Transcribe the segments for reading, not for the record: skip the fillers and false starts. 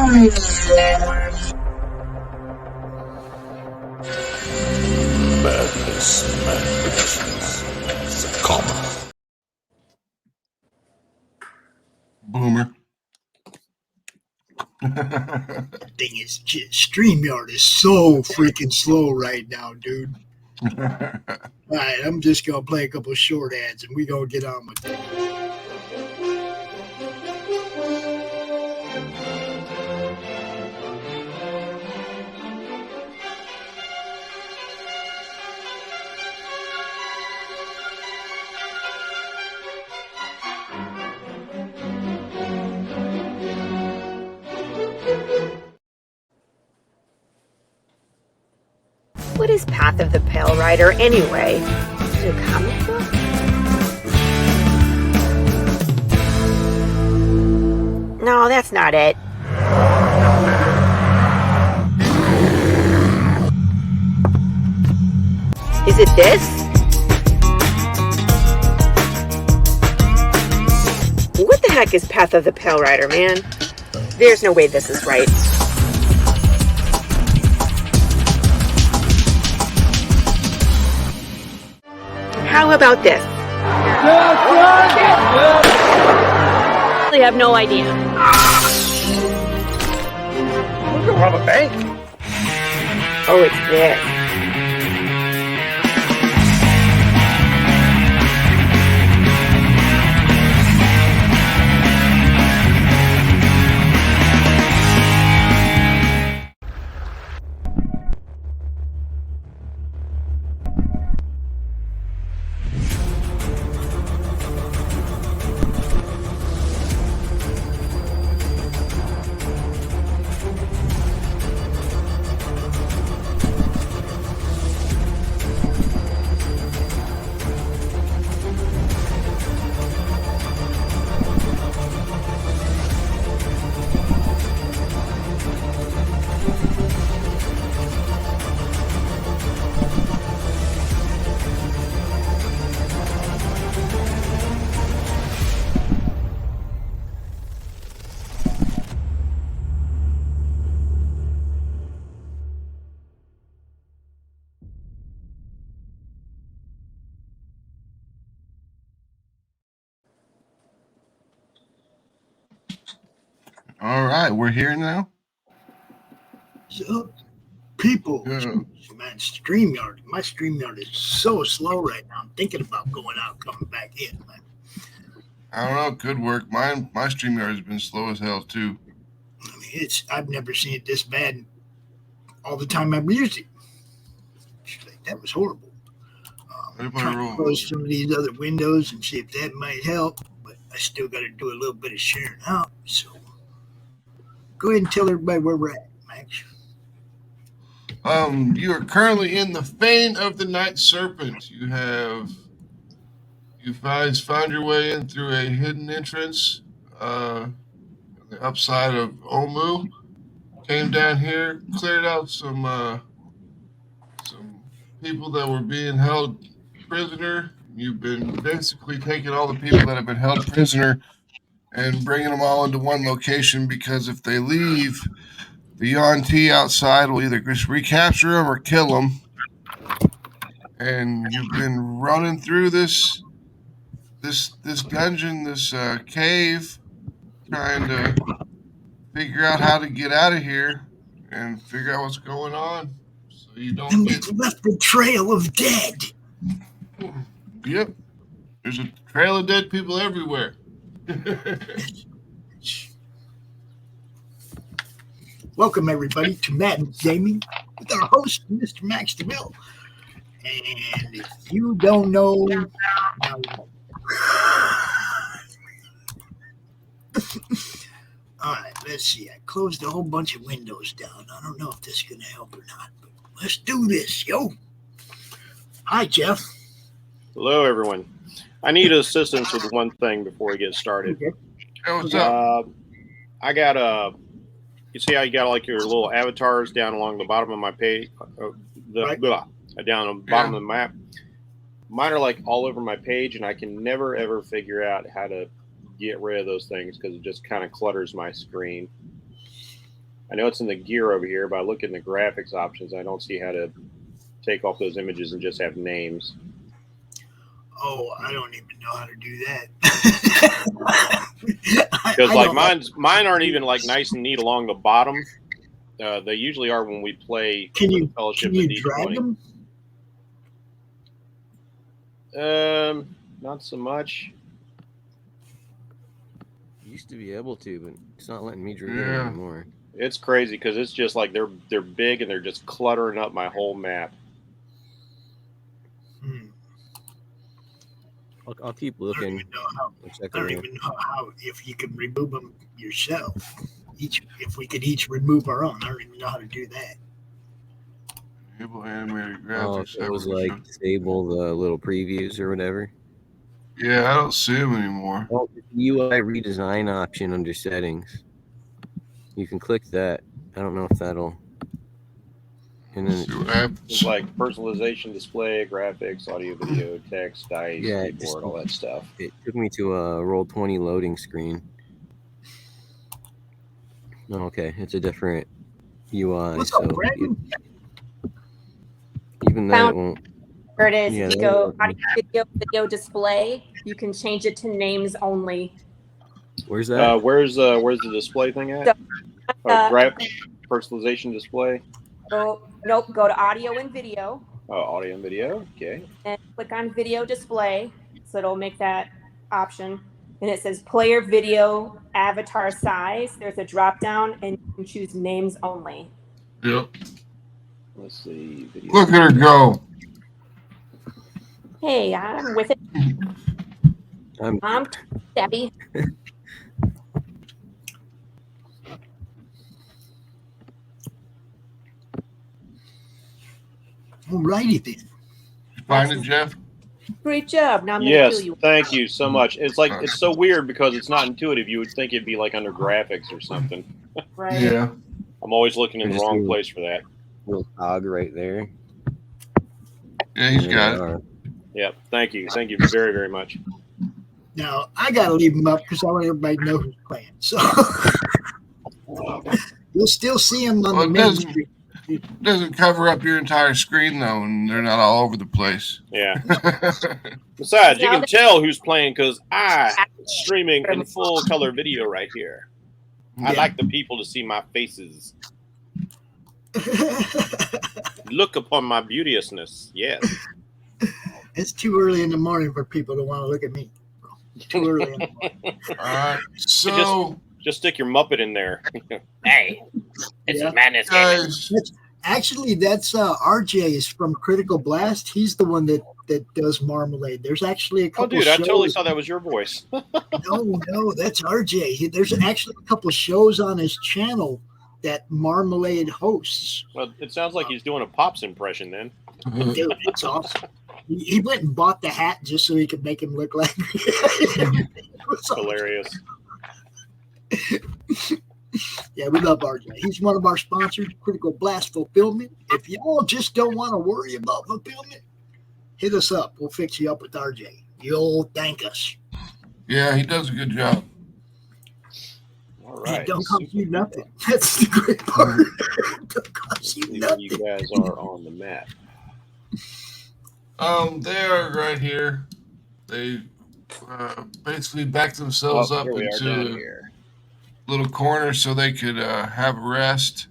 Madness, comma. Boomer. Thing is, StreamYard is so freaking slow right now, dude. All right, I'm just going to play a couple of short ads and we're going to get on with it. What is Path of the Pale Rider anyway? Is it a comic book? No, that's not it. Is it this? What the heck is Path of the Pale Rider, man? There's no way this is right. How about this? I really have no idea. We're gonna rob a bank. Oh, it's this. All right, we're here now. So, people, man, StreamYard. My StreamYard is so slow right now. I'm thinking about going out, coming back in, man. I don't know. It could work. My StreamYard has been slow as hell too. I mean, I've never seen it this bad. All the time I've used it. Like, that was horrible. Trying to close some of these other windows and see if that might help, but I still got to do a little bit of sharing out. So, go ahead and tell everybody where we're at, Max. You are currently in the Fane of the Night Serpent. You found your way in through a hidden entrance on the upside of Omu. Came down here, cleared out some people that were being held prisoner. You've been basically taking all the people that have been held prisoner and bringing them all into one location, because if they leave, the Yuan-Ti outside will either just recapture them or kill them. And you've been running through this dungeon, this cave, trying to figure out how to get out of here and figure out what's going on, so you don't get left a trail of dead. Yep, there's a trail of dead people everywhere. Welcome everybody to Madness Gaming with our host, Mr. Max Devill. And if you don't know, now all right, let's see. I closed a whole bunch of windows down. I don't know if this is going to help or not, but let's do this, yo. Hi, Jeff. Hello, everyone. I need assistance with one thing before we get started. Okay. Hey, what's up? I got you see how you got like your little avatars down along the bottom of my page, down the bottom of the map. Mine are like all over my page, and I can never ever figure out how to get rid of those things because it just kind of clutters my screen. I know it's in the gear over here, but I look in the graphics options. I don't see how to take off those images and just have names. Oh, I don't even know how to do that. Because like mine aren't even like nice and neat along the bottom. They usually are when we play Fellowship can you and drag D20. them? Not so much. Used to be able to, but it's not letting me drag it Yeah. anymore. It's crazy because it's just like they're big and they're just cluttering up my whole map. I'll keep looking. I don't even know how if you can remove them yourself. If we could each remove our own, I don't even know how to do that. Enable animated Oh, graphics. it was like disable the little previews or whatever. Yeah, I don't see them anymore. Oh, the UI redesign option under settings. You can click that. I don't know if that'll. And then See what happens. It's like personalization, display, graphics, audio, video, text, dice, keyboard, all that stuff. It took me to a Roll20 loading screen. Oh, okay, it's a different UI. What's so up, Brandon? even then, it won't. Curtis, Yeah, if you go video display, you can change it to names only. Where's that? Where's the display thing at? Personalization display. Nope. Go to audio and video. Oh, audio and video. Okay. And click on video display, so it'll make that option. And it says player video avatar size. There's a drop down, and you can choose names only. Yep. Let's see. Video. Look at her go. Hey, I'm with it. I'm Debbie. Alrighty then. You find it, Jeff? Great job. Now I'm gonna Yes, kill you. thank you so much. It's like it's so weird because it's not intuitive. You would think it'd be like under graphics or something. Right. Yeah. I'm always looking in the wrong place for that. Little cog right there. Yeah, he's got it. Yep. Thank you. Thank you very, very much. Now I gotta leave them up because I want everybody to know who's playing. So you'll still see them on the main screen. It doesn't cover up your entire screen though, and they're not all over the place. Yeah. Besides, you can tell who's playing because I'm streaming in full color video right here. I like the people to see my faces. Look upon my beauteousness. Yes. It's too early in the morning for people to want to look at me. Too early in the morning. All right. So just stick your Muppet in there. Hey, it's a madness. Actually, that's RJ is from Critical Blast. He's the one that does Marmalade. There's actually a couple. Oh, dude, shows. I totally thought that was your voice. No, that's RJ. There's actually a couple shows on his channel that Marmalade hosts. Well, it sounds like he's doing a Pops impression then. Dude, it's awesome. He went and bought the hat just so he could make him look like. It's hilarious. Yeah, we love RJ. He's one of our sponsors, Critical Blast Fulfillment. If y'all just don't want to worry about fulfillment, hit us up. We'll fix you up with RJ. You'll thank us. Yeah, he does a good job. All right. It don't cost you nothing. That's the great part. It don't cost you nothing. You guys are on the map. They are right here. They basically backed themselves up into a little corner so they could have a rest.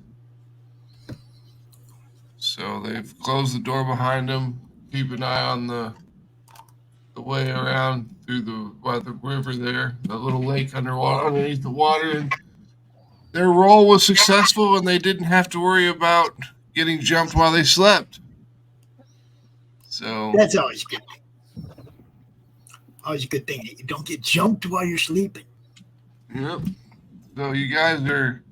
So they've closed the door behind them. Keep an eye on the way around through the river there, the little lake underneath the water. And their roll was successful, and they didn't have to worry about getting jumped while they slept. So that's always a good thing. Always a good thing. You don't get jumped while you're sleeping. Yep. So you guys are,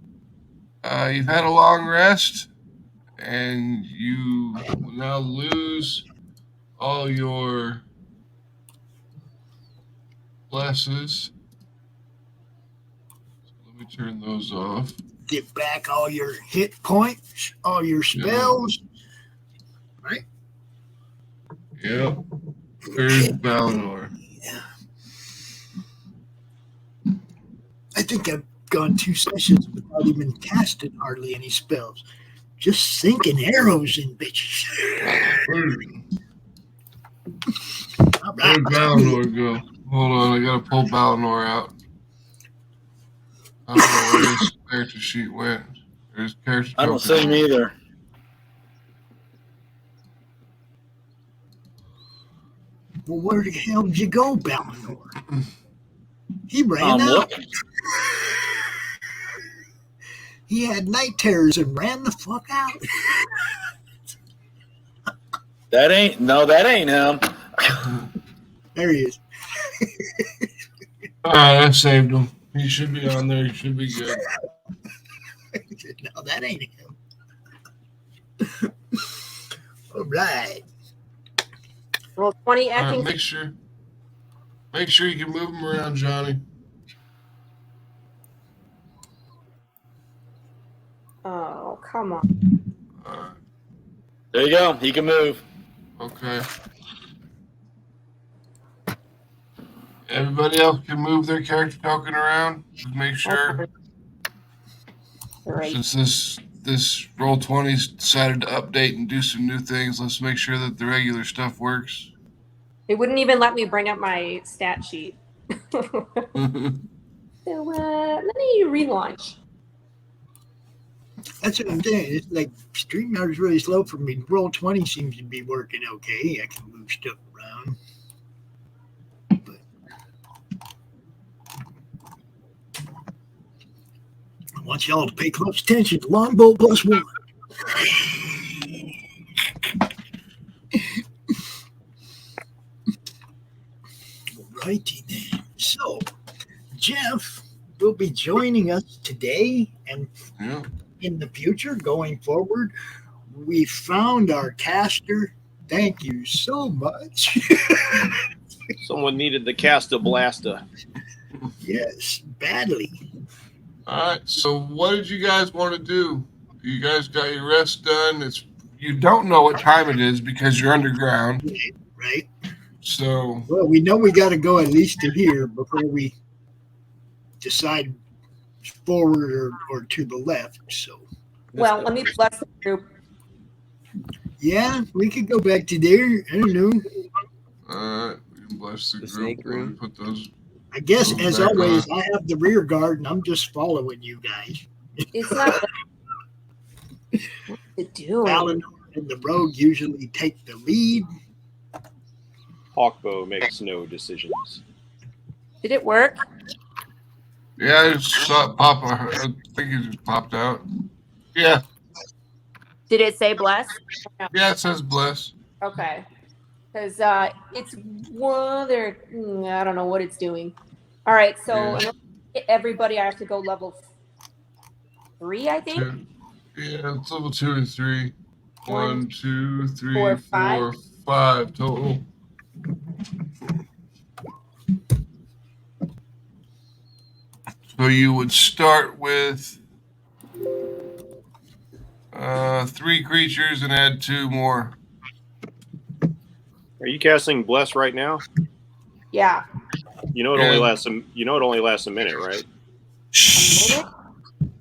you've had a long rest, and you will now lose all your blesses. So let me turn those off. Get back all your hit points, all your spells. Yeah. Right? Yep. There's Balnor. Yeah. I think I've gone 2 sessions without even casting hardly any spells. Just sinking arrows in bitches. All right. Where'd Valinor go? Hold on, I gotta pull Valinor out. I don't know where his character sheet went. There's character I don't see him either. Well, where the hell did you go, Valinor? He ran out. Looking. He had night terrors and ran the fuck out. That ain't him. There he is. All right, I saved him. He should be on there. He should be good. No, that ain't him. All right. Roll 20 All right, acting. make sure you can move him around, Johnny. Oh, come on. All right. There you go. He can move. Okay. Everybody else can move their character token around. Just make sure. Great. Since this Roll20's decided to update and do some new things, let's make sure that the regular stuff works. It wouldn't even let me bring up my stat sheet. So let me relaunch. That's what I'm saying. It's like StreamYard is really slow for me. Roll20 seems to be working okay. I can move stuff around. But I want y'all to pay close attention to Longbow +1. Righty then. So, Jeff will be joining us today and in the future going forward. We found our caster. Thank you so much. Someone needed the Casta Blasta. Yes, badly. All right. So, what did you guys want to do? You guys got your rest done. You don't know what time it is because you're underground. Right. So, well, we know we got to go at least to here before we decide forward or to the left. So, well, let me bless the group. Yeah, we could go back to there. I don't know. All right, we can bless the group. Snake room. Put those. I guess, those as back always, on. I have the rear guard, and I'm just following you guys. It's not. What to do? Alan and the rogue usually take the lead. Hawkbow makes no decisions. Did it work? Yeah, I just saw it pop. I think it just popped out. Yeah. Did it say bless? No. Yeah, it says bless. Okay. Because it's one there. I don't know what it's doing. All right. So in order to get everybody, I have to go level 3, I think. 2. Yeah, it's level 2 and 3. 1, 2, 3, 4, 4, 5 total. So you would start with 3 creatures and add 2 more. Are you casting Bless right now? Yeah. You know it only lasts a. You know it only lasts a minute, right? A minute?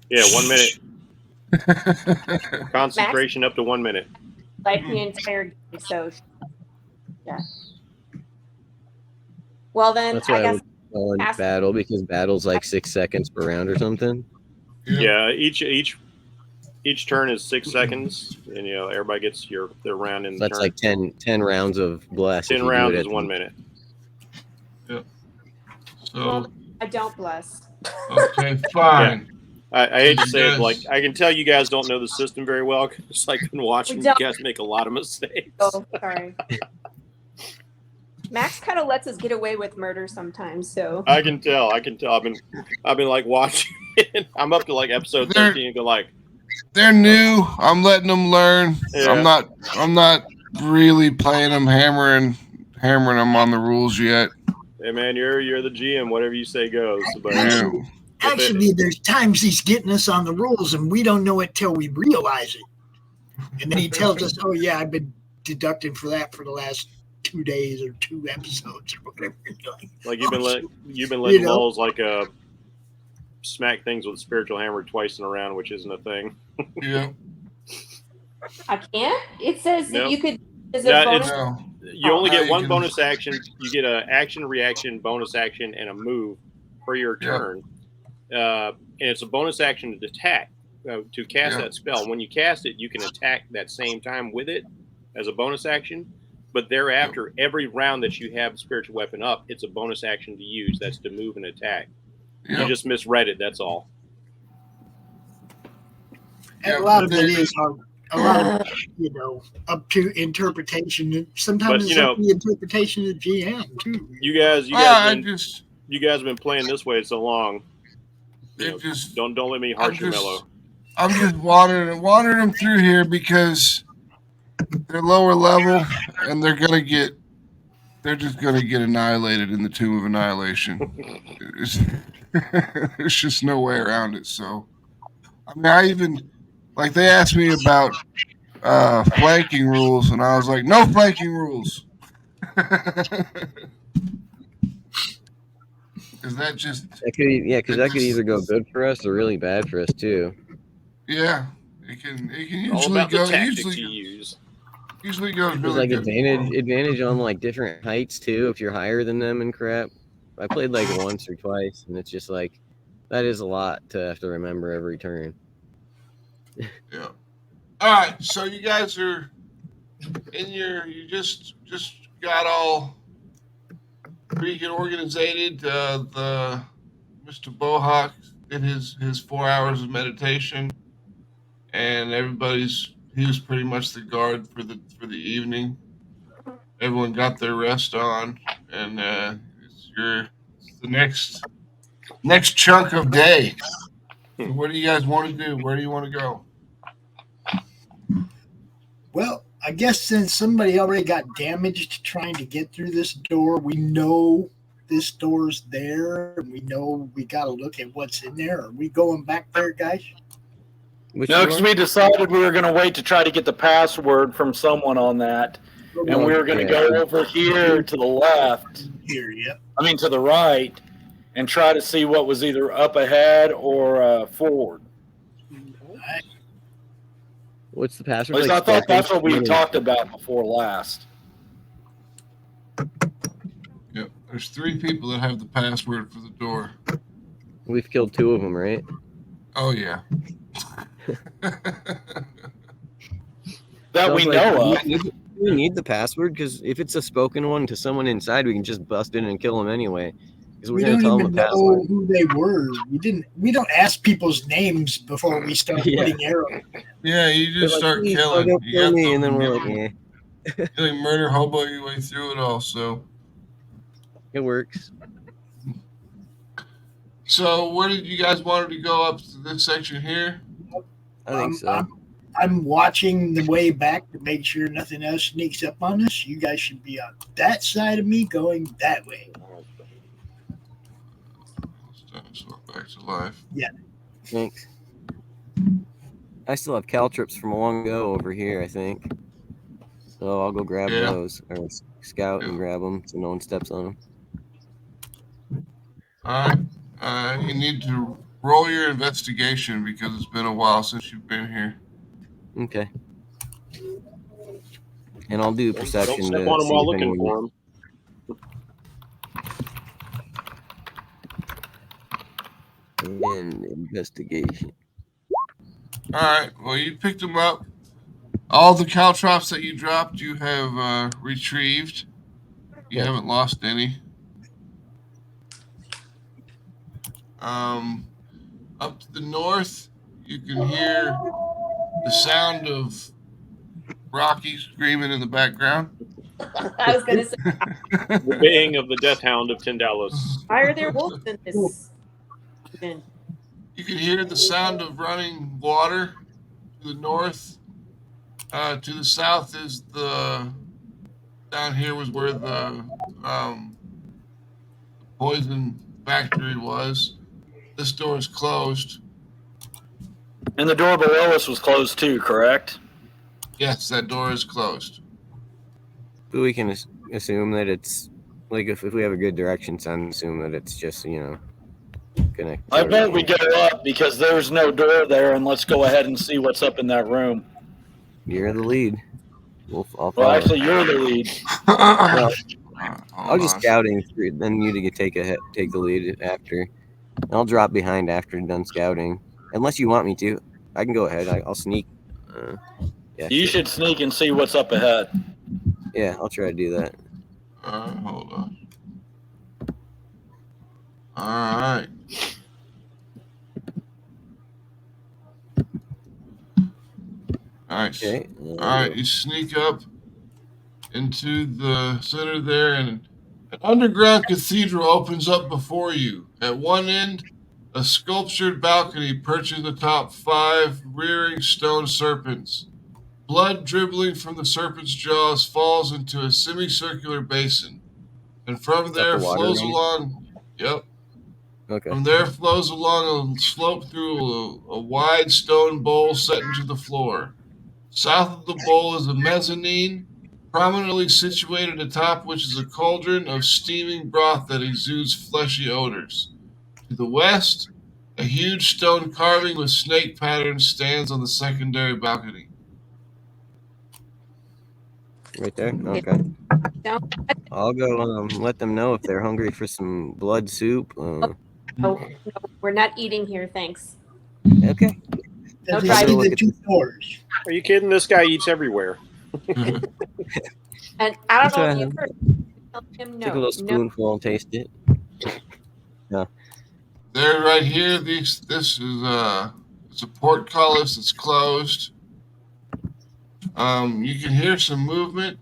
Yeah, 1 minute. Concentration up to 1 minute. Like the entire game. So, yeah. Well, then That's why I guess. call it battle, because battle's like 6 seconds per round or something. Yeah, each turn is 6 seconds, and everybody gets their round in. So that's turn. like 10 rounds of bless. 10 rounds is 1 minute. Yep. So Well, I don't bless. okay, fine. I hate to say it, Yes. like I can tell you guys don't know the system very well because I've been watching We you don't. guys make a lot of mistakes. Oh, sorry. Max kind of lets us get away with murder sometimes, so. I can tell. I've been like watching it. I'm up to like episode 13 and go like, They're new. I'm letting them learn. Yeah. I'm not really playing them, hammering them on the rules yet. hey man, you're the GM. Whatever you say goes. But Yeah. Actually, there's times he's getting us on the rules, and we don't know it till we realize it. And then he tells us, "Oh yeah, I've been deducting for that for the last 2 days or 2 episodes or whatever." like you've been letting lulls like smack things with a spiritual hammer twice in a round, which isn't a thing. Yeah. I can't. It says that Nope. you could. Is No, a bonus? No. You only No, get you one can- bonus action. You get an action, reaction, bonus action, and a move for your Yeah. turn. And it's a bonus action to attack, to cast Yeah. that spell. When you cast it, you can attack that same time with it as a bonus action. But thereafter, every round that you have the spiritual weapon up, it's a bonus action to use. That's to move and attack. Yeah. You just misread it. That's all. And Yeah, a lot of but it they- is hard. A lot of, up to interpretation. Sometimes But, it's up to the interpretation of GM too. You guys I been, just, you guys have been playing this way so long. You it know, just, don't let me harsh your mellow. I'm just wandering them through here because they're lower level and they're just gonna get annihilated in the Tomb of Annihilation. There's just no way around it. So, I mean, I even like they asked me about flanking rules, and I was like, no flanking rules. Is that just That could, because that could either go good for us or really bad for us too. yeah? It can All usually about go the tactics you usually use. goes There's really like good. advantage on like different heights too if you're higher than them and crap. I played like once or twice, and it's just like that is a lot to have to remember every turn. Yeah. All right. So you guys are in you just got all freaking organizated. The Mr. Bohawk did his 4 hours of meditation, and he was pretty much the guard for the evening. Everyone got their rest on, and it's the next chunk of day. So what do you guys want to do? Where do you want to go? Well, I guess since somebody already got damaged trying to get through this door, we know this door's there, and we know we got to look at what's in there. Are we going back there, guys? Which No, because door? we decided we were going to wait to try to get the password from someone on that. And we were going to go over here to the left, Here, yeah. I mean to the right, and try to see what was either up ahead or forward. What's the At password? least Like I thought that's Sparkles? what we talked about before last. Yep. There's 3 people that have the password for the door. We've killed 2 of them, right? Oh yeah. That we Sounds know like of. we need the password because if it's a spoken one to someone inside, we can just bust in and kill them anyway. Because we're We going don't to tell even them the know password. who they were. We don't ask people's names before we start Yeah. putting arrows. Yeah, you They're just like, start "Please, killing. don't You kill got me," and then the- we're like, "Yeah, you like murder hobo your way through it all. So it works." where did you guys wanted to go up to this section here? I think so. I'm watching the way back to make sure nothing else sneaks up on us. You guys should be on that side of me going that way. So back to life. Thanks. I still have caltrips from long ago over here, I think. So I'll go grab Yeah. those or scout and grab them so no one steps on them. All right. You need to roll your investigation because it's been a while since you've been here. Okay. And I'll do Don't perception step to on them see while if looking anyone. for them. And investigation. All right. Well, you picked them up. All the caltrops that you dropped, you have retrieved. You haven't lost any. Up to the north, you can hear the sound of Rocky screaming in the background. I was gonna say, The baying of the death hound of Tyndalos. why are there wolves in this? You can hear the sound of running water to the north. To the south is down here was where the poison factory was. This door is closed. And the door below us was closed too, correct? Yes, that door is closed. But we can assume that it's like if we have a good direction sense, assume that it's just connect. I vote we go up because there's no door there, and let's go ahead and see what's up in that room. You're the lead. I'll follow. Well, actually, you're the lead. Well, I'll just scouting through. Then you take the lead after. I'll drop behind after done scouting, unless you want me to. I can go ahead. I'll sneak. Yeah, you should sneak and see what's up ahead. Yeah, I'll try to do that. Hold on. All right. Nice. Okay. All right, you sneak up into the center there, and an underground cathedral opens up before you. At one end, a sculptured balcony perches atop 5 rearing stone serpents. Blood dribbling from the serpent's jaws falls into a semicircular basin, and from there flows along. Yep. Okay. From there flows along a slope through a wide stone bowl set into the floor. South of the bowl is a mezzanine, prominently situated atop which is a cauldron of steaming broth that exudes fleshy odors. To the west, a huge stone carving with snake patterns stands on the secondary balcony. Right there? Okay. I'll go let them know if they're hungry for some blood soup. No, we're not eating here, thanks. Okay. No driving the 2 doors. Are you kidding? This guy eats everywhere. And I don't know if you've heard. Tell him no. Take a little spoonful and taste it. No. They're right here. This is it's a portcullis that's closed. You can hear some movement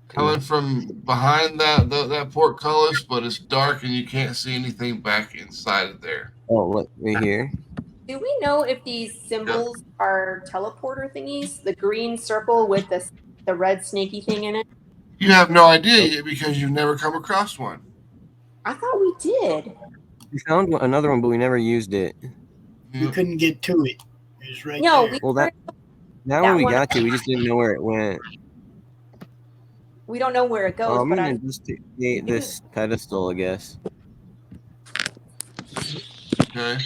coming from behind that portcullis, but it's dark and you can't see anything back inside of there. Oh, what? Right here? Do we know if these symbols are teleporter thingies? The green circle with the red snaky thing in it? You have no idea yet because you've never come across one. I thought we did. We found another one, but we never used it. We couldn't get to it. It was right No, there. Well, that one we got to. We just didn't know where it went. We don't know where it goes. I'm but gonna just create this pedestal, I guess. Okay.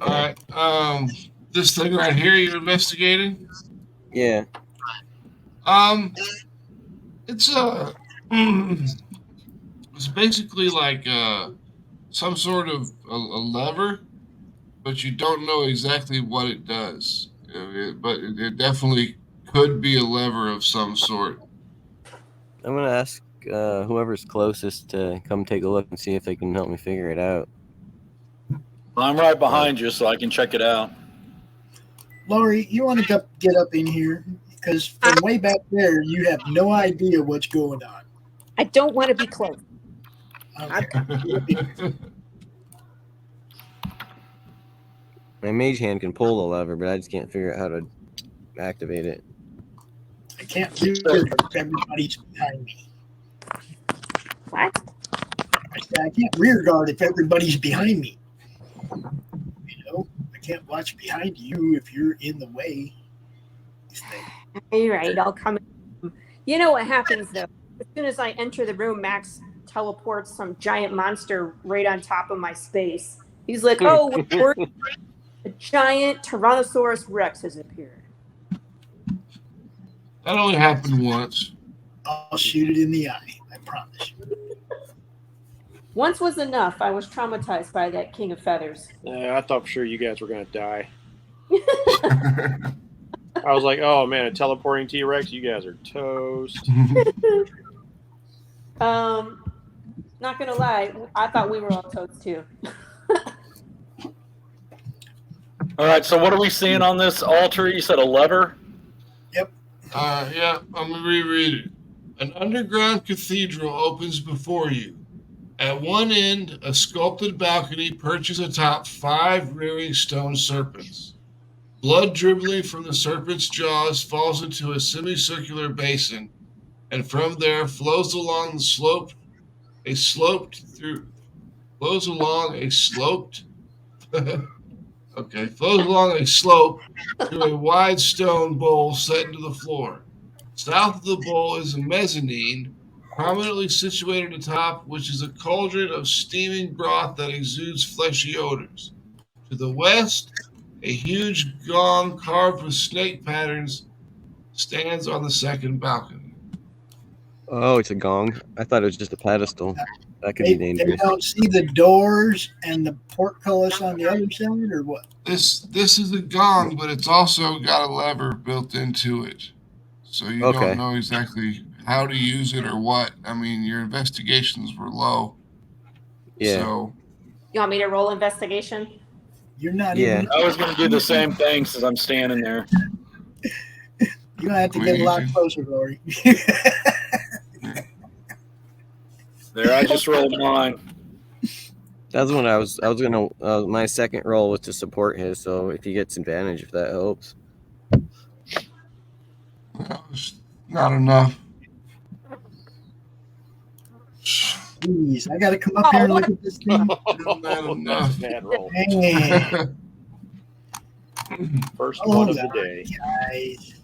All right. This thing right here you're investigating? Yeah. It's it's basically like some sort of a lever, but you don't know exactly what it does. But it definitely could be a lever of some sort. I'm gonna ask whoever's closest to come take a look and see if they can help me figure it out. I'm right behind you, so I can check it out. Laurie, you want to get up in here? Because from way back there, you have no idea what's going on. I don't want to be close. Okay. My mage hand can pull the lever, but I just can't figure out how to activate it. I can't do it if everybody's behind me. What? I said I can't rear guard if everybody's behind me. You know, I can't watch behind you if you're in the way. You're right. I'll come in. You know what happens, though? As soon as I enter the room, Max teleports some giant monster right on top of my space. He's like, oh, a giant Tyrannosaurus Rex has appeared. That only happened once. I'll shoot it in the eye. I promise you. Once was enough. I was traumatized by that King of Feathers. I thought for sure you guys were going to die. I was like, oh, man, a teleporting T-Rex? You guys are toast. Not going to lie. I thought we were all toast, too. All right, so what are we seeing on this altar? You said a lever? Yep. Yeah, I'm going to reread it. An underground cathedral opens before you. At one end, a sculpted balcony perches atop 5 rearing stone serpents. Blood dribbling from the serpent's jaws falls into a semicircular basin, and from there flows along a sloped Okay, flows along a slope to a wide stone bowl set into the floor. South of the bowl is a mezzanine, prominently situated atop, which is a cauldron of steaming broth that exudes fleshy odors. To the west, a huge gong carved with snake patterns stands on the second balcony. Oh, it's a gong. I thought it was just a pedestal. That could be dangerous. They don't see the doors and the portcullis on the other side, or what? This is a gong, but it's also got a lever built into it. So you don't know exactly how to use it or what. I mean, your investigations were low. Yeah. So You want me to roll investigation? You're not even. I was going to do the same thing since I'm standing there. You're going to have to get a lot closer, Laurie. There, I just rolled mine. That's what I was gonna. My second roll was to support his, so if he gets advantage, if that helps. That was not enough. Jeez, I got to come up here and look at this thing. Not enough. Bad roll. Dang. First one of the day. Guys.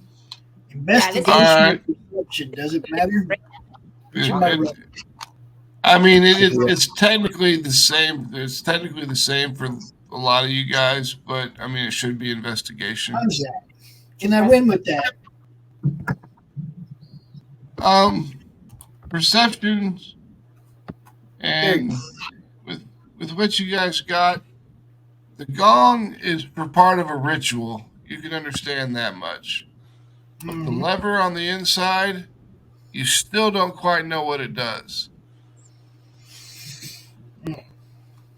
Investigation Alright. or perception, does it matter? I mean, it's technically the same. It's technically the same for a lot of you guys, but I mean, it should be investigation. How's that? Can I win with that? Perceptions, and with what you guys got, the gong is for part of a ritual. You can understand that much. But the lever on the inside, you still don't quite know what it does.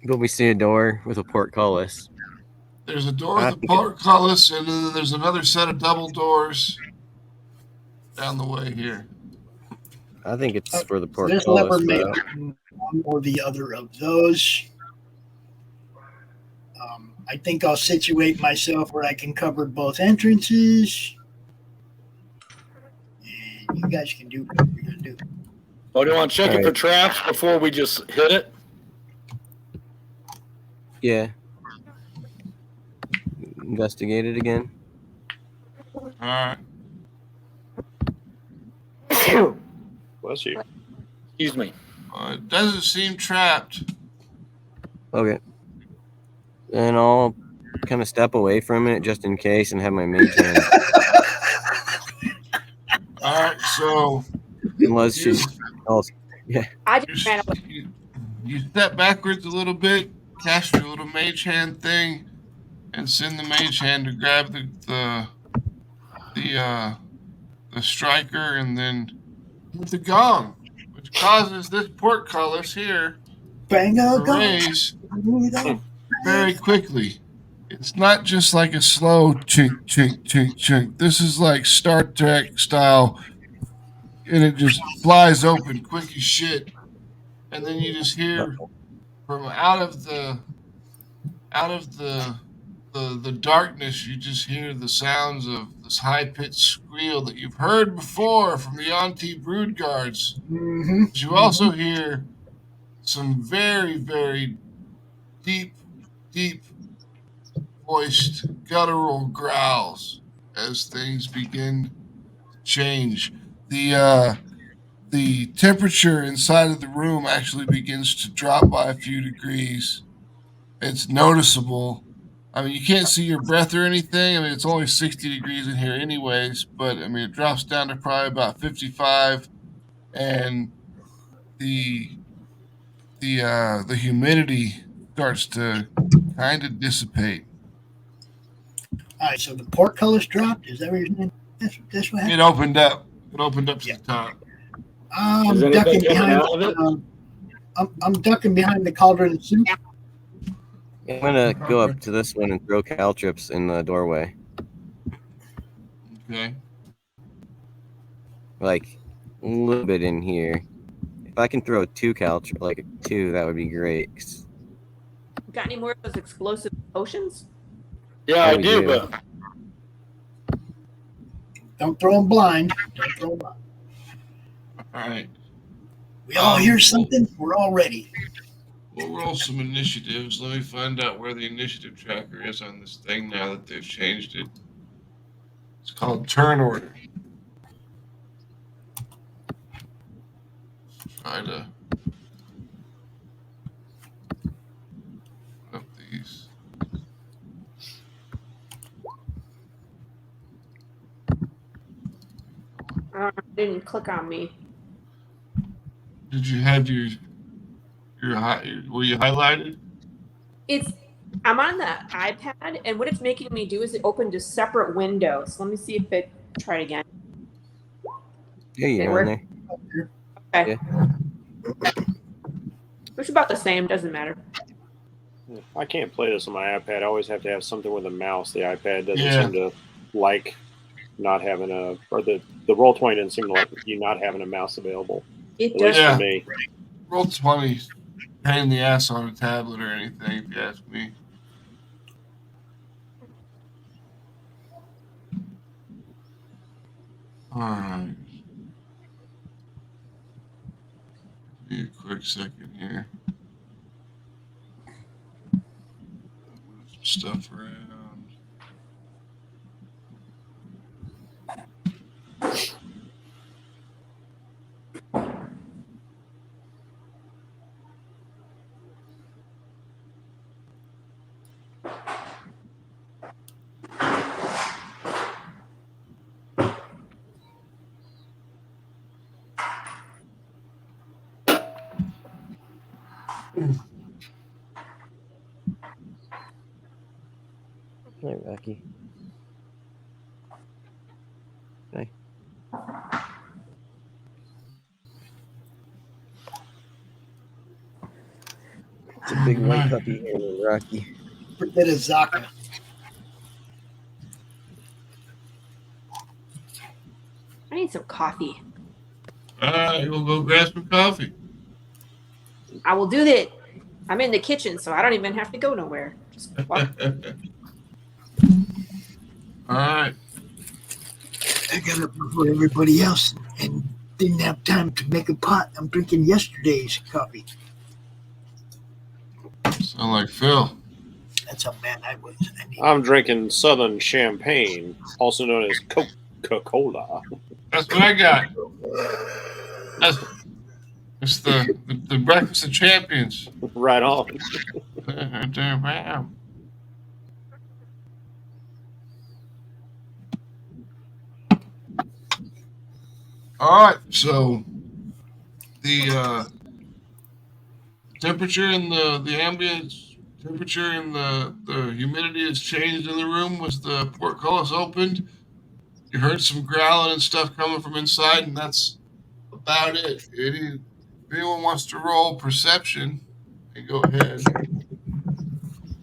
But we see a door with a portcullis. There's a door with a portcullis, and then there's another set of double doors down the way here. I think it's for the There's portcullis. never made one or the other of those. I think I'll situate myself where I can cover both entrances. And you guys can do what you're going to do. Oh, do you want to check it for traps before we just hit it? Yeah. Investigate it again. All right. Bless you. Excuse me. It doesn't seem trapped. Okay. Then I'll kind of step away from it just in case and have my mage hand. All right, so Unless she's. Yeah. I just ran away. You step backwards a little bit, cast your little mage hand thing, and send the mage hand to grab the striker, and then with the gong, which causes this portcullis here to raise very quickly. It's not just like a slow chink, chink, chink, chink. This is like Star Trek style, and it just flies open quick as shit. And then you just hear from out of the darkness, you just hear the sounds of this high-pitched squeal that you've heard before from the Auntie Brood Guards. Mm-hmm. But you also hear some very, very deep voiced guttural growls as things begin to change. The temperature inside of the room actually begins to drop by a few degrees. It's noticeable. I mean, you can't see your breath or anything. I mean, it's only 60 degrees in here anyways, but I mean, it drops down to probably about 55, and the humidity starts to kind of dissipate. All right, so the portcullis dropped. Is that what you're saying? That's what happened. It opened up. It opened up to the top. I'm ducking behind. I'm ducking behind the cauldron of soup. I'm gonna go up to this one and throw caltrips in the doorway. Okay. Like a little bit in here. If I can throw two caltrips, like two, that would be great. Got any more of those explosive potions? Yeah, I do, but Don't throw them blind. Don't throw them blind. All right. We all hear something. We're all ready. We'll roll some initiatives. Let me find out where the initiative tracker is on this thing now that they've changed it. It's called turn order. Try to put up these. Didn't click on me. Did you have your were you highlighted? I'm on the iPad, and what it's making me do is it opened a separate window. So let me see if it try it again. Yeah, you're on there. Okay. Yeah. It's about the same. Doesn't matter. I can't play this on my iPad. I always have to have something with a mouse. The iPad doesn't seem to like not having the Roll20 doesn't seem to like you not having a mouse available. It does. At least for me. Roll20 pain in the ass on a tablet or anything, if you ask me. All right. Give me a quick second here. Move some stuff around. Hi, Rocky. Hi. It's a big white puppy here named Rocky. Forget a Zaka. I need some coffee. All right, we'll go grab some coffee. I will do that. I'm in the kitchen, so I don't even have to go nowhere. Just walk. All right. I got up before everybody else and didn't have time to make a pot. I'm drinking yesterday's coffee. Sound like Phil. That's how bad I was. I'm drinking Southern Champagne, also known as Coca-Cola. That's what I got. It's the breakfast of champions. Right on. All right, so the temperature and the ambient temperature and the humidity has changed in the room. Was the portcullis opened? You heard some growling and stuff coming from inside, and that's about it. If anyone wants to roll perception, go ahead.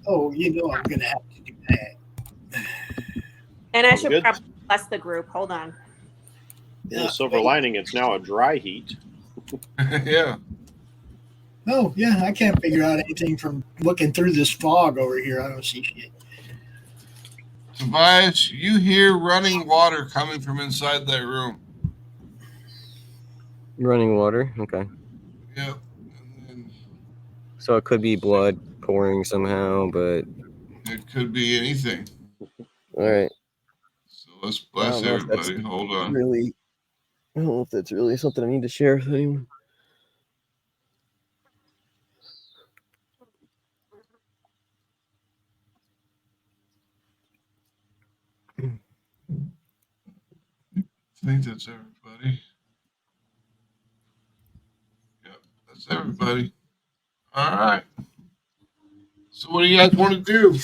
Oh, you know I'm going to have to do that. And I should probably bless the group. Hold on. Yeah, silver lining, it's now a dry heat. Yeah. Oh, yeah, I can't figure out anything from looking through this fog over here. I don't see shit. Tobias, you hear running water coming from inside that room. Running water? Okay. Yep. So it could be blood pouring somehow, but... It could be anything. All right. So let's bless everybody. Hold on. Really, I don't know if that's really something I need to share with anyone. I think that's everybody. Yep, that's everybody. All right. So what do you guys want to do?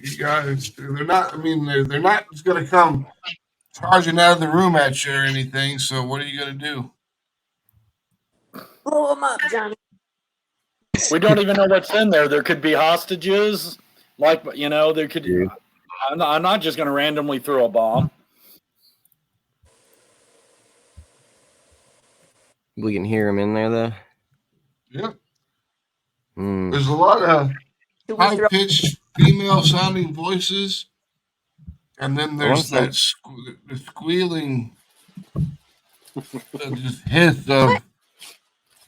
You guys, they're not. I mean, they're not just going to come charging out of the room at you or anything. So what are you going to do? Blow them up, Johnny. We don't even know what's in there. There could be hostages. Like, you know, there could. Yeah. I'm not just going to randomly throw a bomb. We can hear them in there, though. Yep. There's a lot of high-pitched female-sounding voices, and then there's that the squealing, just hiss of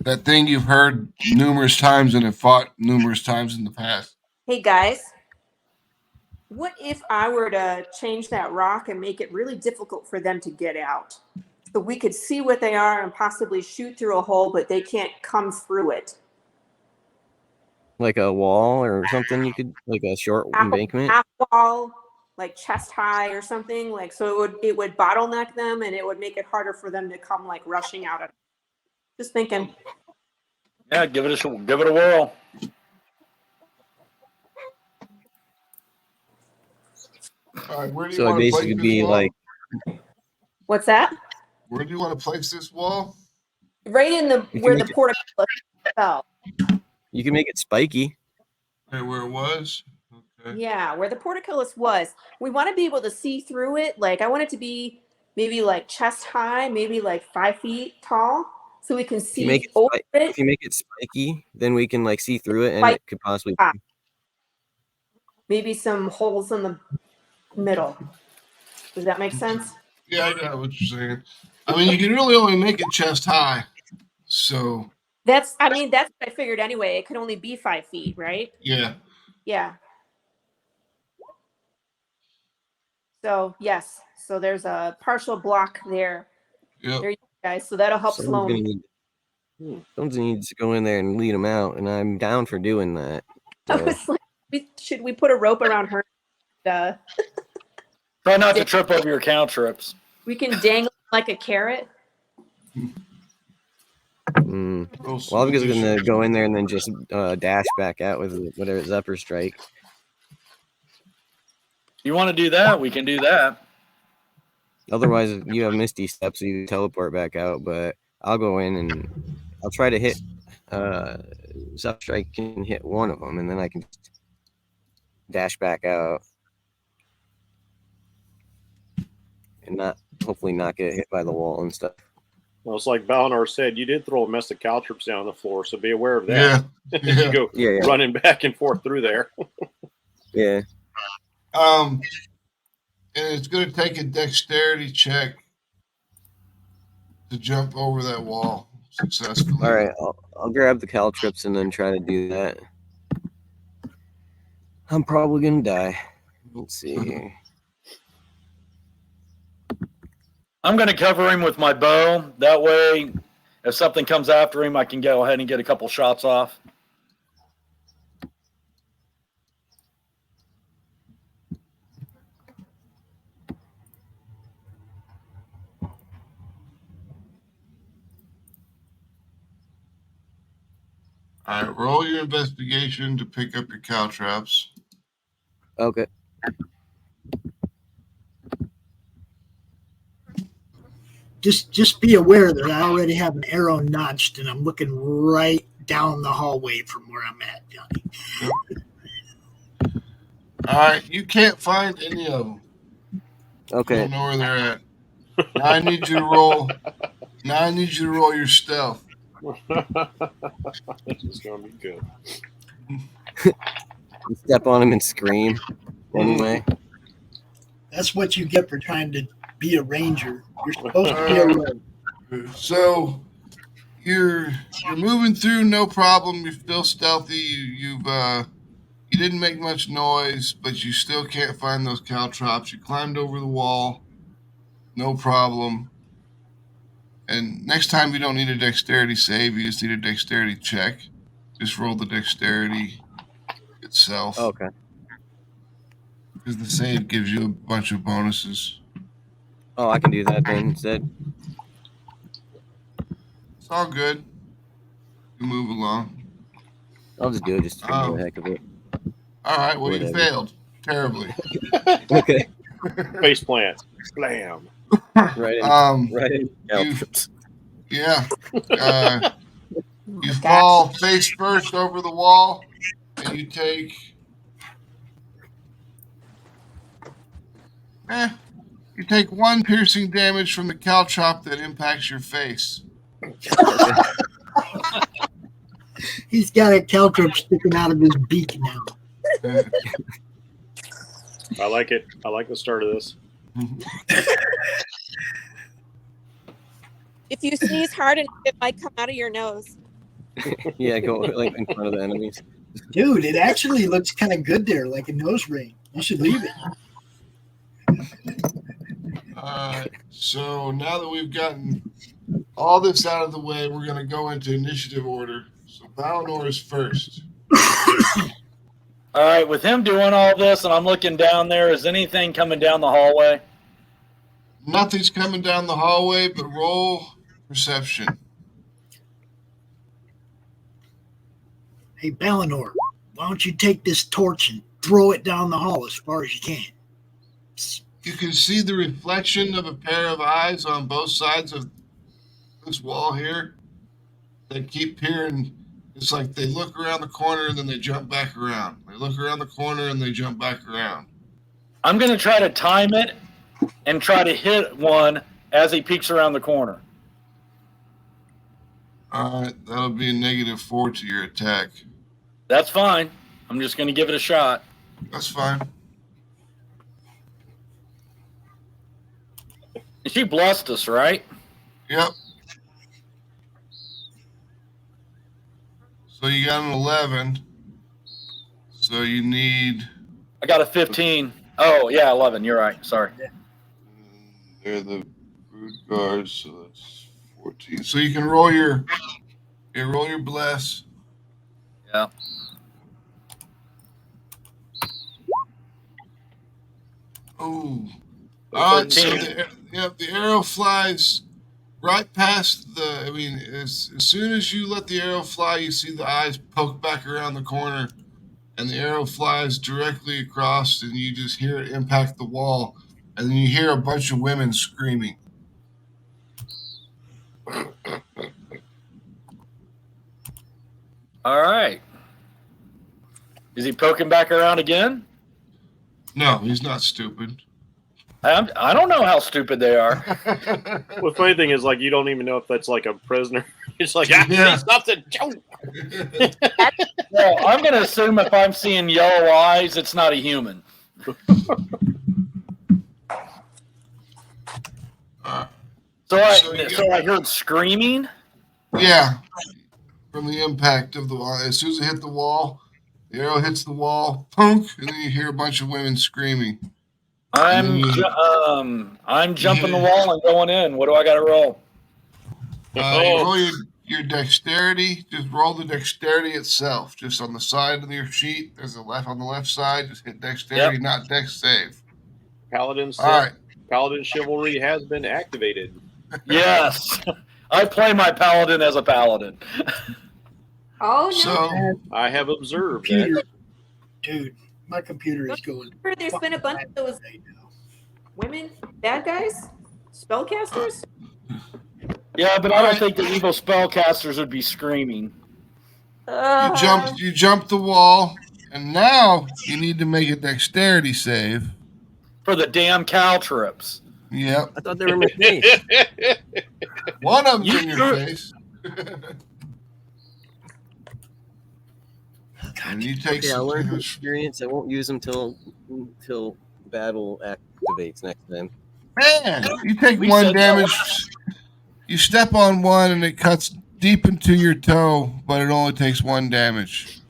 that thing you've heard numerous times and have fought numerous times in the past. Hey guys, what if I were to change that rock and make it really difficult for them to get out? So we could see what they are and possibly shoot through a hole, but they can't come through it. Like a wall or something, you could, like a short embankment. Half wall, like chest high or something, like so it would bottleneck them and it would make it harder for them to come like rushing out of it. Just thinking. Yeah, give it a whirl. All right, where do you So it want to basically place be this wall? like, What's that? Where do you want to place this wall? Right in the You can where the make it- portico fell. you can make it spiky. Okay, where it was? Okay. Yeah, where the portcullis was. We want to be able to see through it. Like I want it to be maybe like chest high, maybe like 5 feet tall, so we can If you see make it over it. If you make it spiky, then we can like see through it, and Spike- it could possibly. Maybe some holes in the middle. Does that make sense? Yeah, I got what you're saying. I mean, you can really only make it chest high. So That's what I figured anyway. It could only be 5 feet, right? yeah. Yeah. So yes. So there's a partial block there. Yep. There you go, guys. So that'll help slow Someone's me. someone needs to go in there and lead them out, and I'm down for doing that. I So, was like, should we put a rope around her? Try not to trip over your cow trips. We can dangle like a carrot. well, I'm just gonna go in there and then just dash back out with whatever his upper strike. You want to do that? We can do that. Otherwise, if you have Misty Step, so you teleport back out. But I'll go in and I'll try to hit. Substrike can hit one of them, and then I can just dash back out and hopefully not get hit by the wall and stuff. Well, it's like Balnor said, you did throw a mess of caltrops down on the floor, so be aware of that. Yeah. You go Yeah. running back and forth through there. Yeah. And it's going to take a dexterity check to jump over that wall successfully. All right. I'll grab the caltrops and then try to do that. I'm probably gonna die. Let's see here. I'm going to cover him with my bow. That way, if something comes after him, I can go ahead and get a couple shots off. All right, roll your investigation to pick up your caltrops. Okay. Just be aware that I already have an arrow notched, and I'm looking right down the hallway from where I'm at, Johnny. All right, you can't find any of them. You Okay. don't know where they're at. Now I need you to roll. Now I need you to roll your stealth. This is going to be good. You step on him and scream. Anyway. That's what you get for trying to be a ranger. You're supposed to be a rogue. So you're moving through, no problem. You're still stealthy. You didn't make much noise, but you still can't find those caltrops. You climbed over the wall, no problem. And next time you don't need a dexterity save, you just need a dexterity check. Just roll the dexterity itself. Okay. Because the save gives you a bunch of bonuses. Oh, I can do that then instead. It's all good. You move along. I'll just do it just for the heck of it. All right, well, you Whatever. failed terribly. Okay. Face plant. Blam. Right in. Right in. Yeah. You fall face first over the wall, and you take. You take 1 piercing damage from the caltrop that impacts your face. He's got a caltrop sticking out of his beak now. I like it. I like the start of this. If you sneeze hard enough, it might come out of your nose. Yeah, go like in front of the enemies. Dude, it actually looks kind of good there, like a nose ring. You should leave it. So now that we've gotten all this out of the way, we're going to go into initiative order. So Balnor is first. All right, with him doing all this, and I'm looking down there, is anything coming down the hallway? Nothing's coming down the hallway, but roll perception. Hey, Balnor, why don't you take this torch and throw it down the hall as far as you can? You can see the reflection of a pair of eyes on both sides of this wall here. They keep peering. It's like they look around the corner and then they jump back around. They look around the corner and they jump back around. I'm going to try to time it and try to hit one as he peeks around the corner. All right, that'll be a -4 to your attack. That's fine. I'm just going to give it a shot. That's fine. She blessed us, right? Yep. So you got an 11. So you need... I got a 15. Oh, yeah, 11. You're right. Sorry. They're the brood guards, so that's 14. So you can roll your bless. Yeah. Oh. So the arrow flies right past the... I mean, as soon as you let the arrow fly, you see the eyes poke back around the corner, and the arrow flies directly across, and you just hear it impact the wall, and then you hear a bunch of women screaming. All right. Is he poking back around again? No, he's not stupid. I don't know how stupid they are. Well, the funny thing is, like, you don't even know if that's like a prisoner. It's like, Yeah. see something. Well, I'm going to assume if I'm seeing yellow eyes, it's not a human. So I heard screaming. Yeah, from the impact of the wall. As soon as it hit the wall, the arrow hits the wall, punk, and then you hear a bunch of women screaming. I'm jumping the wall and going in. What do I got to roll? You roll your dexterity. Just roll the dexterity itself. Just on the side of your sheet, there's a left on the left side. Just hit dexterity, not dex save. Paladin chivalry has been activated. Yes, I play my paladin as a paladin. Oh no! So I have observed Computer, that. dude, my computer is going. There's been a bunch of those right now. women, bad guys, spellcasters. Yeah, but I don't think the evil spellcasters would be screaming. you jumped the wall, and now you need to make a dexterity save. For the damn caltrips. Yep. I thought they were in my face. One of them's in your face. And you take Yeah, I some learned from damage. experience. I won't use them till battle activates next time. Man, you take We one said damage. You step on one and it cuts deep into your toe, but it only takes 1 damage.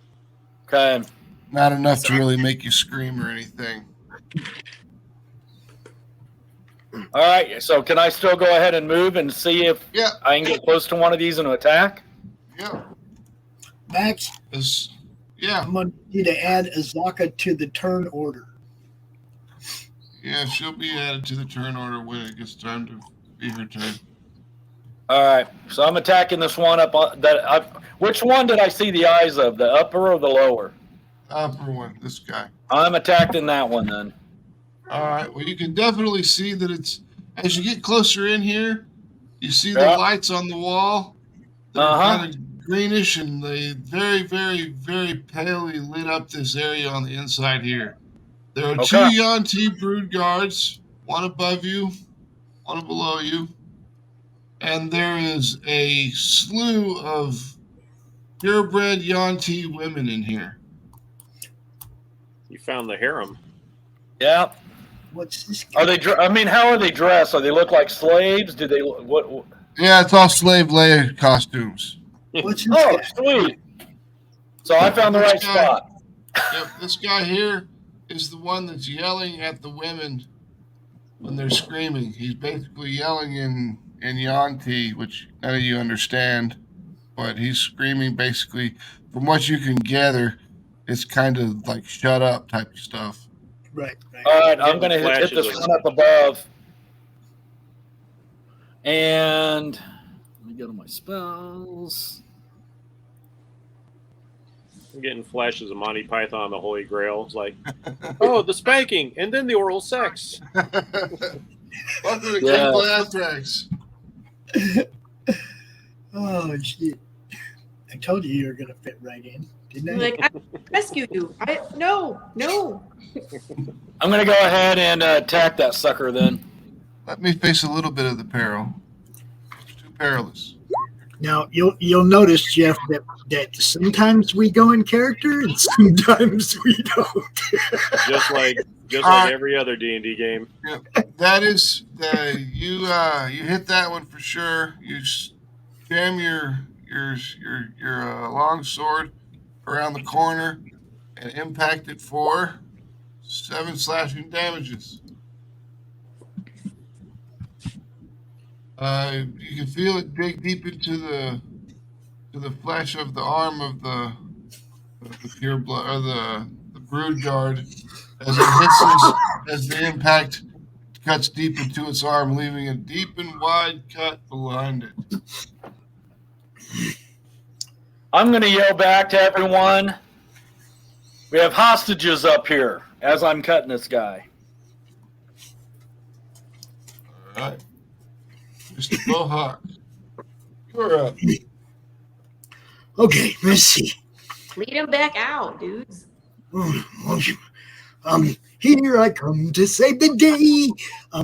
Okay. Not enough to really make you scream or anything. All right. So can I still go ahead and move and see if Yeah. I can get close to one of these and attack? Yeah. Max, Yeah. I'm going to need to add Azaka to the turn order. Yeah, she'll be added to the turn order when it gets time to be her turn. All right. So I'm attacking this one up. Which one did I see the eyes of? The upper or the lower? Upper one, this guy. I'm attacking that one then. All right. Well, you can definitely see that it's as you get closer in here, you see the Yeah. lights on the wall. They're kind of greenish, and they very, very, very palely lit up this area on the inside here. There are 2 Yuan-Ti brood guards, one above you, one below you, and there is a slew of purebred Yuan-Ti women in here. You found the harem. Yeah. What's this? Are they? How are they dressed? Do they look like slaves? Do they? What? Yeah, it's all slave layer costumes. What's this Oh, guy? sweet. So I found the This right guy- spot. Yep, this guy here is the one that's yelling at the women when they're screaming. He's basically yelling in Yanti, which none of you understand, but he's screaming basically. From what you can gather, it's kind of like shut up type of stuff. Right. All right, I'm Getting going to hit flashes this of one up above. And let me go to my spells. I'm getting flashes of Monty Python and the Holy Grail. It's like, oh, the spanking and then the oral sex. Welcome to Yeah. Chemical Anthrax. Oh shit! I told you were gonna fit right in, didn't I? Like, I rescue you. No. I'm going to go ahead and attack that sucker then. Let me face a little bit of the peril. It's too perilous. Now you'll notice, Jeff, that sometimes we go in character and sometimes we don't. Just like every other D&D game. Yep. That is you hit that one for sure. You jam your long sword around the corner and impact it for 7 slashing damages. You can feel it dig deep into the flesh of the arm of the pure blood or the brood guard as it hits as the impact cuts deep into its arm, leaving a deep and wide cut behind it. I'm going to yell back to everyone. We have hostages up here as I'm cutting this guy. All right, Mr. Mohawk, you're up. Okay, let's see. Lead him back out, dudes. Here I come to save the day.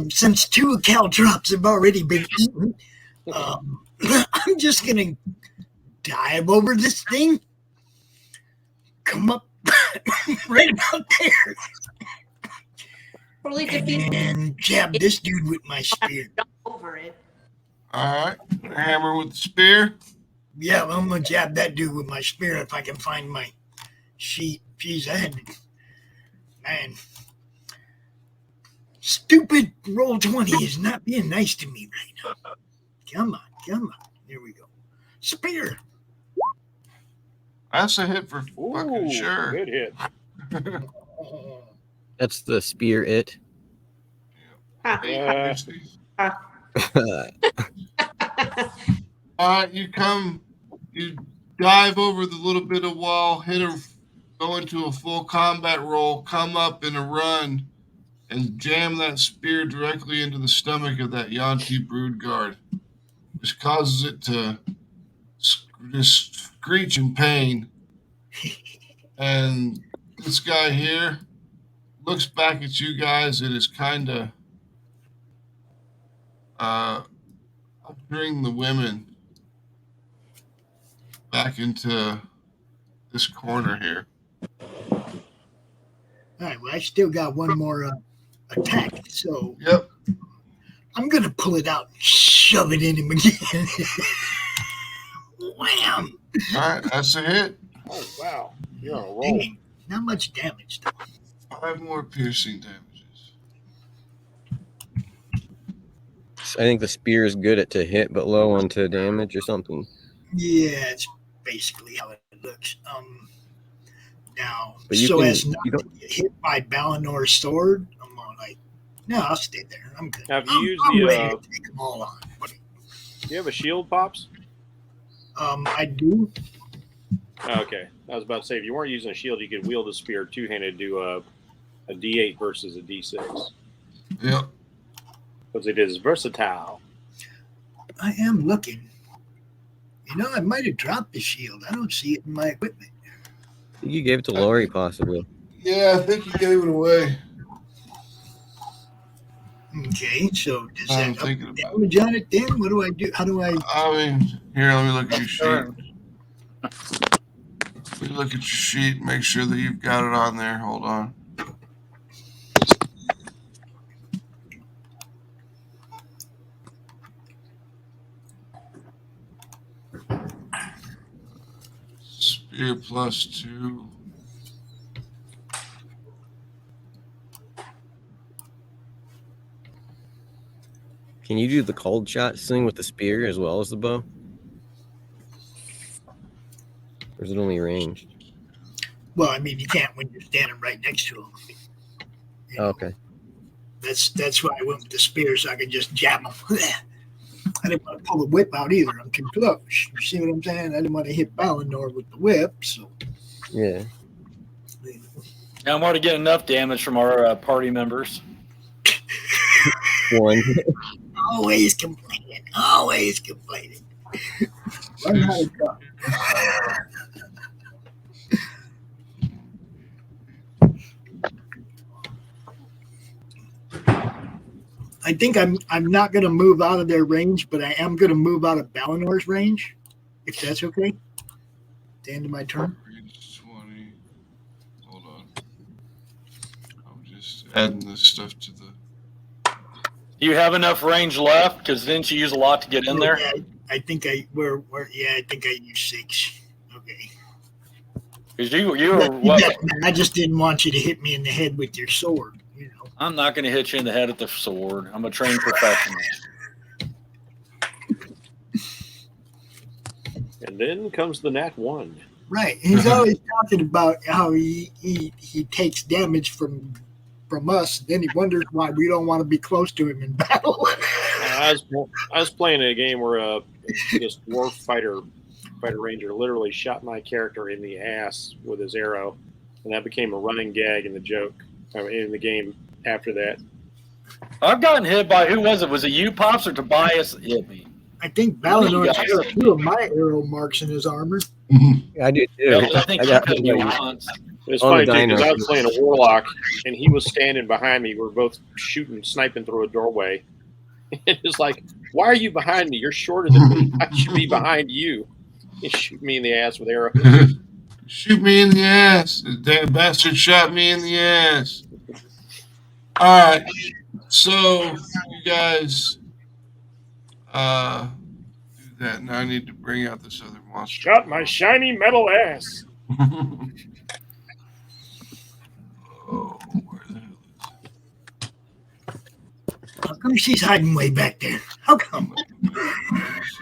Since 2 caltrops have already been eaten, I'm just gonna dive over this thing. Come up right about there Totally defeat and jab this dude with my spear. over it. All right, hammer with the spear. Yeah, I'm gonna jab that dude with my spear if I can find my sheet. Jeez, I had to, man. Stupid roll 20 is not being nice to me right now. Come on. Here we go. Spear. That's a hit for fucking Ooh, sure. good hit. That's the spear it. Yeah. All right, you dive over the little bit of wall, go into a full combat roll, come up in a run, and jam that spear directly into the stomach of that Yanti brood guard, which causes it to just screech in pain. And this guy here looks back at you guys and is kind of ushering the women back into this corner here. All right, well, I still got one more attack, so Yep. I'm gonna pull it out and shove it in him again. Wham! All right, that's a hit. Oh, wow. You're on a roll. Dang, not much damage though. 5 more piercing damages. I think the spear is good at to hit, but low on to damage or something. Yeah, it's basically how it looks. Now, But you so can- as not you to don't- get hit by Balinore's sword, I'm all like, no, I'll stay there. I'm good. Have you I'm used ready to take them all on. Do you have a shield, Pops? I do. Okay. I was about to say, if you weren't using a shield, you could wield the spear two-handed, do a D8 versus a D6. Yep. Because it is versatile. I am looking. You know, I might have dropped the shield. I don't see it in my equipment. I think you gave it to Laurie, possibly. Yeah, I think you gave it away. Okay, so does I'm that up thinking the about damage on it then? What do I do? How do I? I mean, here, let me look at your sheet. Let me look at your sheet, make sure that you've got it on there. Hold on. Spear +2. Can you do the cold shot thing with the spear as well as the bow? Or is it only ranged? Well, I mean, you can't when you're standing right next to him. You know, Okay. That's why I went with the spear, so I could just jab him. I didn't want to pull the whip out either. I'm too close. You see what I'm saying? I didn't want to hit Ballinor with the whip, so. Yeah. Now I'm already getting enough damage from our party members. One. Always complaining. Always complaining. Learn how to talk. I think I'm not going to move out of their range, but I am going to move out of Ballinor's range, if that's okay. At the end of my turn. Range 20. Hold on. I'm just adding this stuff to the. Do you have enough range left? Because didn't you use a lot to get in there? Yeah, I think I used 6. Okay. Because you were what? I just didn't want you to hit me in the head with your sword. You know. I'm not going to hit you in the head with the sword. I'm a trained professional. And then comes the Nat 1. Right. He's always talking about how he takes damage from us, and then he wonders why we don't want to be close to him in battle. I was playing a game where this dwarf fighter ranger literally shot my character in the ass with his arrow, and that became a running gag in the game after that. I've gotten hit by, who was it? Was it you, Pops, or Tobias hit me? I think Ballinor has 2 of my arrow marks in his armor. I do too. Yeah, I think got hit me once. It was funny because I was playing a warlock, and he was standing behind me. We were both sniping through a doorway. And it's like, why are you behind me? You're shorter than me. I should be behind you. He shoot me in the ass with arrow. Shoot me in the ass. That bastard shot me in the ass. All right. So you guys do that. Now I need to bring out this other monster. Shot my shiny metal ass. Oh, where the hell How come she's hiding way back there? How come?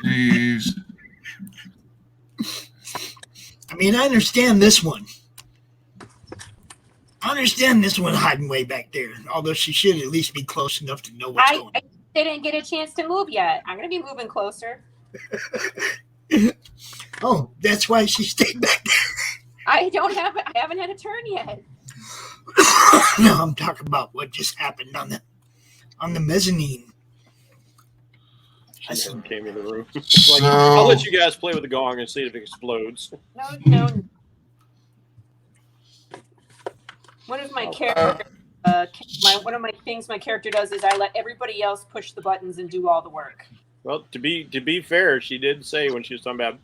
Jeez. I mean, I understand this one. I understand this one hiding way back there, although she should at least be close enough to know what's going on. I didn't get a chance to move yet. I'm going to be moving closer. Oh, that's why she stayed back there. I haven't had a turn yet. No, I'm talking about what just happened on the mezzanine. She never came in the room. So, I'll let you guys play with the gong and see if it explodes. No. One of my character, one of my things my character does is I let everybody else push the buttons and do all the work. Well, to be fair, she did say when she was talking about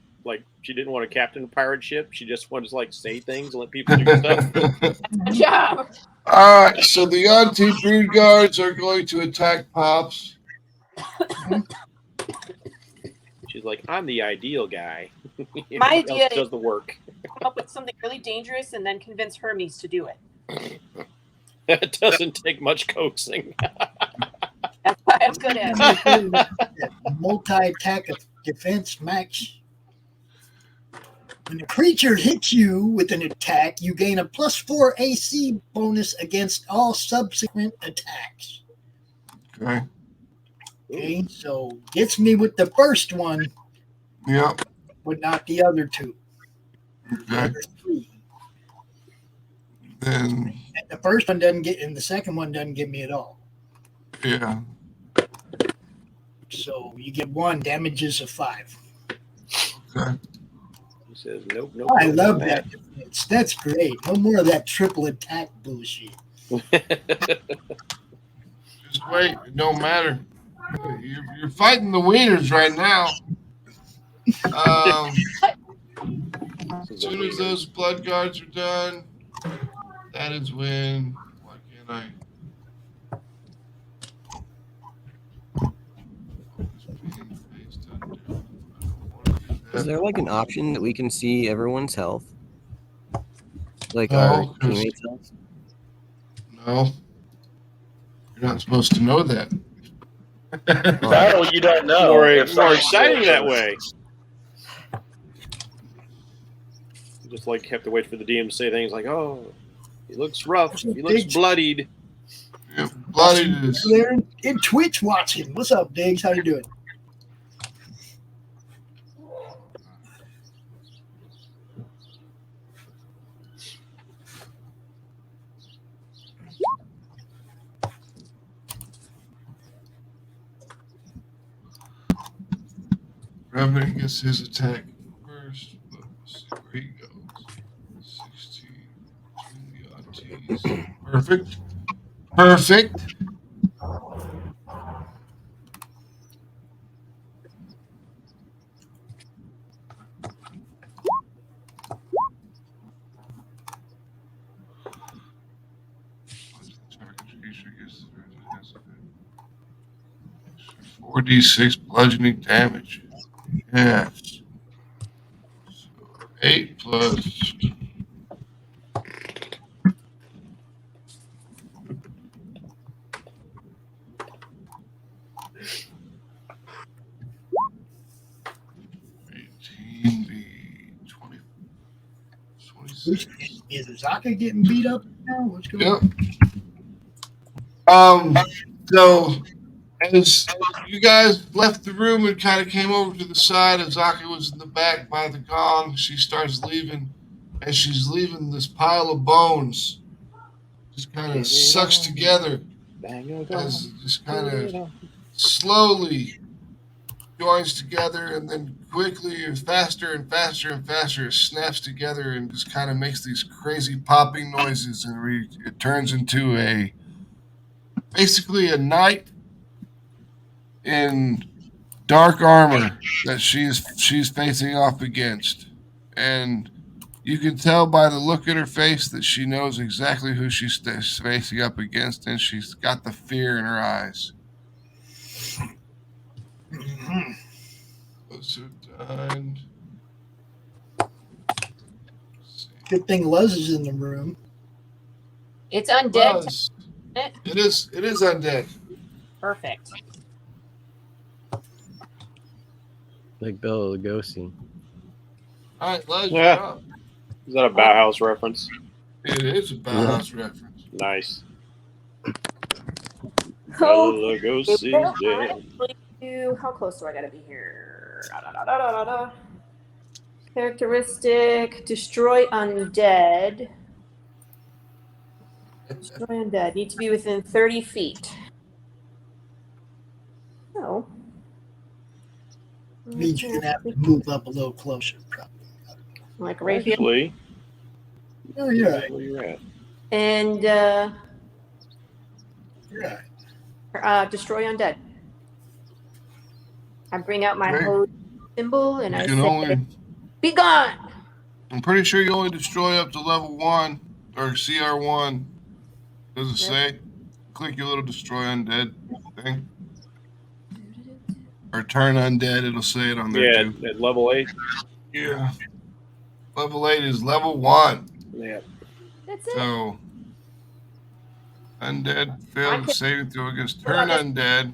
she didn't want to captain a pirate ship. She just wanted to say things and let people do stuff. Yeah. All right. So the anti-brood guards are going to attack Pops. She's like, I'm the ideal guy. My idea does the work. Come up with something really dangerous and then convince Hermes to do it. It doesn't take much coaxing. That's why I'm good at it. Multi-attack defense max. When a creature hits you with an attack, you gain a +4 AC bonus against all subsequent attacks. Okay. Okay, so gets me with the first one. Yep. But not the other 2. Okay. 3. Then. And the first one doesn't get, and the second one doesn't give me at all. Yeah. So you get 1, damages of 5. Okay. He says, nope. I love that defense. That's great. No more of that triple attack bullshit. Just wait. It don't matter. You're fighting the wieners right now. As soon as those blood guards are done, that is when. Why can't I? Is there an option that we can see everyone's health? Like No, our 'cause- teammates' house? No. You're not supposed to know that. Battle you don't know. More if something's exciting that different. way. You just like have to wait for the DM to say things like, "Oh, he looks rough. He looks bloodied." Yeah, bloody is. There in Twitch watching. What's up, Diggs? How you doing? Revenant gets his attack first. Let's see where he goes. 16 between the odds. Perfect. Perfect. Four d6 bludgeoning damage. Yes. So 8 plus. Be 20, 26. Is Zaka getting beat up now? What's going on? So as you guys left the room and kind of came over to the side, Azaka was in the back by the gong. She starts leaving. As she's leaving, this pile of bones just kind of sucks together as it just kind of slowly joins together, and then quickly and faster and faster and faster it snaps together and just kind of makes these crazy popping noises, and it turns into basically a knight in dark armor that she's facing off against. And you can tell by the look in her face that she knows exactly who she's facing up against, and she's got the fear in her eyes. Those are done. Good thing Luz is in the room. It's undead. Luz. It is undead. Perfect. Like Bela Lugosi. All right, Luz, Yeah. you're up. Is that a Bauhaus reference? It is a Bauhaus reference. Nice. Oh, Bela Lugosi's dead. how close do I gotta be here? Characteristic: destroy undead. Destroy undead. Need to be within 30 feet. Oh. Means you're gonna have to move up a little closer, probably. Like right here. Actually, Oh, you're right. where you at? And You're right. destroy undead. I bring out my Okay. holy symbol and I You can say, only. "Be gone." I'm pretty sure you only destroy up to level 1 or CR1. Does it say? Click your little destroy undead thing. Or turn undead, it'll say it on there Yeah, too. at level 8. Yeah. Level 8 is level 1. Yeah. That's it. So undead I failed can- saving throw against turn undead.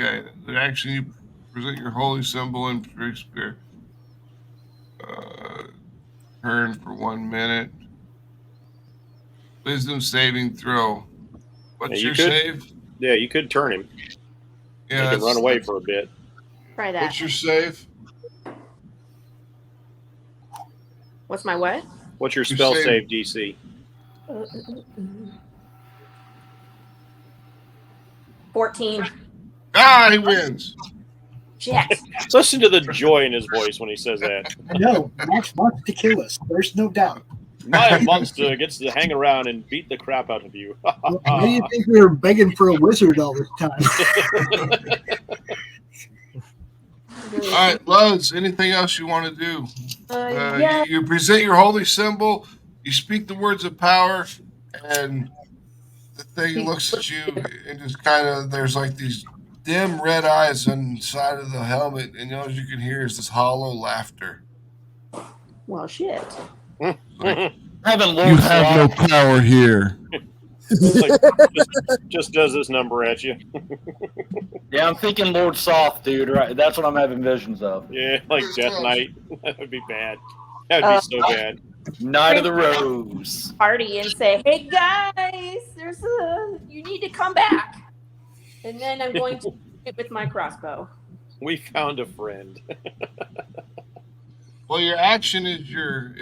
Okay. The action you present your holy symbol in Shakespeare. Turn for 1 minute. Wisdom saving throw. What's Yeah, you your could- save? Yeah, you could turn him. Yeah, He can run away for a bit. Try that. What's your save? What's my what? What's your Your spell save. save DC? 14. Ah, he wins. Jet. Listen to the joy in his voice when he says that. No, Max wants to kill us. There's no doubt. My monster gets to hang around and beat the crap out of you. Why do you think we were begging for a wizard all this time? All right, Luz, anything else you want to do? Yeah. You present your holy symbol, you speak the words of power, and the thing looks at you and just kind of, there's like these dim red eyes inside of the helmet, and all you can hear is this hollow laughter. Well, shit. Like, Having Lord You have no Sloth. power here. Like, just does this number at you. Yeah, I'm thinking Lord Soth, dude. Right, that's what I'm having visions of. Yeah, like Death Knight. That would be bad. That would be so bad. Knight of the Rose. Party and say, "Hey guys, you need to come back," and then I'm going to hit with my crossbow. We found a friend. Well, your action is your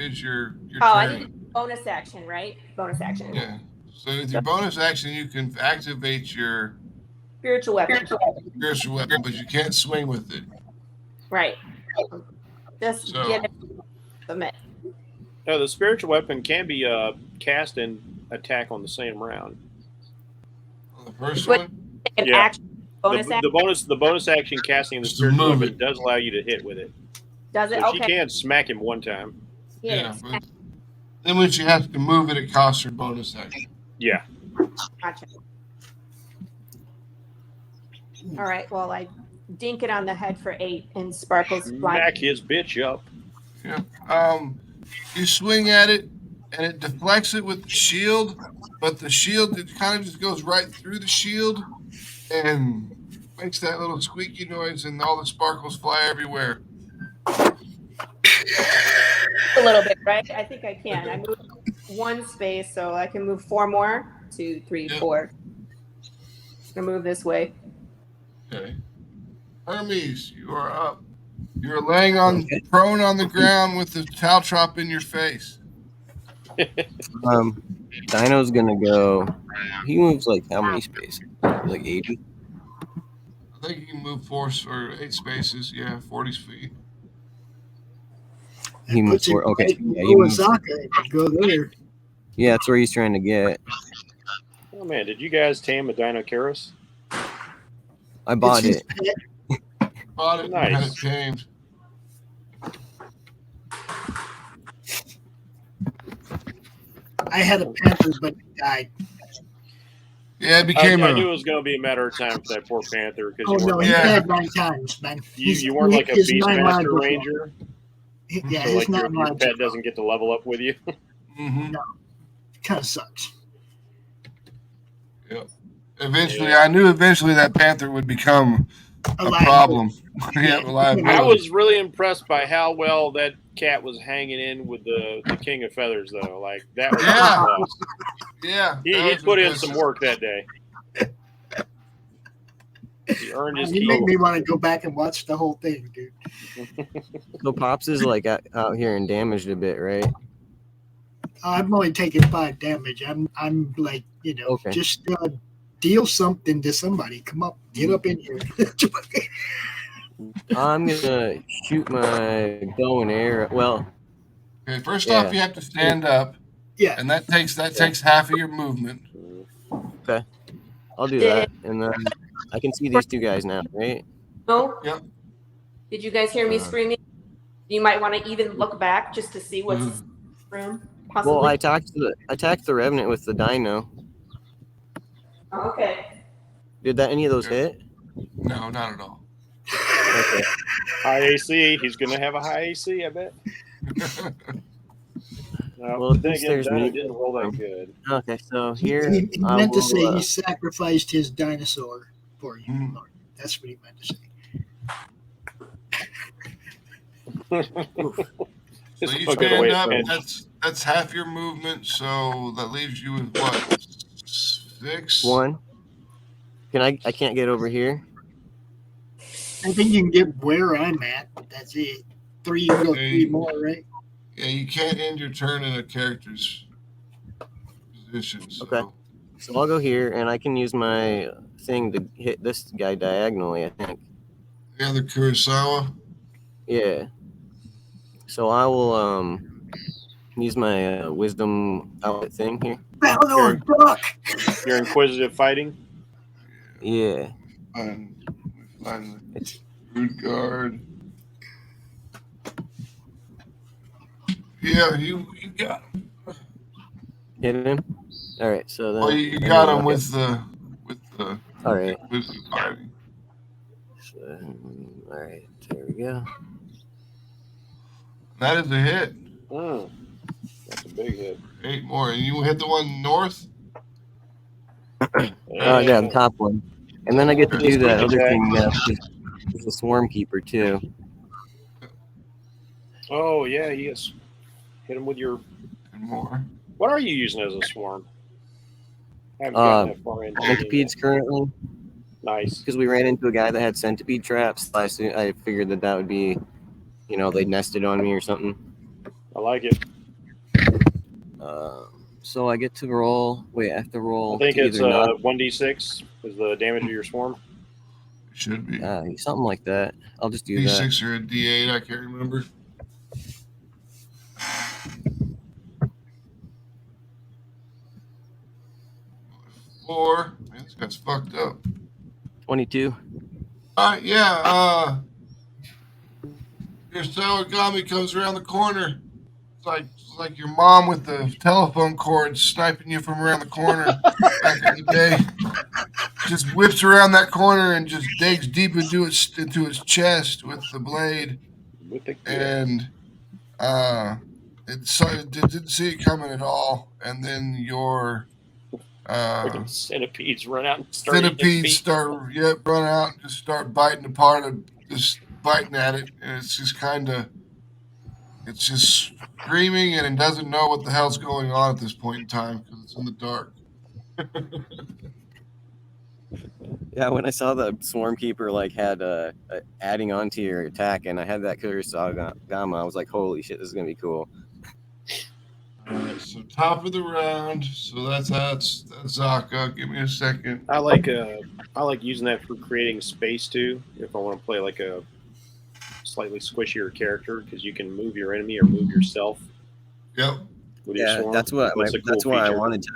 Oh, I turn. need bonus action, right? Bonus action. Yeah. So with your bonus action, you can activate your Spiritual weapon. spiritual weapon, but you can't swing with it. Right. Just So- get it. Submit. No, the spiritual weapon can be cast and attack on the same round. The first But- one, An Yeah. action. Bonus action. The bonus action casting the Just to spiritual move weapon it. does allow you to hit with it. Does it? So she Okay. can smack him one time. Yeah. but then when she has to move it, it costs her bonus action. Yeah. Gotcha. All right. Well, I dink it on the head for 8 and sparkles fly. Smack his bitch up. Yeah. You swing at it, and it deflects it with the shield, but the shield, it kind of just goes right through the shield and makes that little squeaky noise, and all the sparkles fly everywhere. A little bit, right? I think I can. I moved 1 space, so I can move 4 more. 2, 3, Yep. 4. I'm gonna move this way. Okay. Hermes, you are up. You're laying on prone on the ground with the caltrop in your face. Dino's gonna go. He moves like how many spaces? Like 80. I think you can move 4 or 8 spaces. Yeah, 40 feet. He moves Puts it 4. Okay, right yeah, in he moves. Osaka and go there. Yeah, that's where he's trying to get. Oh man, did you guys tame a Dinocaris? I bought It's it. his pet. Bought it and had it Nice. tamed. I had a panther, but it died. Yeah, it became I a. knew it was going to be a matter of time for that poor Panther because Oh you no, weren't, he Yeah. died 9 times, man. you weren't like a his 9 lives Beastmaster was Ranger. Yeah, So his like 9 your lives pet doesn't get to level up with you. Mhm. kind of sucks. Eventually, Yeah. I knew eventually that panther would become a Alive. problem. Yeah, reliability. I was really impressed by how well that cat was hanging in with the King of Feathers, though. Like that was Yeah. awesome. Yeah, He that was put in impressive. some work that day. He earned his You make keep. me want to go back and watch the whole thing, dude. So Pops is like out here and damaged a bit, right? I'm only taking 5 damage. I'm like, Okay. just deal something to somebody. Come up, get up in here. I'm gonna shoot my bow and arrow. Well, Okay, first Yeah. off, you have to stand up, Yeah. and that takes half of your movement. I'll do that, and then I can see these 2 guys now, right? No? Yep. Did you guys hear me screaming? You might want to even look back just to see what's in Mhm. the room. Possibly. Well, I attacked the Revenant with the Dino. Oh, okay. Did that any of those Yeah. hit? No, not at all. Okay. High AC. He's going to have a high AC, I bet. No, Well, at then least again, there's Dino me. didn't roll that good. Okay, so here he I meant to will, say he sacrificed his dinosaur for you, Mhm. Lord. That's what he meant to say. So you Look at the way stand it's up. pinched. That's half your movement. So that leaves you with what? 6. 1. I can't get over here. I think you can get where I'm at. That's it. 3, you can go 3 more, right? Yeah, you can't end your turn in a character's position. So. Okay. So I'll go here, and I can use my thing to hit this guy diagonally, I think. The other Kurosawa. Yeah. So I will use my wisdom outlet thing here. Balor, duck! Your inquisitive fighting. Yeah. Find the root guard. Yeah, you got him. Hit him. All right. So then. Well, you got him with the All right. wisdom fighting. So, all right. There we go. That is a hit. That's a Big hit. 8 more. And you hit the one north? Yeah, the top one. And then I get to do that other thing now. It's a swarm keeper too. Oh yeah, yes. Hit him with your. And more. What are you using as a swarm? I haven't gotten that far into Centipedes currently. Nice. Because we ran into a guy that had centipede traps. I figured that would be, they nested on me or something. I like it. So I get to roll. Wait, I have to roll. I think it's 1d6 is the damage of your swarm. Should be. Something like that. I'll just do D6 that. D6 or a D8, I can't remember. Four. Man, this guy's fucked up. 22. Yeah. Your Sawagami comes around the corner. It's like your mom with the telephone cord sniping you from around the corner back in the day. Just whips around that corner and just digs deep into its chest with the blade. And it didn't see it coming at all. And then your centipedes run out and start run out and just start biting apart and just biting at it. And it's just it's just screaming and it doesn't know what the hell's going on at this point in time because it's in the dark. Yeah, when I saw the swarm keeper had adding on to your attack, and I had that Kurtis, I was like, holy shit, this is gonna be cool. All right, so top of the round. So that's Zaka. Give me a second. I like using that for creating space too. If I want to play like a slightly squishier character, because you can move your enemy or move yourself. Yep. With your swarm. That's why I wanted to.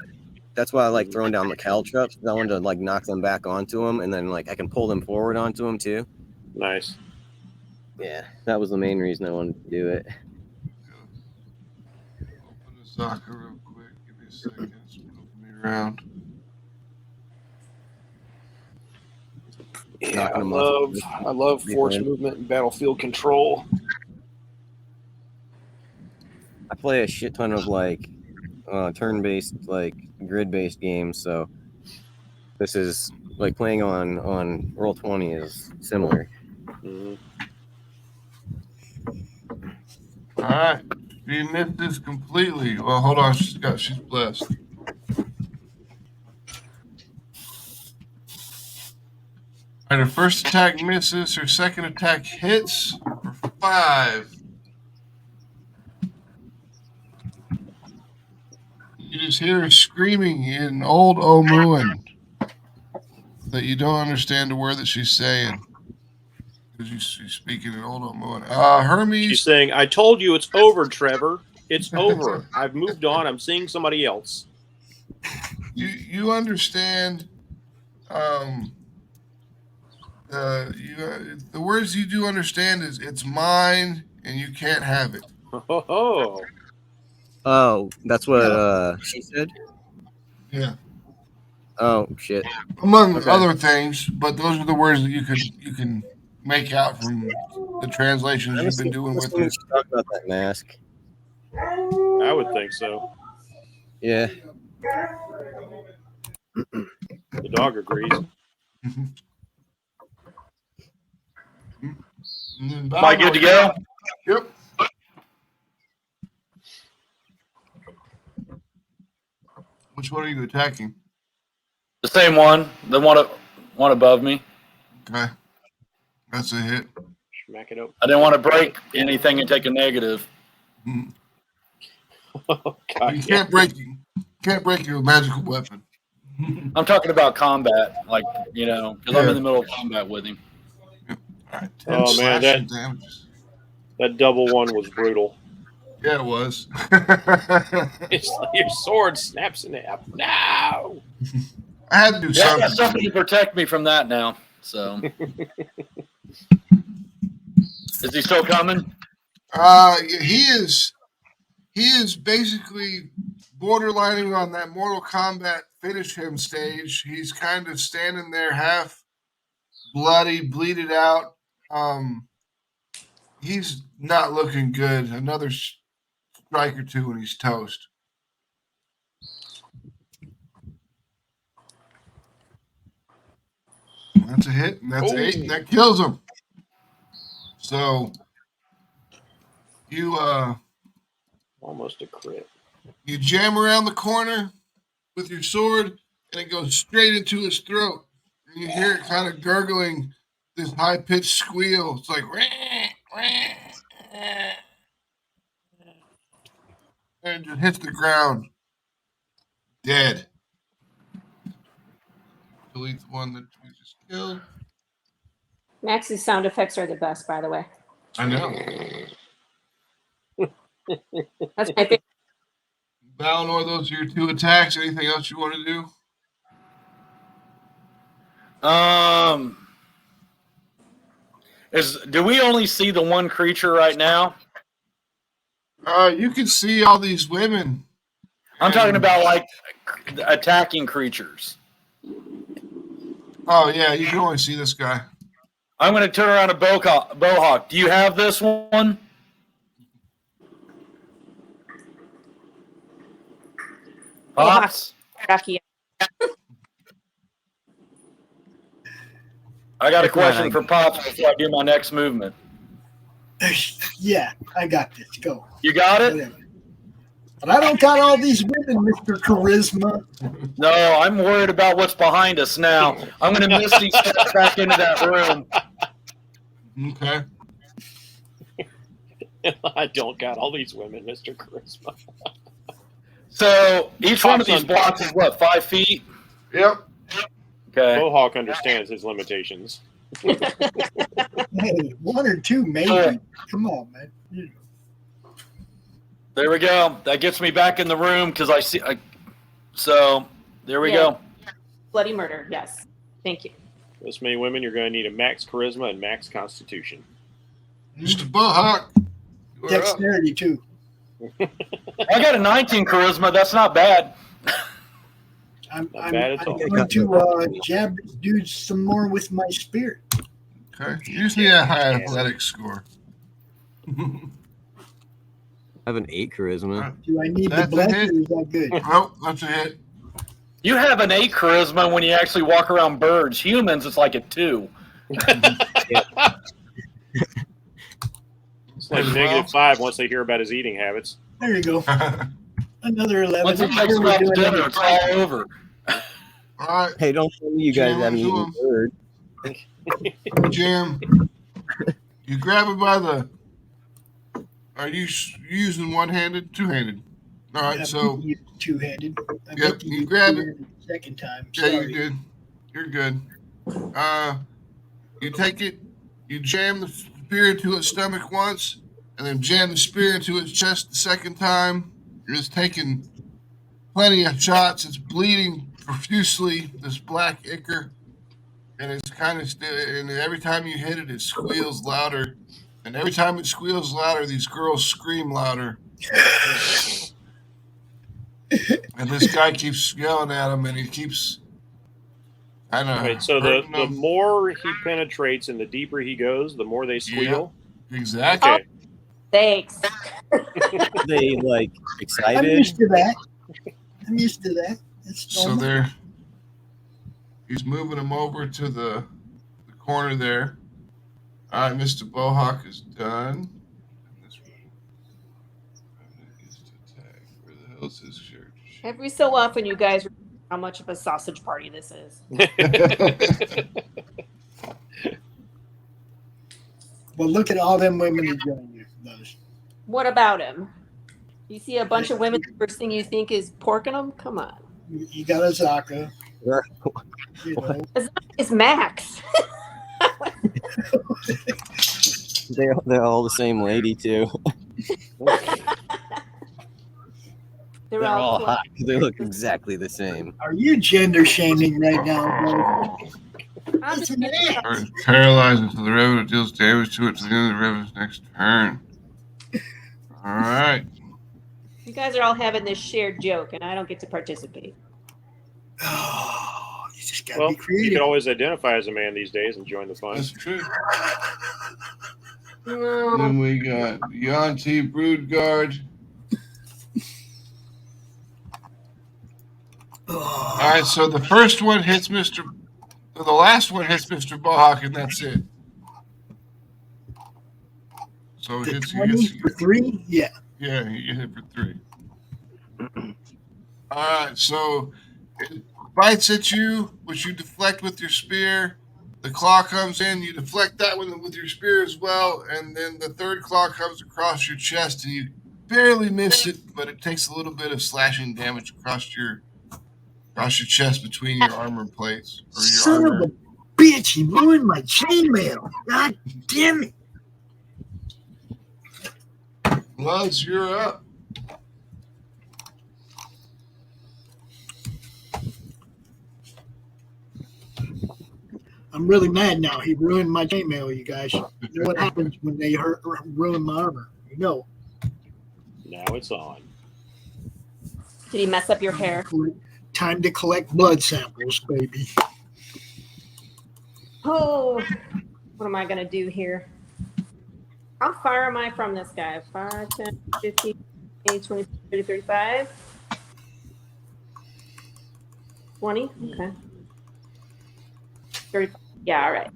That's why I like throwing down the caltrops. I wanted to knock them back onto them, and then I can pull them forward onto them too. Nice. Yeah, that was the main reason I wanted to do it. Open the Zaka real quick. Give me a second. It's moving me around. Yeah, I love force movement and battlefield control. I play a shit ton of turn-based, grid-based games, so this is playing on Roll20 is similar. Mm-hmm. All right, she missed this completely. Well, hold on, she's blessed. All right, her first attack misses. Her second attack hits for 5. You just hear her screaming in Old Omuan that you don't understand the word that she's saying. Because she's speaking in Old Omuan. Hermes. She's saying, I told you it's over, Trevor. It's over. I've moved on. I'm seeing somebody else. You understand the words you do understand is it's mine and you can't have it. Oh, that's what she said? Yeah. Oh shit. Among other things, but those are the words that you can make out from the translations you've been doing with it. Talk about that mask. I would think so. Yeah. The dog agrees. Am I good to go? Yep. Which one are you attacking? The same one. The one above me. Okay. That's a hit. Smack it up. I didn't want to break anything and take a negative. Oh, God, you can't break your magical weapon. I'm talking about combat, because I'm in the middle of combat with him. Right, oh man, that double one was brutal. Yeah, it was. It's like your sword snaps in half. No. I had to do something. I got something to protect me from that now. So, is he still coming? He is basically borderlining on that Mortal Kombat finish him stage. He's kind of standing there half bloody, bleeded out. He's not looking good. Another strike or two and he's toast. That's a hit, and that's 8, and that kills him. So you almost a crit. You jam around the corner with your sword, and it goes straight into his throat. And you hear it kind of gurgling this high-pitched squeal. It's like, wah, wah, wah. And it just hits the ground. Dead. Delete the one that we just killed. Max's sound effects are the best, by the way. I know. That's my favorite. Valinor, those are your 2 attacks. Anything else you want to do? Do we only see the one creature right now? You can see all these women. I'm talking about like attacking creatures. Oh yeah, you can only see this guy. I'm going to turn around a bowhawk. Do you have this one? Pops? Rocky. I got a question for Pops before I do my next movement. Yeah, I got this. Go. You got it? Whatever. But I don't got all these women, Mr. Charisma. No, I'm worried about what's behind us now. I'm going to Misty step back into that room. Okay. I don't got all these women, Mr. Charisma. So each one of these blocks is what, 5 feet? Yep. Okay. Mohawk understands his limitations. Hey, 1 or 2 maybe. Come on, man. There we go. That gets me back in the room because I see. So there we go. Bloody murder. Yes. Thank you. This many women, you're going to need a max charisma and max constitution. Mr. Bowhawk. Dexterity, too. I got a 19 charisma. That's not bad. I'm bad at all. going to jab this dude some more with my spear. Okay. You just need a high athletic score. I have an 8 charisma. Do I need That's the bless a hit. or is that good? Oh, that's a hit. You have an 8 charisma when you actually walk around birds. Humans, it's like a 2. It's like -5 once they hear about his eating habits. There you go. Another 11. Once he takes about dinner, it's all over. All right. Hey, don't tell me you guys Jam haven't into eaten him. bird. Jam. You grab it by the. Are you using one-handed? Two-handed. All right, so. Two-handed. Yep, you grab it. Second time. Yeah, Sorry. you did. You're good. You take it, you jam the spear into its stomach once, and then jam the spear into its chest the second time. You're just taking plenty of shots. It's bleeding profusely, this black ichor, and it's kind of and every time you hit it, it squeals louder. And every time it squeals louder, these girls scream louder. And this guy keeps yelling at him, and he keeps. I don't know. Right, so the more he penetrates and the deeper he goes, the more they squeal. Yeah, exactly. Okay. Thanks. They like I'm excited. used to that. It's So normal. he's moving him over to the corner there. All right, Mr. Bowhawk is done. Where the hell's his shirt? Every so often, you guys remember how much of a sausage party this is. Well, look at all them women who join you. Those. What about him? You see a bunch of women, the first thing you think is porking them? Come on. You got a Zaka. You know. It's Max. They're all the same lady too. They're They're all all hot. They look exactly the same. Are you gender shaming right now, bro? I'm It's just an act. Paralyzed until the revenant deals damage to it to the end of the revenant's next turn. All right. You guys are all having this shared joke, and I don't get to participate. Oh, you just gotta Well, be you creative. can always identify as a man these days and join the fun. That's true. No. Then we got Yanti Broodguard. All right, so the first one hits the last one hits Mr. Bohawk, and that's it. So The it's 20 for 3? Yeah. Yeah, you hit for 3. All right, so it bites at you, which you deflect with your spear. The claw comes in, you deflect that one with your spear as well, and then the third claw comes across your chest, and you barely miss it, but it takes a little bit of slashing damage across your chest between your armor plates. Or your Son armor. of a bitch, he ruined my chainmail. God damn it. Bloods, you're up. I'm really mad now. He ruined my chainmail, you guys. You know what happens when they ruin my armor? You know. Now it's on. Did he mess up your hair? Time to collect blood samples, baby. Oh, what am I going to do here? How far am I from this guy? 5, 10, 15, 20, 20, 30, 35? 20? Okay. 35. Yeah, all right.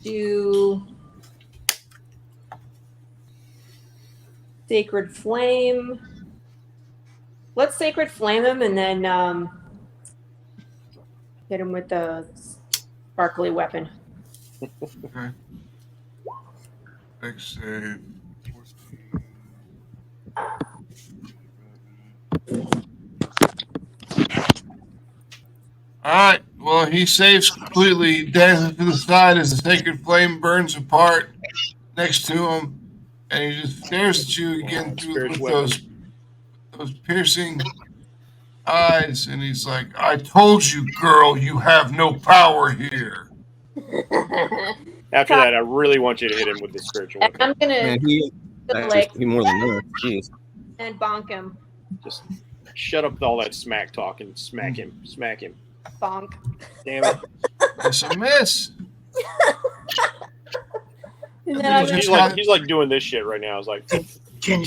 Do Sacred Flame. Let's Sacred Flame him and then hit him with the sparkly weapon. Okay. Next save. 14. All right. Well, he saves completely. He dances to the side as the sacred flame burns apart next to him, and he just stares at you again with those piercing eyes, and he's like, "I told you, girl, you have no power here." After that, I really want you to hit him with the spiritual weapon. I'm gonna Man, he more than that. Jeez. and bonk him. Just shut up with all that smack talking. Smack him. Smack him. Bonk. Damn it. It's a miss. And then He's like doing this shit right now. I was like, can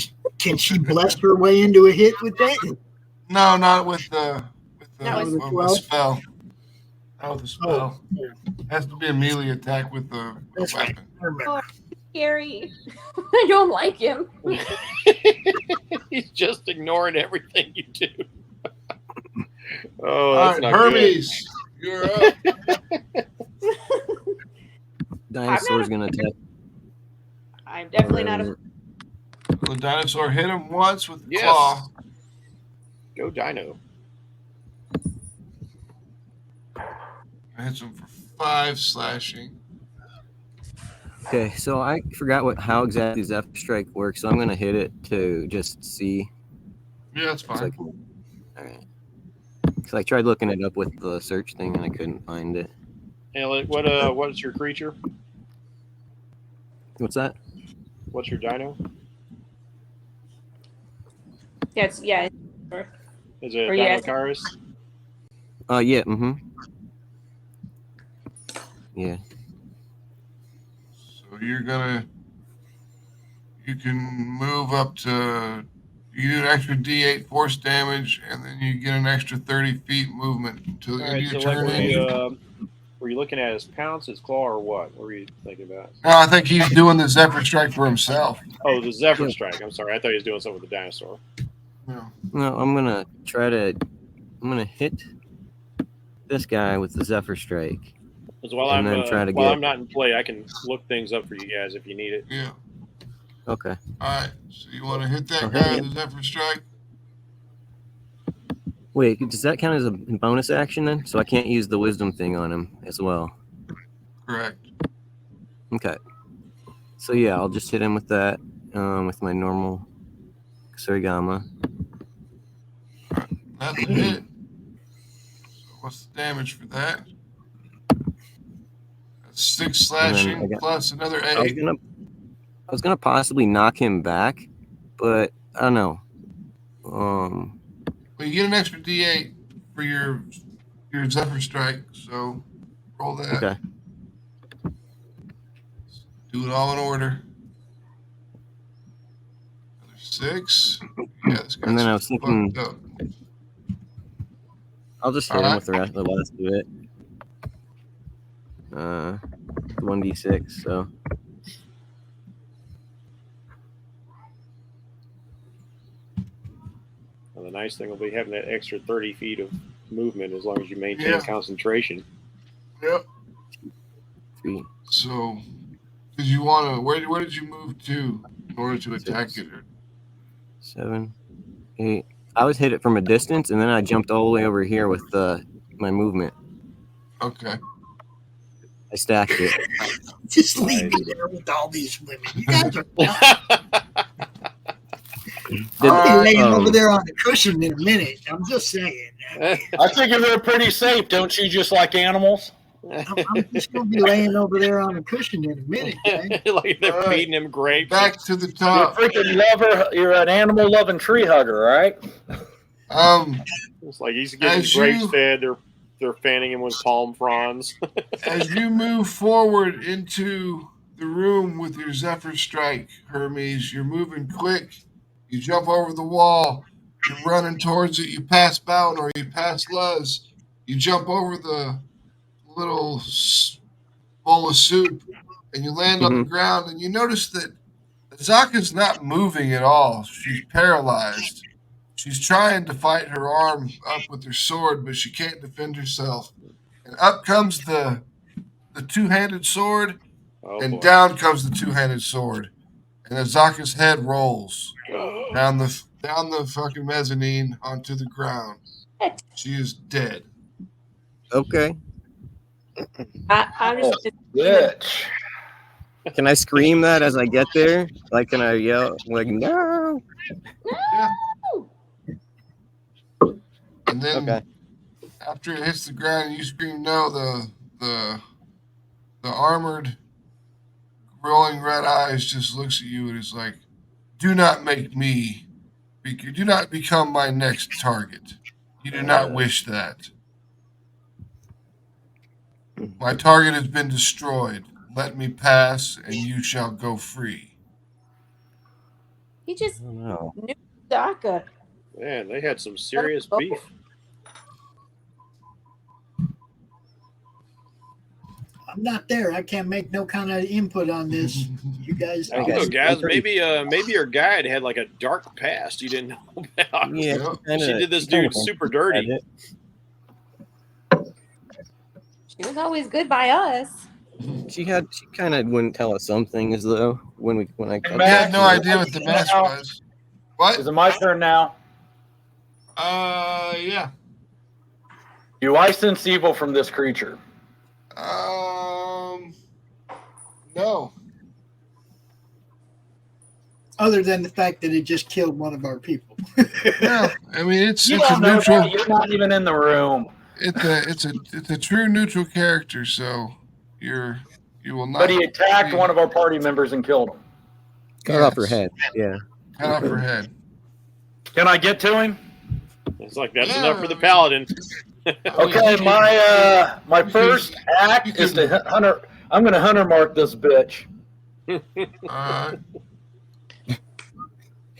she bless her way into a hit with that? No, not with the Not with the with 12? spell. Not with the spell. It has to be a melee attack with the That's right. weapon. I remember. scary. I don't like him. He's just ignoring everything you do. Oh, All that's right, not Hermes, you're up. Dinosaur's gonna attack. I'm definitely not a. The dinosaur hit him once with the Yes. claw. Go Dino. Hits him for 5 slashing. Okay, so I forgot how exactly Zephyr Strike works, so I'm gonna hit it to just see. Yeah, that's fine. All right. Because I tried looking it up with the search thing and I couldn't find it. And what's your creature? What's that? What's your dino? Yes, yeah. Is it Or Dino yes. Kairos? Yeah, Yeah. So you can move up to, you do an extra D8 force damage, and then you get an extra 30 feet movement until the All end right, of so your like, turn. were you looking at his pounce, his claw, or what? What were you thinking about? No, I think he's doing the Zephyr Strike for himself. Oh, the Zephyr Strike. I'm sorry. I thought he was doing something with the dinosaur. No. No, I'm gonna hit this guy with the Zephyr Strike. Because while And then try to get- I'm not in play, I can look things up for you guys if you need it. Yeah. Okay. All right. So you want to hit that I'll guy hit with the Zephyr Strike? Wait, does that count as a bonus action then? So I can't use the wisdom thing on him as well. Correct. Okay. So yeah, I'll just hit him with that, with my normal Surigama. That's a hit. So what's the damage for that? That's 6 slashing plus another 8. I was gonna possibly knock him back, but I don't know. Well, you get an extra D8 for your Zephyr Strike, so roll that. Okay. Do it all in order. Another 6. Yeah, this And then I was guy's thinking, fucked up. I'll just hit him with the last of it. 1d6, so. Well, the nice thing will be having that extra 30 feet of movement as long as you maintain concentration. Yep. Sweet. So, did you want to? Where did you move to in order to attack it? 7, 8. I was hit it from a distance, and then I jumped all the way over here with my movement. Okay. I stacked it. Just leave me there with all these women. You guys are I'll be laying over there on the cushion in a minute. I'm just saying. I figure they're pretty safe. Don't you just like animals? I'm just going to be laying over there on the cushion in a minute. Like they're feeding him grapes. Back to the top. You're a freaking lover. You're an animal-loving tree hugger, right? It's like he's getting grapes fed. They're fanning him with palm fronds. As you move forward into the room with your Zephyr Strike, Hermes, you're moving quick. You jump over the wall. You're running towards it. You pass Bound or you pass Luz. You jump over the little bowl of soup, and you land on the ground. And you notice that Zaka's not moving at all. She's paralyzed. She's trying to fight her arm up with her sword, but she can't defend herself. And up comes the two-handed sword, down comes the two-handed sword. And Azaka's head rolls down the fucking mezzanine onto the ground. She is dead. Okay. I'm just Bitch. Can I scream that as I get there? Like, can I yell, like, no? Yeah. And then after it hits the ground and you scream no, the armored rolling red eyes just looks at you and is like, do not do not become my next target. You do not wish that. My target has been destroyed. Let me pass and you shall go free. he just No. knew Daka. Man, they had some serious beef. I'm not there. I can't make no kind of input on this. You guys. I don't know, guys. Maybe your guide had like a dark past you didn't know about. Yeah, she did this dude super dirty. She was always good by us. She kind of wouldn't tell us some things though when I I had no idea what the mask was. What? Is it my turn now? Yeah. Do I sense evil from this creature? No. Other than the fact that it just killed one of our people. No, I mean it's a don't know neutral. that. You're not even in the room. It's a true neutral character, so you will not. But he attacked one of our party members and killed him. cut off her head. Yeah. Cut off her head. Can I get to him? It's like that's enough for the paladin. Okay, my first act is to hunter. I'm going to hunter mark this bitch.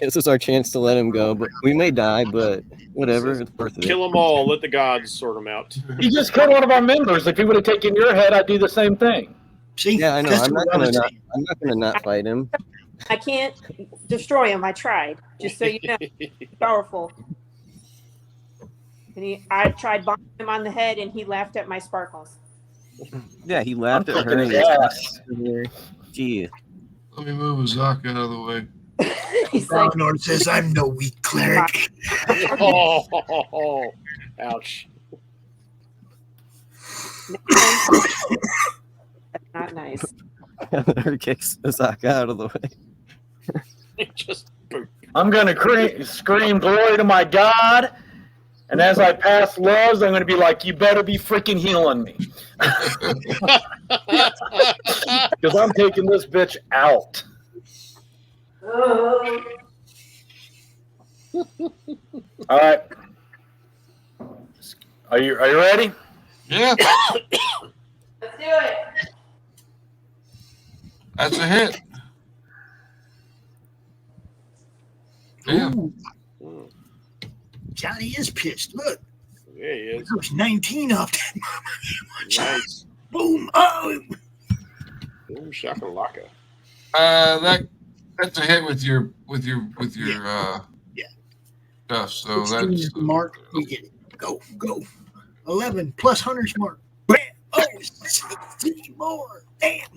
This is our chance to let him go, but we may die, but whatever, it's worth it. Kill them all. Let the gods sort them out. He just killed one of our members. If he would have taken your head, I'd do the same thing. See? Yeah, I know. That's I'm not what I was gonna saying. not fight him. I can't destroy him. I tried, just so you know. He's powerful. And I tried bombing him on the head, and he laughed at my sparkles. Yeah, he laughed at her. kicking his ass. Gee. Let me move Azaka out of the way. He's like, Lord says I'm no weak cleric. Oh, ouch. that's not nice. Her kicks Azaka out of the way. Just boom. I'm going to scream glory to my God. And as I pass loves, I'm going to be like, you better be freaking healing me. Because I'm taking this bitch out. All right. Are you ready? Yeah, Let's do it. that's a hit. Damn. Ooh. Johnny is pissed. Look. Yeah, he is. There's 19 of them. Nice. Boom. Oh. Boom shakalaka. That's a hit with your stuff. So 16 that's is the mark. We get it. Go. 11 plus Hunter's mark. Bam. Oh, 16 more. Damn.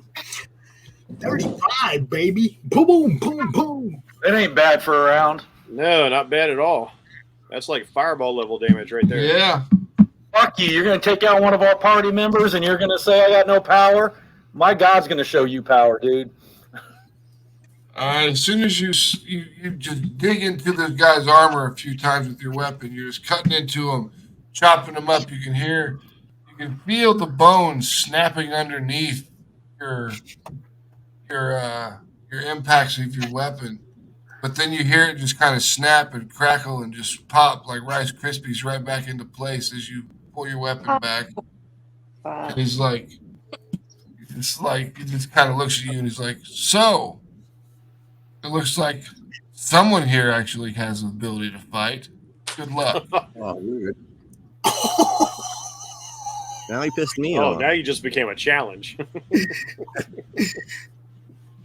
35, baby. Boom. It ain't bad for a round. No, not bad at all. That's like fireball level damage right there. Yeah. Fuck you. You're going to take out one of our party members and you're going to say I got no power? My God's going to show you power, dude. As soon as you just dig into this guy's armor a few times with your weapon, you're just cutting into him, chopping him up. You can feel the bones snapping underneath your impacts of your weapon. But then you hear it just kind of snap and crackle and just pop like Rice Krispies right back into place as you pull your weapon back. And he's like, he just kind of looks at you and he's like, so, it looks like someone here actually has the ability to fight. Good luck. Oh, weird. Now he pissed me Oh, off. now you just became a challenge.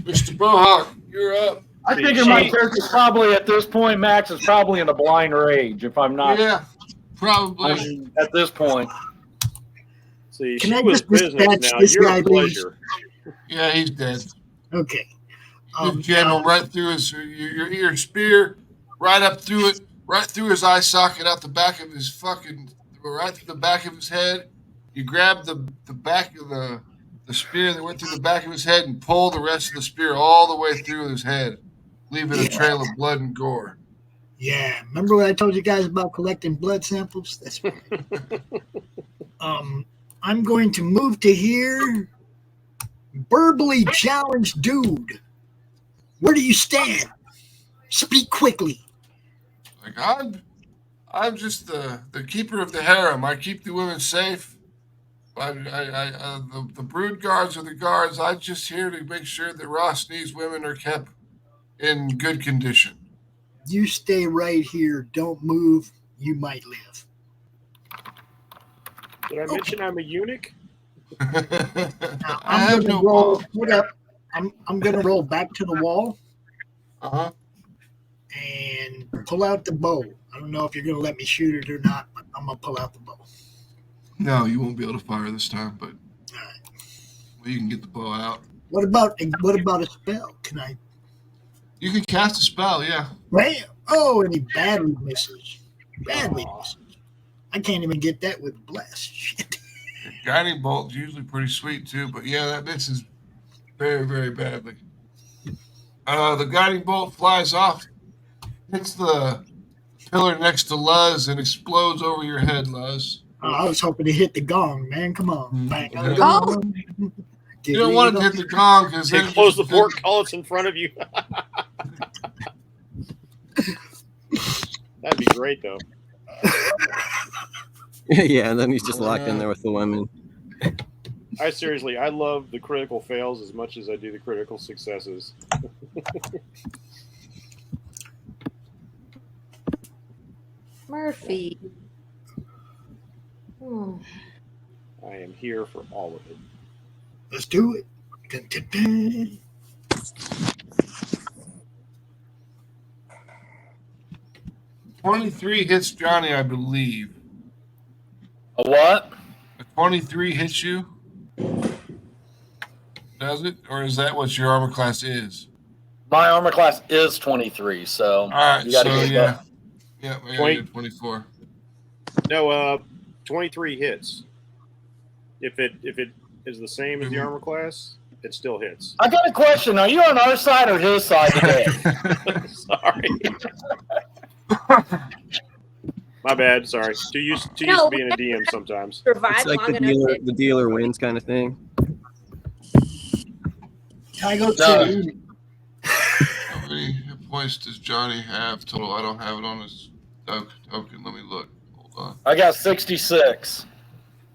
Mr. Bohawk, you're up. I figure my character's probably at this point, Max is probably in a blind rage if I'm not. Yeah, probably. At this point. See, Can she I was just business dispatch now. this You're guy, a please? pleasure. Yeah, he's dead. Okay. You jam him right through your spear, right up through it, right through his eye socket, out the back of his right through the back of his head. You grab the back of the spear that went through the back of his head and pull the rest of the spear all the way through his head, leaving a trail of blood and gore. Yeah. Remember what I told you guys about collecting blood samples? That's right. I'm going to move to here. Verbally challenged dude. Where do you stand? Speak quickly. Like I'm just the keeper of the harem. I keep the women safe. The brood guards are the guards. I'm just here to make sure that Rosnee's women are kept in good condition. You stay right here. Don't move. You might live. Did I mention I'm a eunuch? Now, I have no roll. balls. Hold up. I'm gonna roll back to the wall Uh-huh. and pull out the bow. I don't know if you're gonna let me shoot it or not, but I'm gonna pull out the bow. No, you won't be able to fire this time, but All right. well, you can get the bow out. What about a spell? Can I? You can cast a spell, yeah. Bam! Oh, and he badly misses. Badly misses. I can't even get that with bless. Shit. Guiding bolt's usually pretty sweet too, but yeah, that misses very, very badly. The guiding bolt flies off, hits the pillar next to Luz, and explodes over your head, Luz. Oh, I was hoping to hit the gong, man. Come on. Bang on the Yeah. gong. You don't want it to hit the gong because They then close the portcullis in front of you. That'd be great, though. Yeah, and then he's just locked in there with the women. I love the critical fails as much as I do the critical successes. Murphy. I am here for all of it. Let's do it. Dun, dun, dun. 23 hits Johnny, I believe. A what? A 23 hits you? Does it? Or is that what your armor class is? My armor class is 23, so All right, you gotta so get yeah. that. Yeah, 20. 24. No, 23 hits. If it is the same as the armor class, it still hits. I got a question. Are you on our side or his side today? Sorry. My bad. Sorry. Too used to being a DM sometimes. Survive It's like long the enough. the dealer wins kind of thing. Can I go No. to How many hit points does Johnny have total? I don't have it on his token. Let me look. Hold on. I got 66.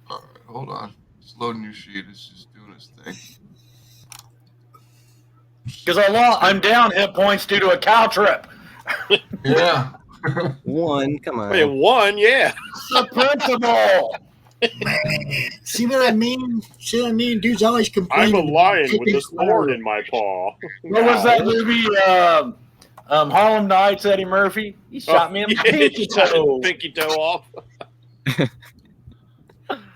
All right, hold on. It's loading your sheet. It's just doing its thing. Because I'm down hit points due to a cow trip. Yeah. 1, come on. Wait, 1, yeah. The principal. Man, see what I mean? See what I mean? Dude's always I'm complaining. a about lion with kicking a sword collateral. in my paw. What was that movie? Harlem Nights, Eddie Murphy. He shot me in my pinky toe. Pinky toe off.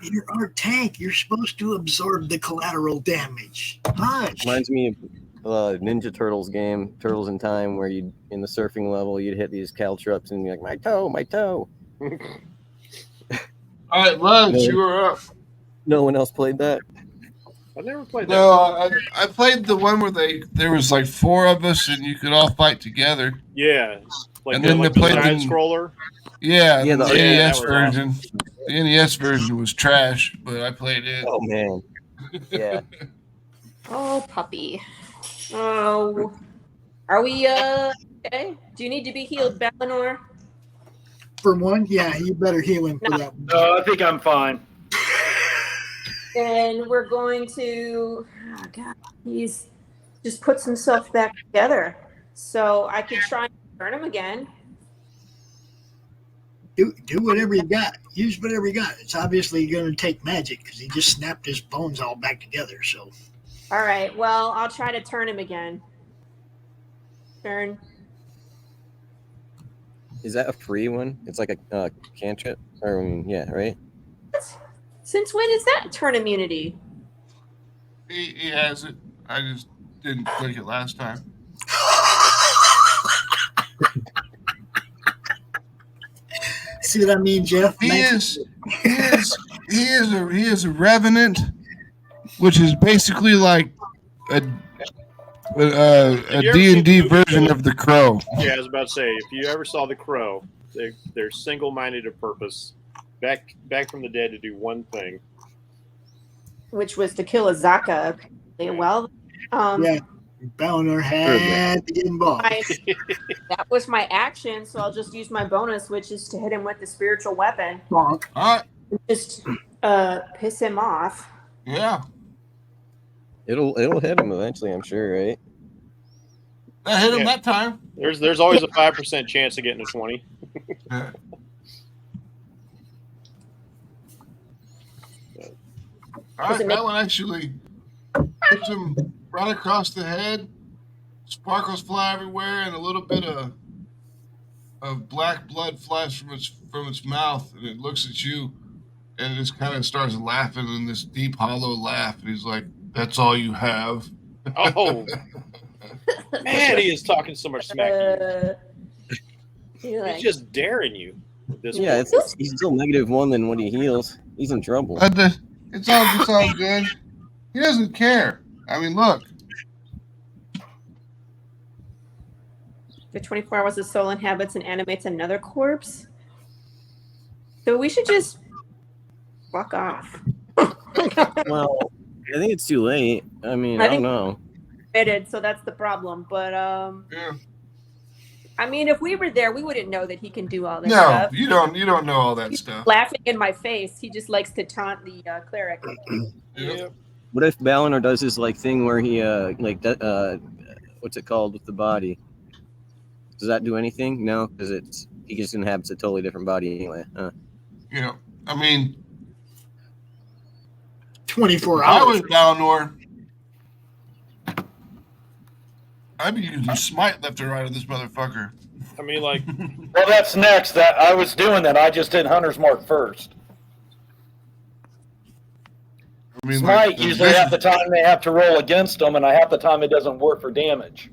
You're our tank. You're supposed to absorb the collateral damage. Hush. Reminds me of Ninja Turtles game, Turtles in Time, where you in the surfing level you'd hit these caltrops and be like, my toe, my toe. All right, Lance, you were up. No one else played that. I've never played that. No, I played the one where there was like 4 of us and you could all fight together. Yeah, like And then like they the played side the- scroller. Yeah, Yeah, the the- NES that was version. The NES version was trash, but I played it. Oh man. Yeah. Oh, puppy. Oh, are we okay? Do you need to be healed, Balinor? For one, yeah, you better heal him for No. that one. No, I think I'm fine. And we're going to. Oh God, he's just puts himself back together. So I could try and turn him again. Do whatever you got. Use whatever you got. It's obviously going to take magic because he just snapped his bones all back together. So All right. Well, I'll try to turn him again. Turn. Is that a free one? It's like a cantrip? Or, yeah, right? Since when is that turn immunity? He has it. I just didn't click it last time. see what I mean, Jeff? He is a revenant, which is basically like a D&D version of the Crow. Yeah, I was about to say, if you ever saw the Crow, they're single-minded of purpose, back from the dead to do one thing. Which was to kill Azaka. Well, Yeah, Balinor had to get involved. that was my action, so I'll just use my bonus, which is to hit him with the spiritual weapon. Bonk. All right. Just piss him off. Yeah. It'll hit him eventually, I'm sure, right? That hit him Yeah. that time. There's always a 5% chance of getting a 20. Yeah. All right, that one actually hits him right across the head. Sparkles fly everywhere, and a little bit of black blood flies from its mouth, and it looks at you, and it just kind of starts laughing in this deep, hollow laugh. And he's like, "That's all you have." Oh, man, he is talking so much smack to you. He's just daring you. At this Yeah, point. he's still -1 than when he heals. He's in trouble. It's all good. He doesn't care. I mean, look. The 24 hours, the soul inhabits and animates another corpse. So we should just fuck off. Well, I think it's too late. I mean, I don't know. So that's the problem. But Yeah. I mean, if we were there, we wouldn't know that he can do all this No, stuff. you don't know all that He's stuff. laughing in my face. He just likes to taunt the cleric. Yeah. What if Balinor does his thing where he what's it called with the body? Does that do anything? No, because he just inhabits a totally different body anyway. You know, I mean, 24 if I hours. was Balinor, I'd be using smite left and right of this motherfucker. I mean, like, Well, that's next. I was doing that. I just did Hunter's Mark first. I mean, Smite, like, usually half the time they have to roll against them, and half the time it doesn't work for damage.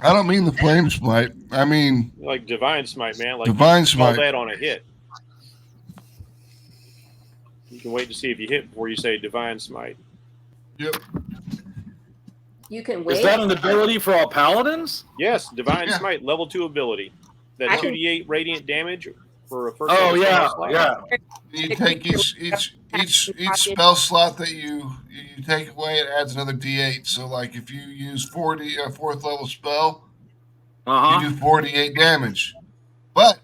I don't mean the flame smite. I mean Divine Smite, man. Like, Divine call Smite. that on a hit. You can wait to see if you hit before you say Divine Smite. Yep. You can wait. Is that an ability for all paladins? Yes, Divine Yeah. Smite, level 2 ability. That I can- 2d8 radiant damage for a first. Oh level yeah, spell slot. yeah. You take each spell slot that you take away, it adds another D8. So, like, if you use 4th level spell, you do 48 damage. But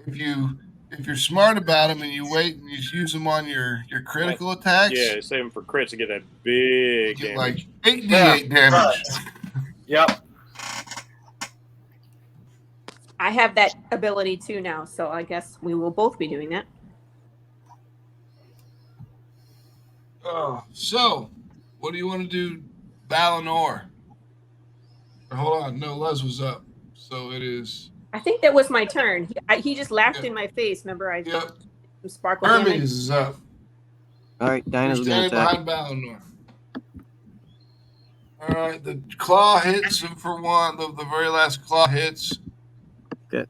if you're smart about them and you wait and you use them on your critical attacks, Yeah, save them for crits to get that big you get damage. like 8d8 damage. Yep. I have that ability too now, so I guess we will both be doing that. Oh, so what do you want to do, Valinor? Hold on, no, Les was up, so it is. I think that was my turn. He just laughed in my face. Remember, I Yep. some sparkle Hermes damage. is up. All right, You're Dinah's gonna standing attack. behind Valinor. All right, the claw hits him for one. The very last claw hits. Okay.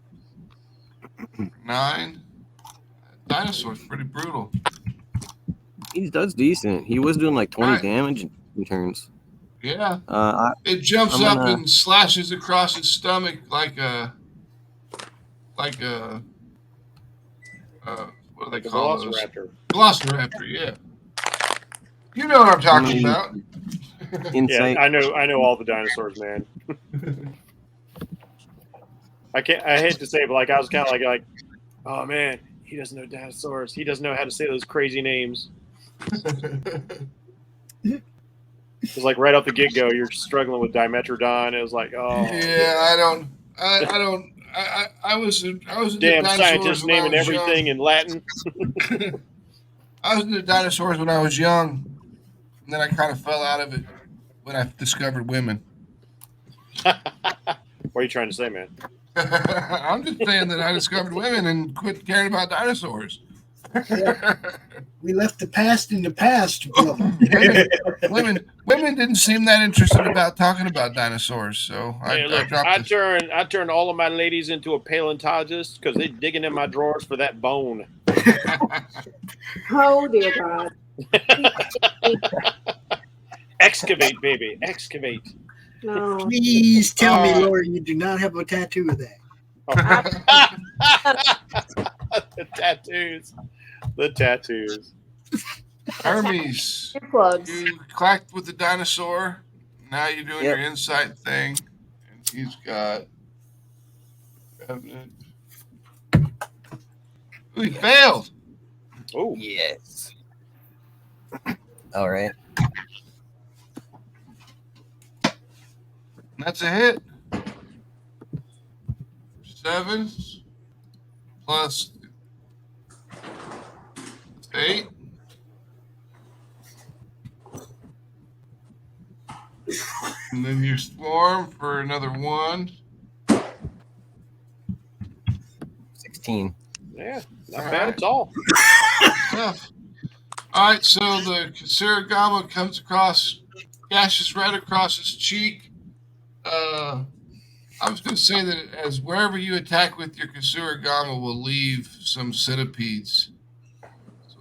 9. Dinosaur's pretty brutal. He does decent. He was doing like 20 Alright. damage in turns. Yeah. It It jumps up and slashes across his stomach like a what do they call those? Velociraptor. Velociraptor, yeah. You know what I'm talking about. Insight. Yeah, I know all the dinosaurs, man. I hate to say it, but like I was kind of like, oh man, he doesn't know dinosaurs. He doesn't know how to say those crazy names. It's like right off the get-go, you're struggling with Dimetrodon. It was like, oh. Yeah, I was into Damn dinosaurs scientists when I naming was everything in Latin. I was into dinosaurs when I was young, and then I kind of fell out of it when I discovered women. What are you trying to say, man? I'm just saying that I discovered women and quit caring about dinosaurs. We left the past in the past. women didn't seem that interested about talking about dinosaurs, so Hey, look, I turned all of my ladies into a paleontologist because they're digging in my drawers for that bone. Oh dear God! Excavate, baby, excavate. No. Please tell me, Laurie, you do not have a tattoo of that. The tattoos. Hermes, Earplugs. you clacked with the dinosaur. Now you're doing your insight thing, and he's got. Ooh, he failed. Oh yes. All right. That's a hit. 7 plus 8. And then you swarm for another 1. 16. yeah, not bad at all. Yeah. All right, so the Kasiragama comes across, gashes right across his cheek. I was going to say that as wherever you attack with your Kasuragama will leave some centipedes.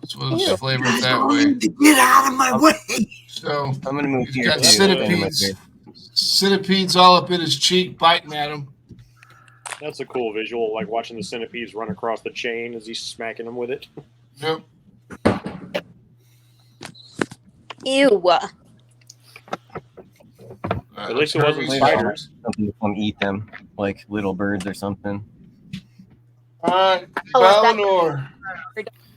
So we'll just flavor it that way. Get out of my way! So I'm going to move he's here. got too. centipedes all up in his cheek, biting at him. That's a cool visual, like watching the centipedes run across the chain as he's smacking them with it. Yep. Ew. At least it wasn't spiders. Something to come eat them, like little birds or something. All right, Oh, is that- Valinor.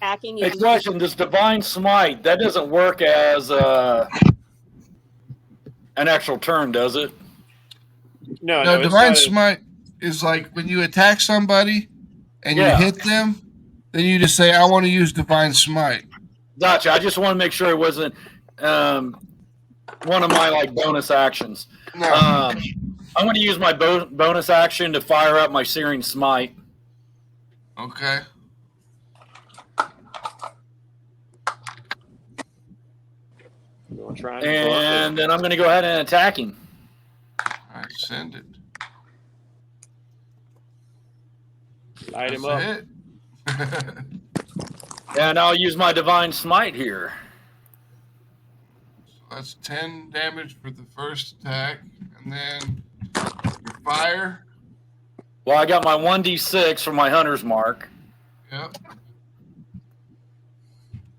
Attacking Hey, you. question: This divine smite that doesn't work as an actual turn, does it? No, No, it's Divine not Smite is like when you attack somebody and you hit them, then you just say, I want to use Divine Smite. Gotcha. I just want to make sure it wasn't one of my like bonus actions. No. I'm going to use my bonus action to fire up my Searing Smite. Okay. You wanna try And then I'm going to go ahead and attack him. All right, send it. light him That's up. a hit. And I'll use my Divine Smite here. So that's 10 damage for the first attack. And then your fire. Well, I got my 1d6 for my Hunter's Mark. Yep.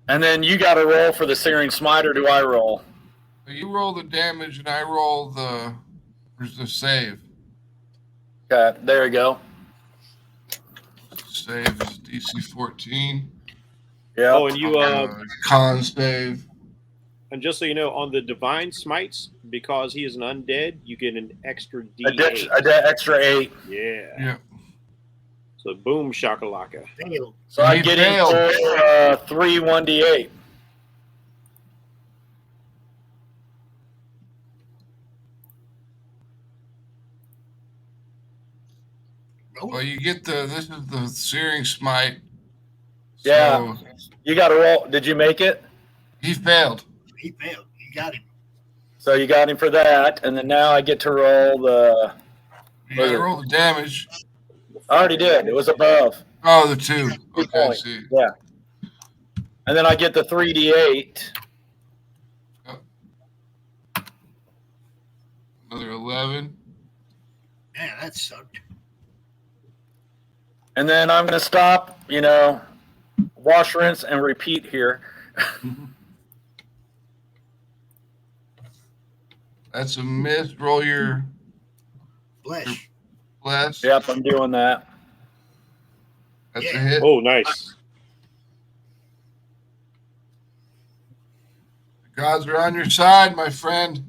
And then you got to roll for the Searing Smite, or do I roll? So you roll the damage and I roll the save. Okay, there you go. Save is DC 14. Yeah. Oh, and you Con save. and just so you know, on the Divine Smites, because he is an undead, you get an extra D8. Extra 8. Yeah. Yep. So boom shakalaka. Failed. So I get in for 3 1d8. Well, you get this is the Searing Smite. Yeah. So You got to roll. Did you make it? he failed. He failed. You got him. So you got him for that, and then now I get to roll the. You got to roll the damage. I already did. It was above. Oh, the 2. 2 Okay, points. see. Yeah. And then I get the 3d8. Another 11. Man, that sucked. And then I'm going to stop, wash, rinse, and repeat here. That's a miss. Roll your Flesh. bless. Yep, I'm doing that. That's a hit. Oh, nice. The gods are on your side, my friend.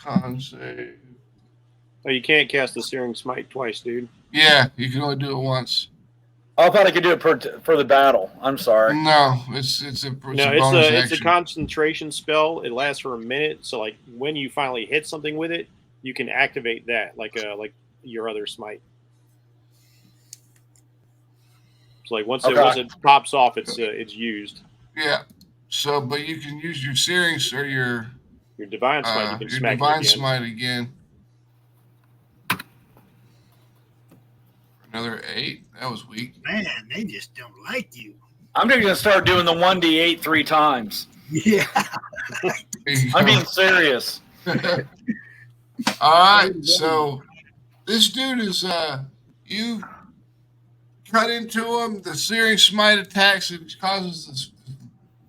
Con save. Oh, you can't cast the Searing Smite twice, dude. Yeah, you can only do it once. I thought I could do it for the battle. I'm sorry. No, it's a bonus action. It's a concentration spell. It lasts for a minute. So like when you finally hit something with it, you can activate that like your other smite. So like once it pops off, it's used. Yeah. So, but you can use your Searing or your Divine Smite. You can your smack Divine it again. Smite again. Another 8. That was weak. Man, they just don't like you. I'm just going to start doing the 1d8 3 times. Yeah. I'm being serious. All right. So this dude is you cut into him. The Searing Smite attacks. It causes this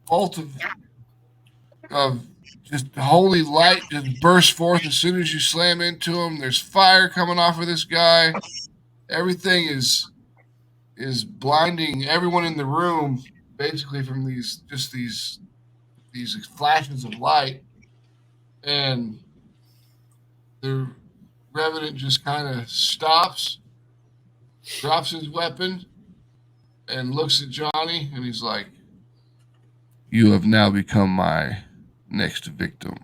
bolt of just holy light just bursts forth as soon as you slam into him. There's fire coming off of this guy. Everything is blinding everyone in the room, basically from these flashes of light. And the Revenant just kind of stops, drops his weapon, and looks at Johnny, and he's like, "You have now become my next victim.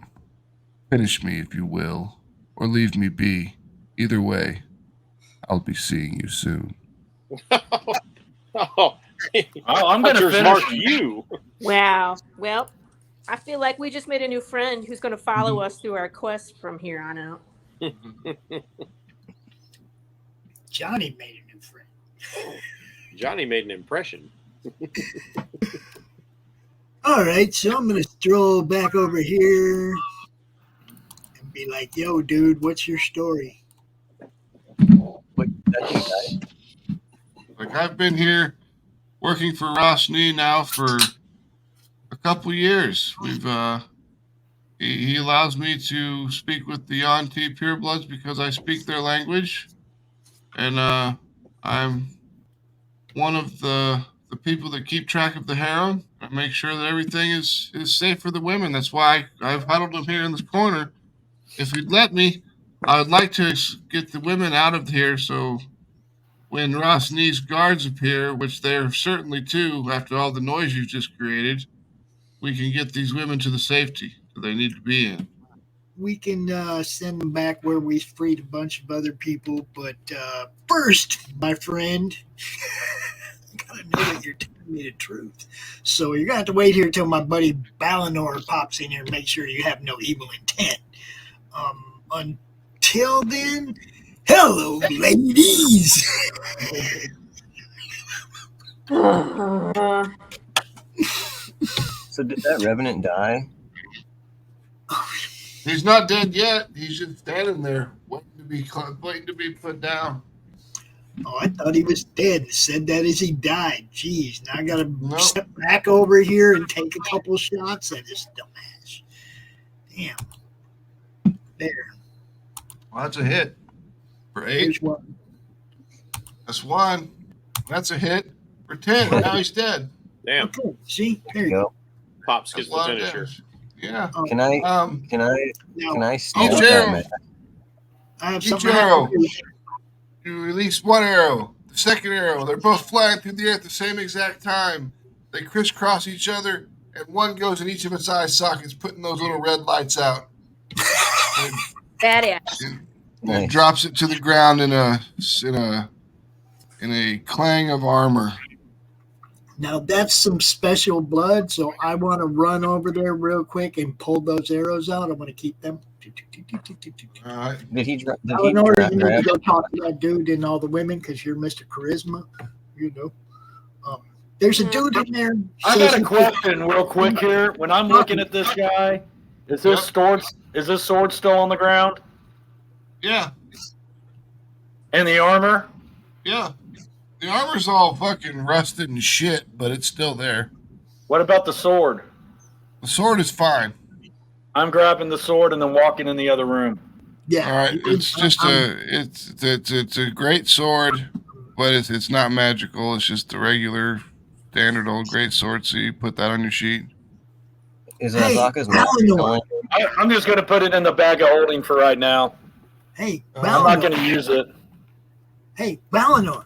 Finish me if you will, or leave me be. Either way, I'll be seeing you soon." I'm going to finish you. Wow. Well, I feel like we just made a new friend who's going to follow us through our quest from here on out. Johnny made a new friend. Johnny made an impression. All right, so I'm going to stroll back over here and be like, "Yo, dude, what's your story?" Like, I've been here working for Rosny now for a couple years. We've he allows me to speak with the Yonti purebloods because I speak their language, and I'm one of the people that keep track of the harem and make sure that everything is safe for the women. That's why I've huddled them here in this corner. If you'd let me, I would like to get the women out of here so when Rosny's guards appear, which they're certainly two after all the noise you've just created, we can get these women to the safety that they need to be in. We can send them back where we freed a bunch of other people. But first, my friend, I gotta know that you're telling me the truth. So you're gonna have to wait here till my buddy Balinor pops in here and make sure you have no evil intent. Until then, hello, ladies. So did that Revenant die? He's not dead yet. He's just standing there, waiting to be put down. Oh, I thought he was dead. Said that as he died. Jeez, now I gotta step back over here and take a couple shots at this dumbass. Damn. There. Well, that's a hit for 8. Here's one. That's 1. That's a hit for 10. Now he's dead. Damn. Okay, see? There you go. Pops That's gets a the lot of finisher. damage. Yeah. Can I Now, stop Each that, arrow, man? I have each something I have arrow, to do. you release one arrow. The second arrow, they're both flying through the air at the same exact time. They crisscross each other, and one goes in each of its eye sockets, putting those little red lights out. Badass. And Nice. it drops it to the ground in a clang of armor. Now that's some special blood, so I want to run over there real quick and pull those arrows out. I want to keep them. All right. Did he Eleanor, you need to grab? go talk to that dude and all the women because you're Mr. Charisma. You know. There's a dude in there. I got a question real quick here. When I'm looking at this guy, is this sword still on the ground? Yeah. And the armor? Yeah. The armor's all fucking rusted and shit, but it's still there. What about the sword? The sword is fine. I'm grabbing the sword and then walking in the other room. Yeah. All right. It's just it's a great sword, but it's not magical. It's just the regular standard old great sword. So you put that on your sheet. Is Hey, Zaka's Eleanor. I'm just going to put it in the bag of holding for right now. Hey, I'm not going Valinor. to use it. Hey, Valinor.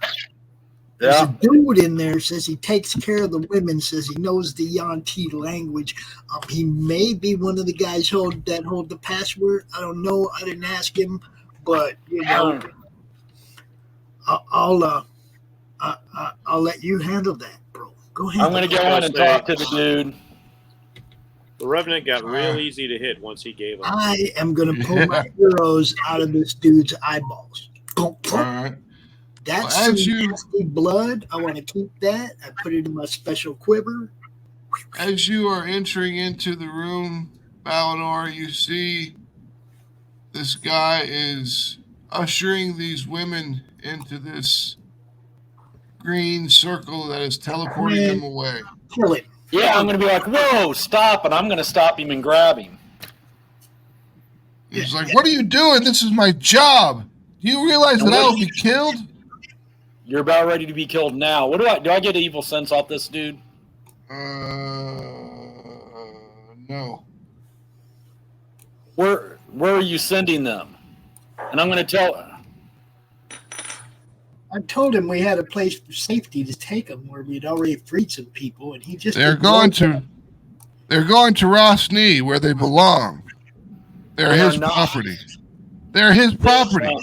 There's Yeah. a dude in there says he takes care of the women, says he knows the Yanti language. He may be one of the guys that hold the password. I don't know. I didn't ask him, but you know, I'll let you handle that, bro. Go ahead. I'm going to go in and talk to the dude. The Revenant got real easy to hit once he gave up. I am going to pull my arrows out of this dude's eyeballs. All right. That's Well, some as you- nasty blood. I want to keep that. I put it in my special quiver. As you are entering into the room, Balinor, you see this guy is ushering these women into this green circle that is teleporting them away. Kill it. Yeah, I'm going to be like, whoa, stop, and I'm going to stop him and grab him. He's like, "What are you doing? This is my job. Do you realize that I will be killed?" You're about ready to be killed now. What do I get evil sense off this dude? No. Where are you sending them? And I'm going to tell. I told him we had a place for safety to take him where we'd already freed some people, and he just They're going to Rosny where they belong. They're They are his not. property. They're his property.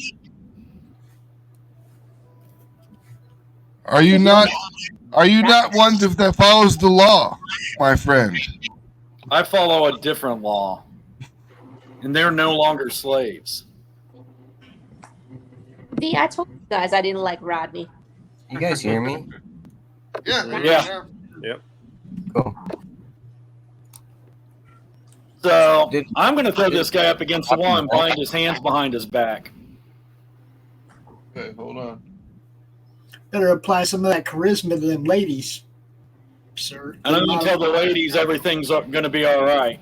Are you not one that follows the law, my friend? I follow a different law, and they're no longer slaves. I told you guys I didn't like Rodney. You guys hear me? Yeah. Yep. Cool. So I'm going to throw this guy up against the wall and bind his hands behind his back. Okay, hold on. better apply some of that charisma to them ladies, sir. And I'm going to tell the ladies everything's going to be all right.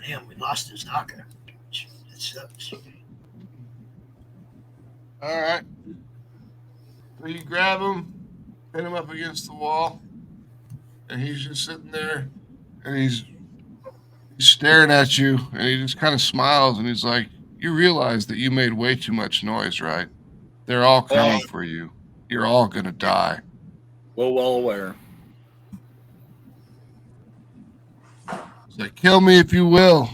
Damn, we lost his knocker. That sucks. All right. So you grab him, pin him up against the wall, and he's just sitting there, and he's staring at you, and he just kind of smiles, and he's like, "You realize that you made way too much noise, right? They're all coming for you. You're all gonna die." Well aware. He's like, "Kill me if you will.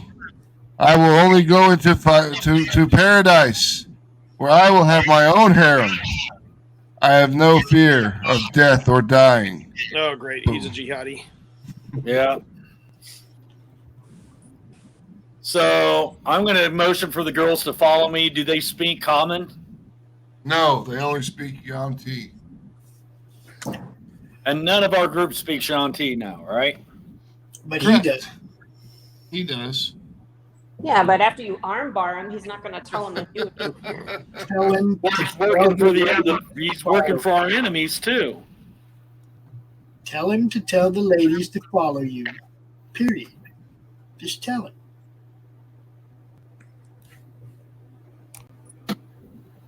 I will only go into to paradise, where I will have my own harem. I have no fear of death or dying." Oh, great. He's a jihadi. Yeah. So I'm going to motion for the girls to follow me. Do they speak common? No, they only speak Yanti. And none of our group speaks Shanti now, right? But he does. He does. Yeah, but after you armbar him, he's not going to tell him to do it. Tell him He's working for he's working for our enemies too. Tell him to tell the ladies to follow you. Period. Just tell him.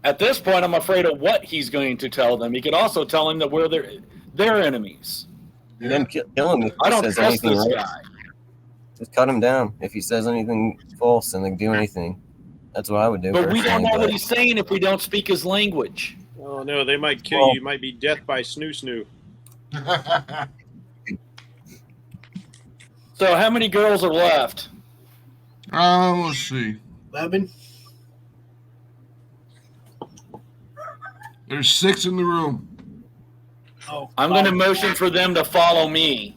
At this point, I'm afraid of what he's going to tell them. He could also tell them that we're their enemies. And then kill him if I he don't says trust anything this right. guy. Just cut him down if he says anything false and like do anything. That's what I would do. But we don't personally, know what he's saying if we don't speak his language. Oh no, they might kill you. It might be death by snoo. So how many girls are left? Let's see. 11. There's 6 in the room. Oh, I'm going to motion for them to follow me.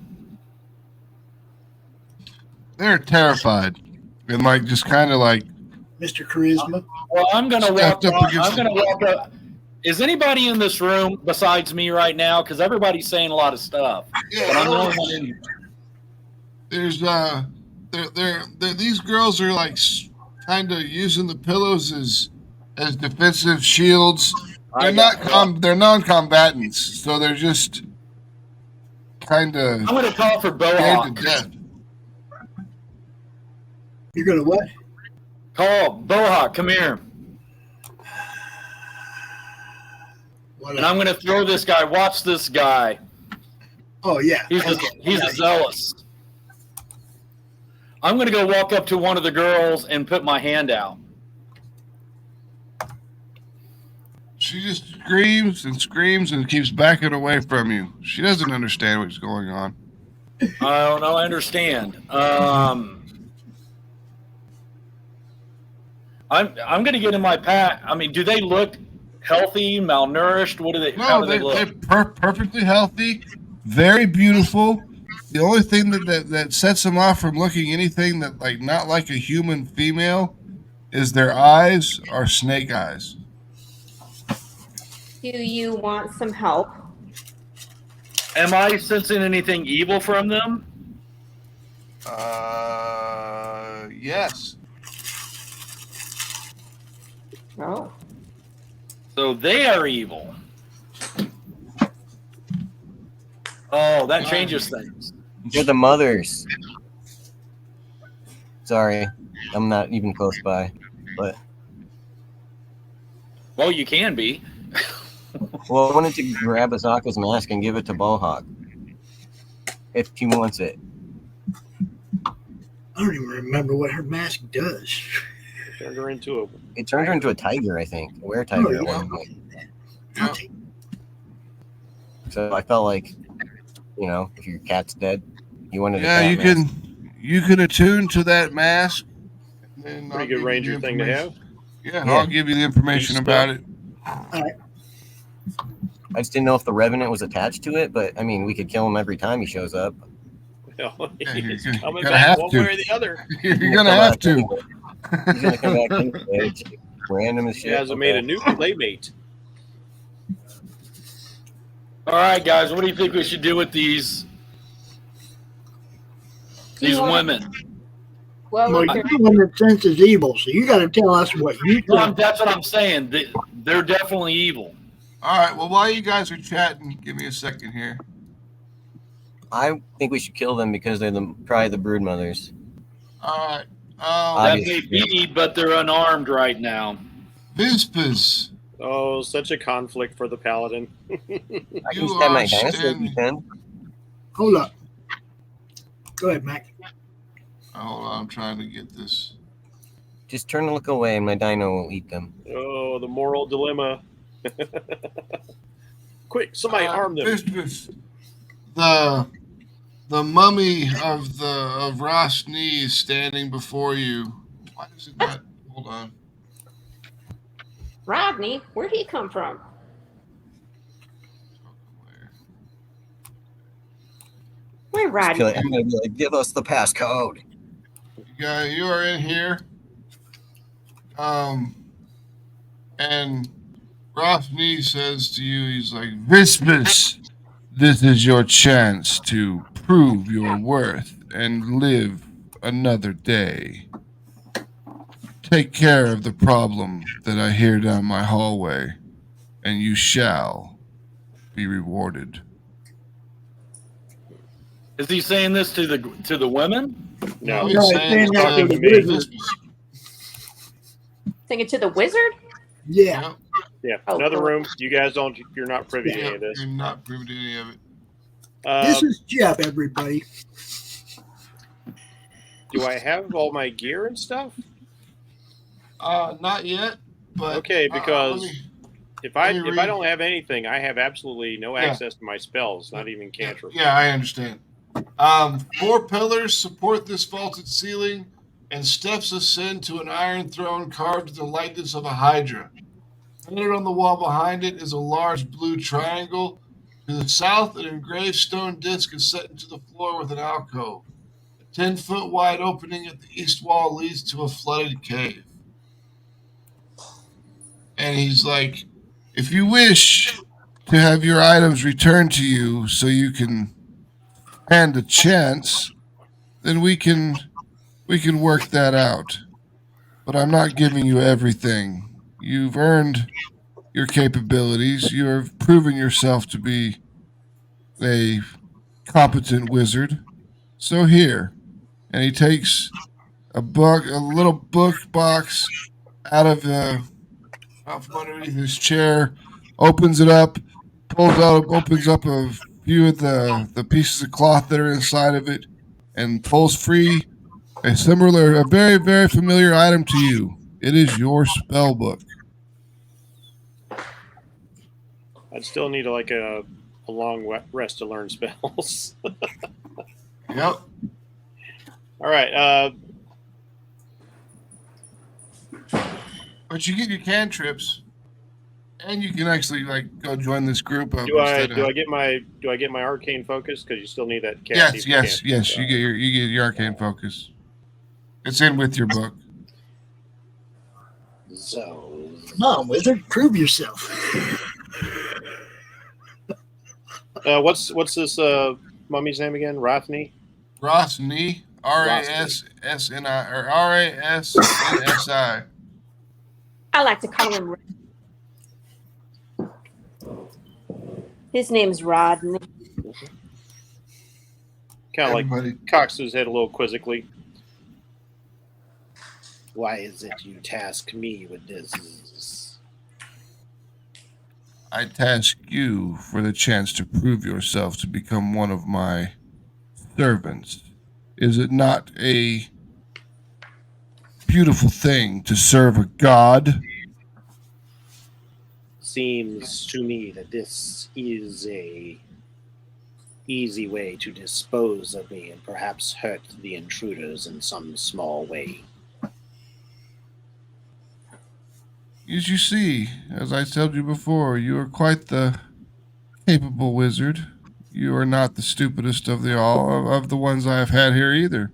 They're terrified. And like just kind of like Mr. Charisma. Well, I'm going to Stepped walk. up against I'm going to walk up. Is anybody in this room besides me right now? Because everybody's saying a lot of stuff. But I'm the only one in here. there's these girls are like kind of using the pillows as defensive shields. They're non-combatants, so they're just kind of I'm going to call for scared to Bohawk. death. You're going to what? Call Bohawk. Come here. What And I'm going to throw this guy. Watch this guy. Oh, yeah. He's a zealous. I'm going to go walk up to one of the girls and put my hand out. She just screams and keeps backing away from you. She doesn't understand what's going on. I don't know. I understand. I'm going to get in my pack. I mean, do they look healthy, malnourished? What do they? How No, do they look? they're perfectly healthy, very beautiful. The only thing that sets them off from looking anything that like not like a human female is their eyes are snake eyes. Do you want some help? Am I sensing anything evil from them? Yes. Oh. So they are evil. Oh, that changes things. You're the mothers. Sorry, I'm not even close by, but Well, you can be. well, I wanted to grab Asaka's mask and give it to Bohawk if she wants it. I don't even remember what her mask does. Turned her into a. It turned her into a tiger, I think, a were-tiger at yeah. one point. I'll take So I felt like, you know, if your cat's dead, you wanted Yeah, a you cat mask. you can attune to that mask. And then Pretty I'll good give ranger you the thing to have. Yeah, Yeah. I'll give you the information Beast about it. I just didn't know if the Revenant was attached to it, but I mean, we could kill him every time he shows up. Well, Yeah, he's you're coming gonna back have one to. way or the other. You're He's gonna come have back to. anyway. He's gonna come back anyway. It's random as He shit. hasn't made a new playmate. All right, guys, what do you think we should do with these women? Well, Well, look, you're the one that senses evil, so you got to tell us what you Well, think. that's what I'm saying. They're definitely evil. All right. Well, while you guys are chatting, give me a second here. I think we should kill them because they're probably the brood mothers. All right. That may Obviously. be, but they're unarmed right now. Vispas, Oh, such a conflict for the paladin. I can You stab my are dinosaur if standing- you can. Hold up. Go ahead, Mac. hold on, I'm trying to get this. Just turn and look away, and my dino will eat them. Oh, the moral dilemma. Quick, somebody arm them. Vispas, the mummy of Rosny is standing before you. Why does it not? Hold on. Rodney, where'd he come from? Where Just Rodney? kill it. I'm gonna be like, give us the passcode. You are in here. And Rosny says to you, he's like, Vispas, this is your chance to prove your worth and live another day. Take care of the problem that I hear down my hallway, and you shall be rewarded. Is he saying this to the women? No, he's No, he's saying saying that to to the me, wizard. Vispas. Sing it to the wizard? Yeah. Yep. Yeah, Oh, another cool. room. You guys don't. You're not privy to any of this. I'm not privy to any of it. This is Jeff, everybody. Do I have all my gear and stuff? Not yet. But Okay, because if I let me don't have anything, I have absolutely no access to my spells, not even cantrips. Yeah, I understand. 4 pillars support this vaulted ceiling, and steps ascend to an iron throne carved in the likeness of a hydra. Painted on the wall behind it is a large blue triangle. To the south, an engraved stone disc is set into the floor with an alcove. A 10-foot wide opening at the east wall leads to a flooded cave. And he's like, if you wish to have your items returned to you so you can stand a chance, then we can work that out. But I'm not giving you everything. You've earned your capabilities. You have proven yourself to be a competent wizard. So here. And he takes a little book box out from underneath his chair, opens it up, opens up a few of the pieces of cloth that are inside of it, and pulls free a very, very familiar item to you. It is your spell book. I'd still need a long rest to learn spells. Yep. All right. But you get your cantrips, and you can actually go join this group. Do I get my arcane focus? Because you still need that. Yes. You get your arcane focus. It's in with your book. So, Come on, wizard, prove yourself. what's this mummy's name again? Rothney. Rothney. RASSNI or RASNSI. I like to call him. His name's Rodney. Kind of like cocks his head a little quizzically. Why is it you task me with this? I task you for the chance to prove yourself to become one of my servants. Is it not a beautiful thing to serve a god? Seems to me that this is a easy way to dispose of me and perhaps hurt the intruders in some small way. As you see, as I told you before, you are quite the capable wizard. You are not the stupidest of the ones I have had here either.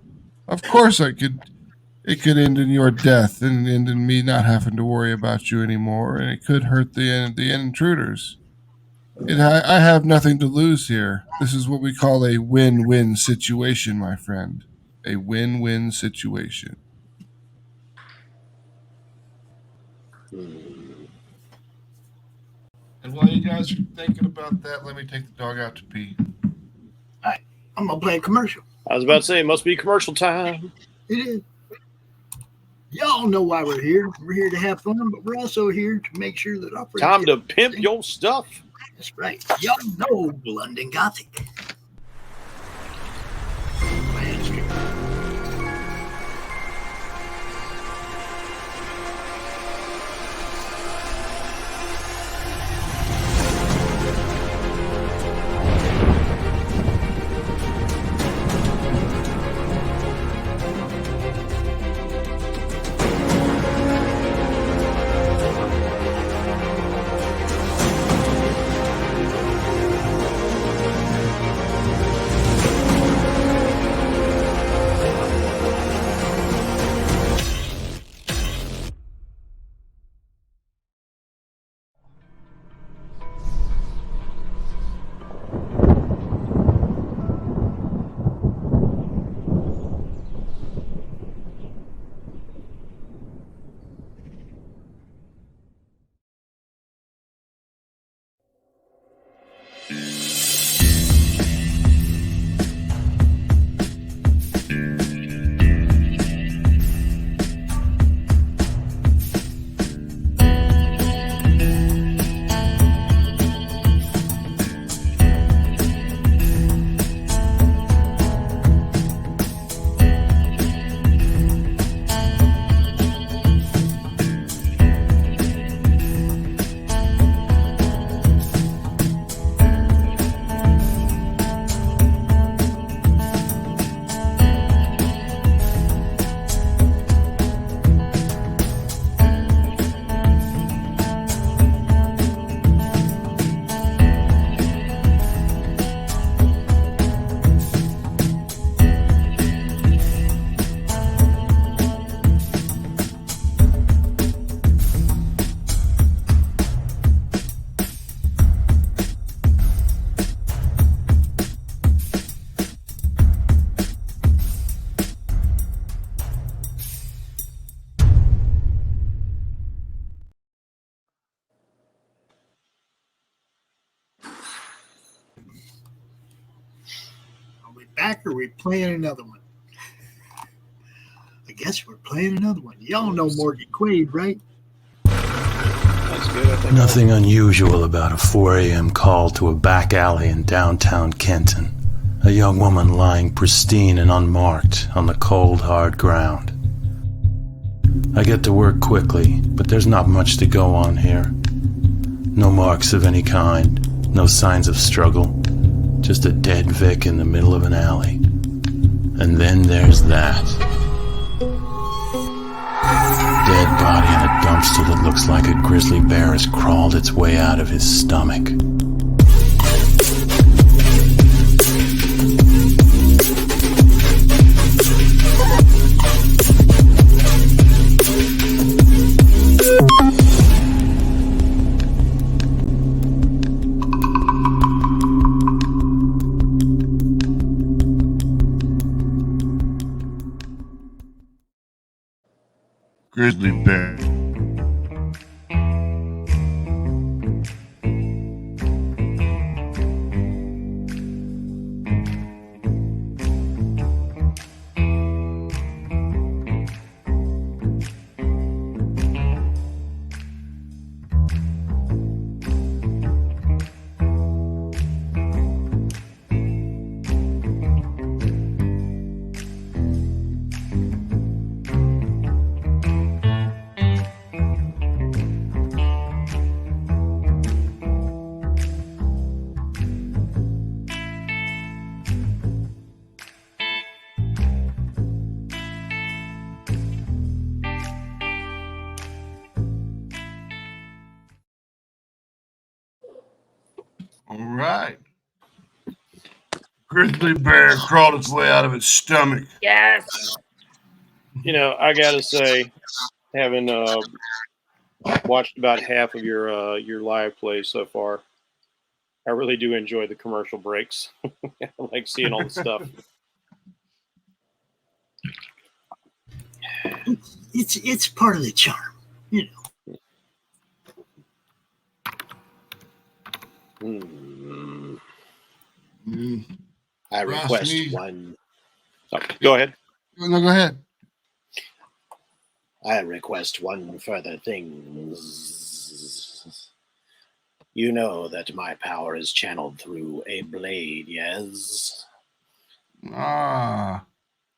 Of course, it could end in your death and end in me not having to worry about you anymore, and it could hurt the intruders. I have nothing to lose here. This is what we call a win-win situation, my friend. A win-win situation. And while you guys are thinking about that, let me take the dog out to pee. All right, I'm gonna play a commercial. I was about to say, it must be commercial time. It is. Y'all know why we're here. We're here to have fun, but we're also here to make sure that our time to pimp your stuff. That's right. Y'all know London Gothic. back or are we playing another one? I guess we're playing another one. Y'all know Morgan Quaid, right? That's good. I think Nothing unusual about a 4 a.m. call to a back alley in downtown Kenton. A young woman lying pristine and unmarked on the cold, hard ground. I get to work quickly, but there's not much to go on here. No marks of any kind, no signs of struggle, just a dead Vic in the middle of an alley. And then there's that. Dead body in a dumpster that looks like a grizzly bear has crawled its way out of his stomach. Grizzly bear. All right. Grizzly bear crawled its way out of its stomach. Yes. You know, I gotta say, having watched about half of your live plays so far, I really do enjoy the commercial breaks. I like seeing all the stuff. It's part of the charm, you know. I Ross, request me- one. Oh, go ahead. No, go ahead. I request one further thing. You know that my power is channeled through a blade, yes? Ah,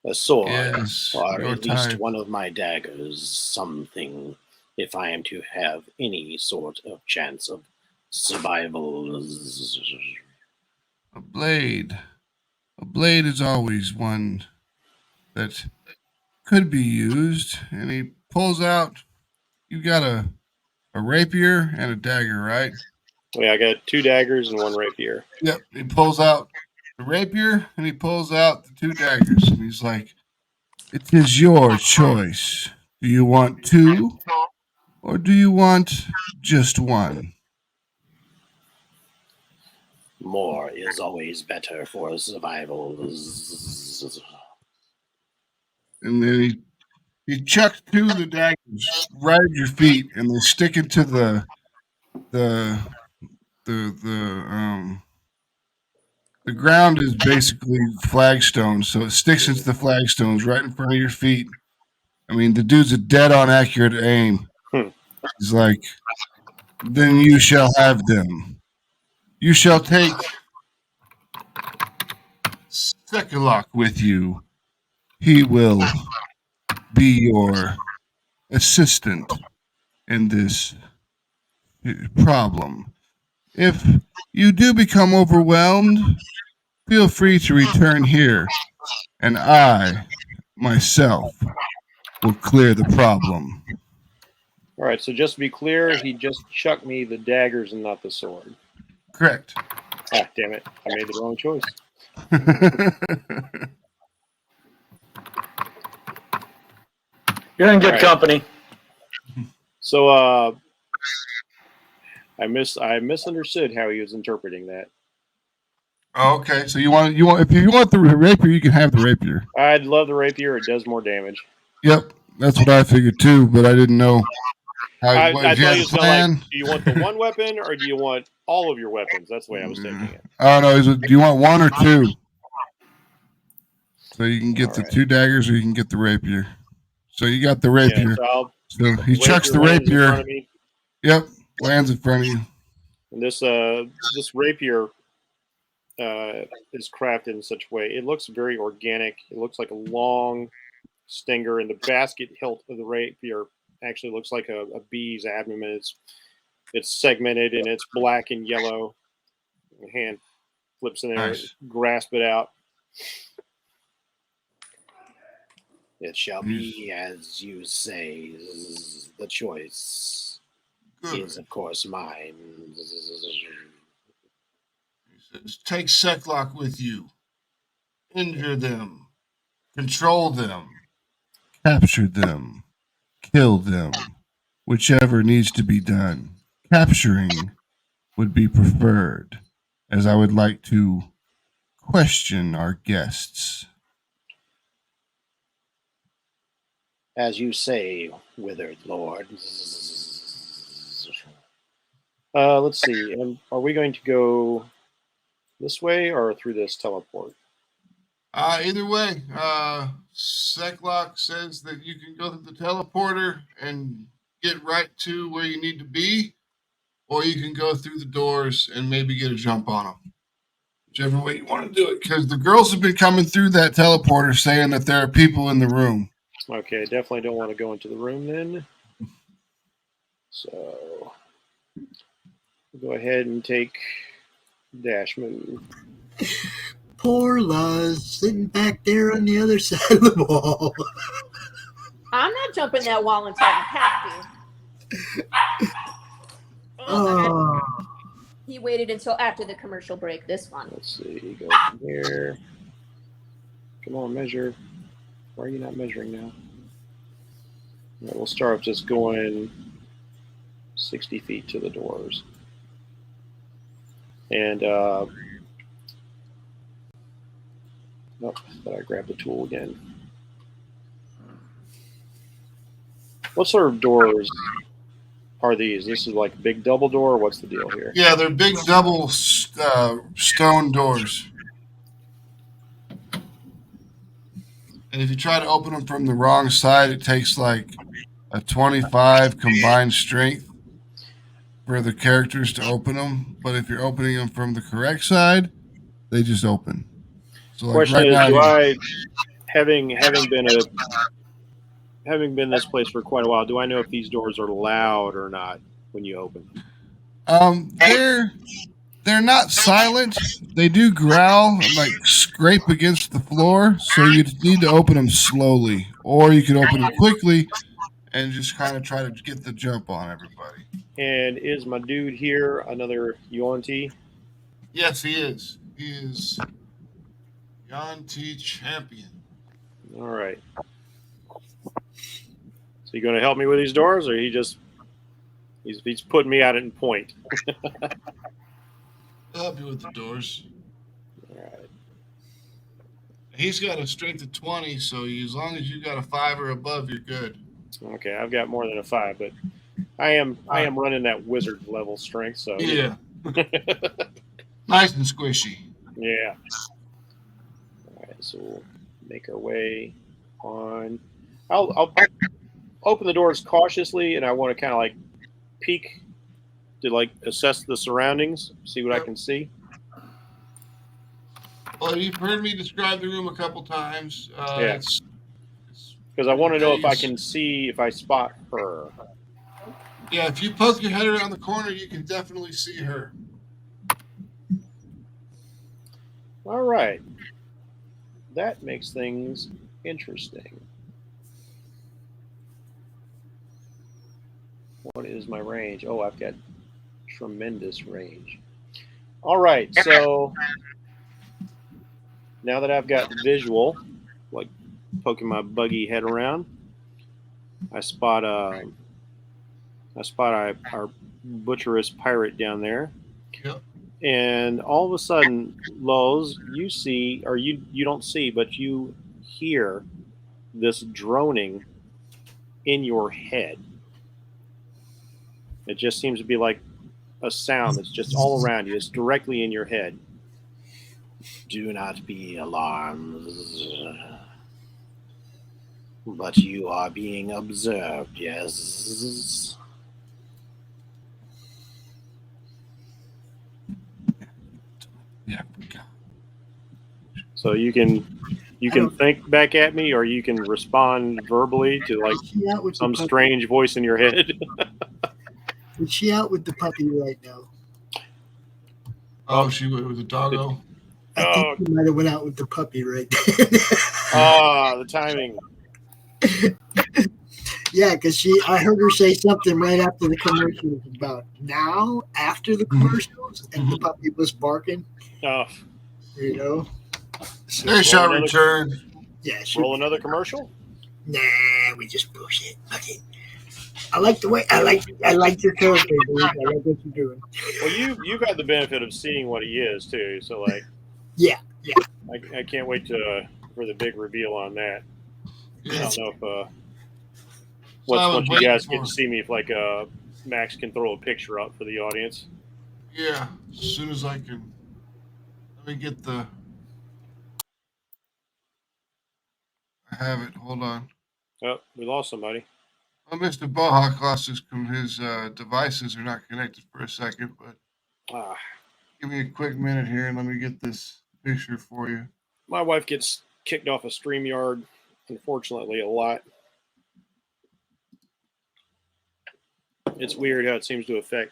A sword, yes. or Your at least type. one of my daggers, something, if I am to have any sort of chance of survival. A blade. A blade is always one that could be used. And he pulls out. You got a rapier and a dagger, right? Yeah, I got 2 daggers and 1 rapier. Yep. He pulls out the rapier and he pulls out the 2 daggers. And he's like, "It is your choice. Do you want 2 or do you want just 1?" More is always better for survival. And then he chucks 2 of the daggers right at your feet, and they stick into the ground is basically flagstones, so it sticks into the flagstones right in front of your feet. I mean, the dude's a dead-on accurate aim. He's like, "Then you shall have them. You shall take Sekulok with you. He will be your assistant in this problem. If you do become overwhelmed, feel free to return here, and I, myself, will clear the problem." All right, so just to be clear, he just chucked me the daggers and not the sword. Correct. Ah, damn it. I made the wrong choice. You're in good Right. company. So I misunderstood how he was interpreting that. Okay, so you want if you want the rapier, you can have the rapier. I'd love the rapier. It does more damage. Yep, that's what I figured too, but I didn't know how. I If you thought had he a was going plan. like, do you want the one weapon or do you want all of your weapons? That's the way I was taking it. Oh no, do you want 1 or 2? So you can get the 2 daggers or you can get the rapier. So you got the rapier. Yeah, so he chucks the lands in rapier. front of me. Yep, lands in front of you. And this rapier is crafted in such a way. It looks very organic. It looks like a long stinger, and the basket hilt of the rapier actually looks like a bee's abdomen. It's segmented and it's black and yellow. The hand flips in there, grasp it out. It shall be as you say. The choice is, of course, mine. He says, take Seklock with you. Injure them. Control them. Capture them. Kill them. Whichever needs to be done. Capturing would be preferred, as I would like to question our guests. As you say, withered lord. Let's see. Are we going to go this way or through this teleport? Either way. Seklock says that you can go through the teleporter and get right to where you need to be, or you can go through the doors and maybe get a jump on them. Whichever way you want to do it, because the girls have been coming through that teleporter saying that there are people in the room. Okay, definitely don't want to go into the room then. So we'll go ahead and take dash move. Poor Luz sitting back there on the other side of the wall. I'm not jumping that wall until I have to. He waited until after the commercial break, this one. Let's see, go from here. Come on, measure. Why are you not measuring now? Right, we'll start just going 60 feet to the doors. And, nope, but I grabbed the tool again. What sort of doors are these? This is like a big double door, or what's the deal here? Yeah, they're big double stone doors. And if you try to open them from the wrong side, it takes like a 25 combined strength for the characters to open them. But if you're opening them from the correct side, they just open. So like question right is, now, do I, having been this place for quite a while, do I know if these doors are loud or not when you open? They're not silent. They do growl and like scrape against the floor. So you need to open them slowly, or you can open them quickly and just kind of try to get the jump on everybody. And is my dude here another Yuan-Ti? Yes, he is. He is Yuan-Ti champion. All right. So you going to help me with these doors, or he's putting me out in point? I'll help you with the doors. All right. He's got a strength of 20, so as long as you got a 5 or above, you're good. Okay, I've got more than a 5, but I am running that wizard level strength. So yeah, nice and squishy. Yeah. All right, so we'll make our way on. I'll open the doors cautiously, and I want to kind of like peek to like assess the surroundings, see what I can see. Well, you've heard me describe the room a couple times. Yeah. Because I want to know if I can see, if I spot her. Yeah, if you poke your head around the corner, you can definitely see her. All right. That makes things interesting. What is my range? Oh, I've got tremendous range. All right, so now that I've got visual, like poking my buggy head around, I spot our butcherous pirate down there. Yep. And all of a sudden, Lowe's, you see, or you don't see, but you hear this droning in your head. It just seems to be like a sound that's just all around you. It's directly in your head. Do not be alarmed. But you are being observed, yes. Yeah. So you can think back at me, or you can respond verbally to like Is she out with some the puppy? strange voice in your head. Is she out with the puppy right now? Oh, she went with the doggo. I think she might have went out with the puppy right there. The timing. Yeah, because I heard her say something right after the commercials about now, after the commercials, and the puppy was barking. Oh. You know? So, They shall return. Yeah, roll another commercial? Nah, we just bullshit. Okay. I like the way I like your character, dude. I like what you're doing. Well, you've had the benefit of seeing what he is too, so like yeah. I can't wait for the big reveal on that. Yeah. I don't know if once you guys get to see me, if like Max can throw a picture up for the audience. Yeah, as soon as I can. Let me get the. I have it. Hold on. Oh, we lost somebody. Well, Mr. Bohawk lost his devices are not connected for a second, but give me a quick minute here and let me get this picture for you. My wife gets kicked off a StreamYard, unfortunately, a lot. It's weird how it seems to affect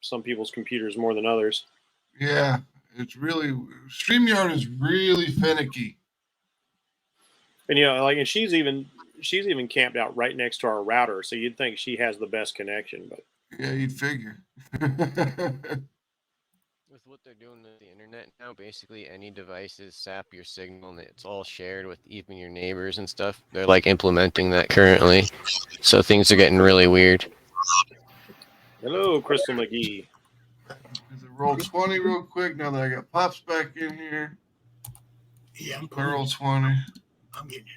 some people's computers more than others. Yeah, it's really StreamYard is really finicky. And and she's even camped out right next to our router, so you'd think she has the best connection, but yeah, you'd figure. With what they're doing with the internet now, basically any devices sap your signal, and it's all shared with even your neighbors and stuff. They're like implementing that currently, so things are getting really weird. Hello, Crystal McGee. Roll 20 real quick now that I got Pops back in here. Yeah, I'm roll 20. I'm getting it.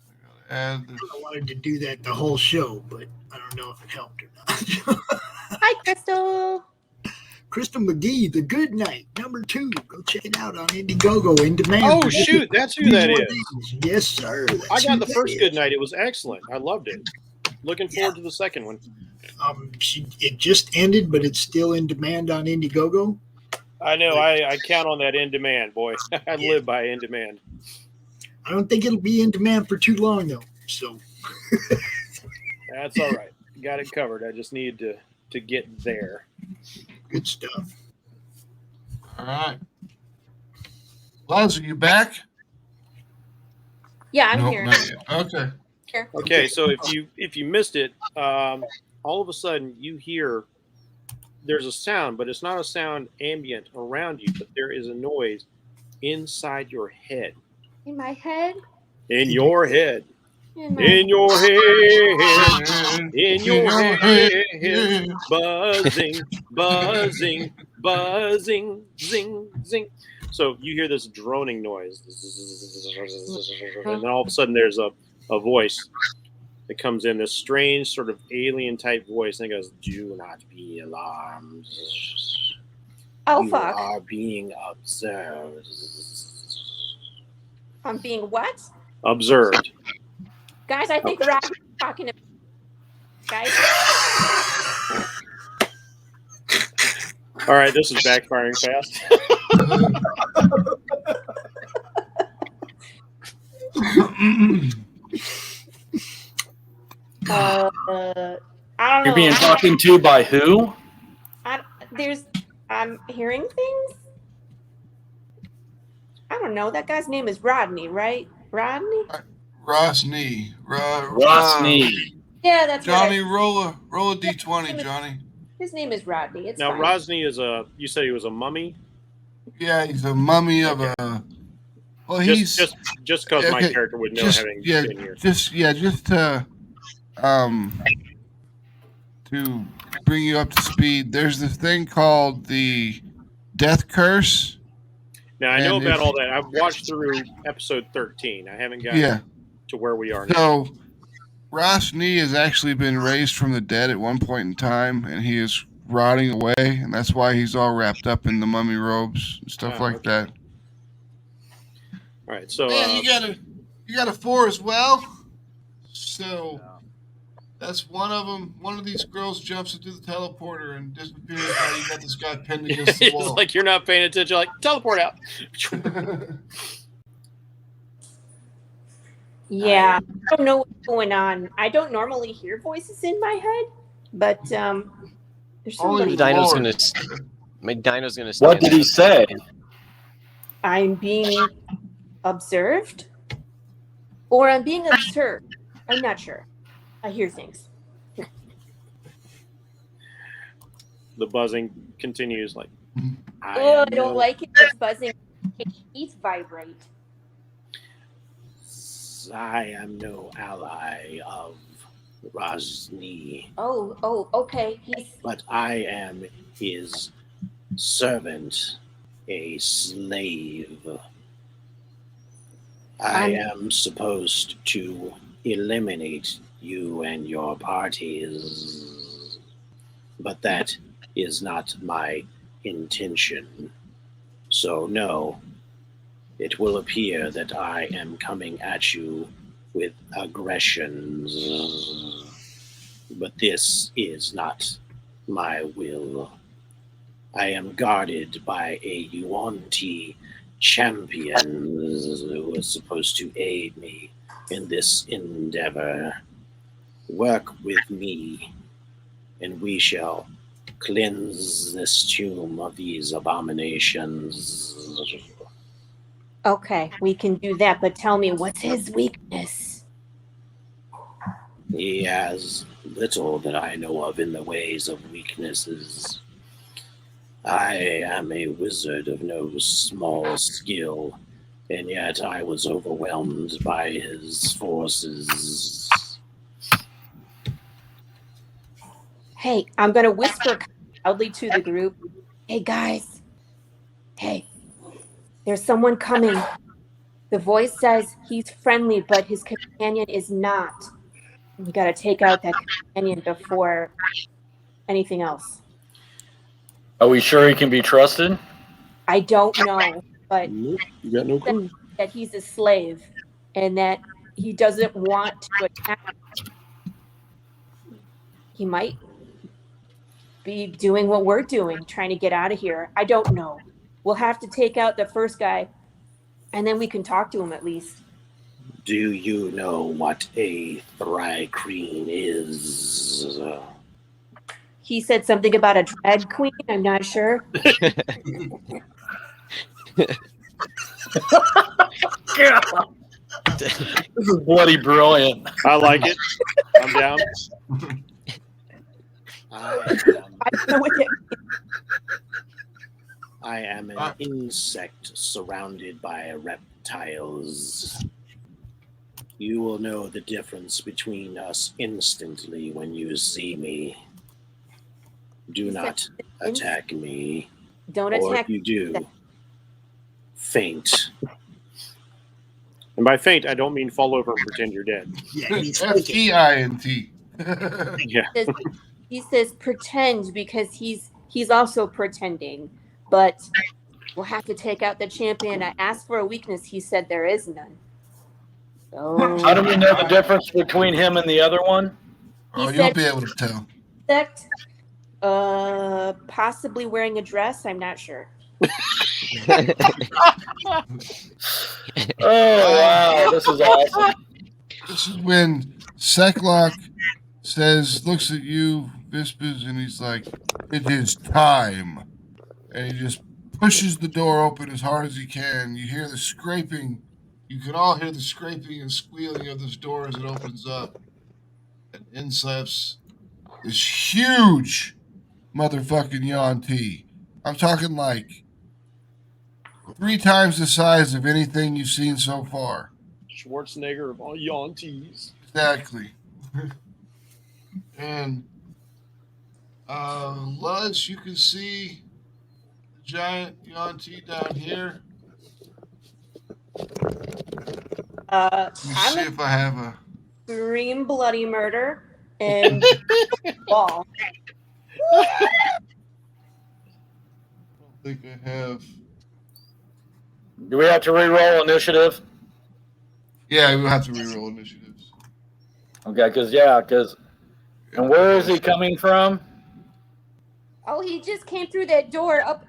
I gotta add this. I wanted to do that the whole show, but I don't know if it helped or not. Hi, Crystal. Crystal McGee, The Good Night, #2. Go check it out on Indiegogo in demand. Oh shoot, that's who that is. Yes, sir. I got the first Good Night. It was excellent. I loved it. Looking forward to the second one. It just ended, but it's still in demand on Indiegogo. I know. I count on that in demand, boy. I live by in demand. I don't think it'll be in demand for too long, though. So that's all right. Got it covered. I just need to get there. Good stuff. All right. Liz, are you back? Yeah, I'm Nope, here. not yet. Okay. Here. Okay, so if you missed it, all of a sudden you hear there's a sound, but it's not a sound ambient around you, but there is a noise inside your head. In my head? In your head. In my In your head. In your head. Buzzing, buzzing, buzzing, zing, zing. So you hear this droning noise. And then all of a sudden there's a voice that comes in, this strange sort of alien type voice, and it goes, "Do not be alarmed. Oh, you fuck. are being observed." I'm being what? Observed. Guys, I think Rob's talking to me. Guys. All right, this is backfiring fast. I don't know. You're being talked to by who? I'm hearing things. I don't know. That guy's name is Rodney, right? Rodney? Rosny. Rosny. Yeah, that's Johnny, right. roll a D20, Johnny. His name is Rodney. It's Now, fine. Rosny is you said he was a mummy? Yeah, he's a mummy of a. Well, he's just because my character would know having been here. Just to bring you up to speed. There's this thing called the Death Curse. Now I know about all that. I've watched through episode 13. I haven't gotten to where we are now. So, Rosny has actually been raised from the dead at one point in time, and he is rotting away, and that's why he's all wrapped up in the mummy robes and stuff like that. All right, so you got a 4 as well. So that's one of them. One of these girls jumps into the teleporter and disappears. Now you got this guy pinned against the wall. It's like you're not paying attention. Like teleport out. Yeah, I don't know what's going on. I don't normally hear voices in my head, but there's somebody. My dino's gonna. Stand What did he say? I'm being observed, or I'm being observed. I'm not sure. I hear things. The buzzing continues. Like, I don't like it. It's buzzing. Teeth vibrate. I am no ally of Rosny. Oh, okay. But I am his servant, a slave. I am supposed to eliminate you and your parties, but that is not my intention. So no, it will appear that I am coming at you with aggressions, but this is not my will. I am guarded by a Yuan-Ti champion who is supposed to aid me in this endeavor. Work with me, and we shall cleanse this tomb of these abominations. Okay, we can do that, but tell me, what's his weakness? He has little that I know of in the ways of weaknesses. I am a wizard of no small skill, and yet I was overwhelmed by his forces. Hey, I'm going to whisper loudly to the group. Hey, guys. Hey, there's someone coming. The voice says he's friendly, but his companion is not. We got to take out that companion before anything else. Are we sure he can be trusted? I don't know, but You got no clue. that he's a slave and that he doesn't want to attack. He might be doing what we're doing, trying to get out of here. I don't know. We'll have to take out the first guy, and then we can talk to him at least. Do you know what a Thrycreen is? He said something about a drag queen. I'm not sure. This is bloody brilliant. I like it. I'm down. I don't know what that I am an insect surrounded by reptiles. You will know the difference between us instantly when you see me. Do not attack me. Don't or attack if you do, faint. And by faint, I don't mean fall over and pretend you're dead. F-E-I-N-T. Yeah. He says pretend because he's also pretending, but we'll have to take out the champion. I asked for a weakness. He said there is none. So, How do we know the difference between him and the other one? You'll be able to tell. Insect, possibly wearing a dress. I'm not sure. Oh, wow. This is awesome. This is when Seklock looks at you, Vispers, and he's like, "It is time." And he just pushes the door open as hard as he can. You hear the scraping. You can all hear the scraping and squealing of this door as it opens up. And in steps this huge motherfucking Yuan-Ti. I'm talking like 3 times the size of anything you've seen so far. Schwarzenegger of all Yuan-Tis. Exactly. And Luz, you can see the giant Yuan-Ti down here. Let me see if I have a Scream bloody murder and ball. think I have. Do we have to re-roll initiative? Yeah, we'll have to re-roll initiatives. Okay, because and where is he coming from? Oh, he just came through that door up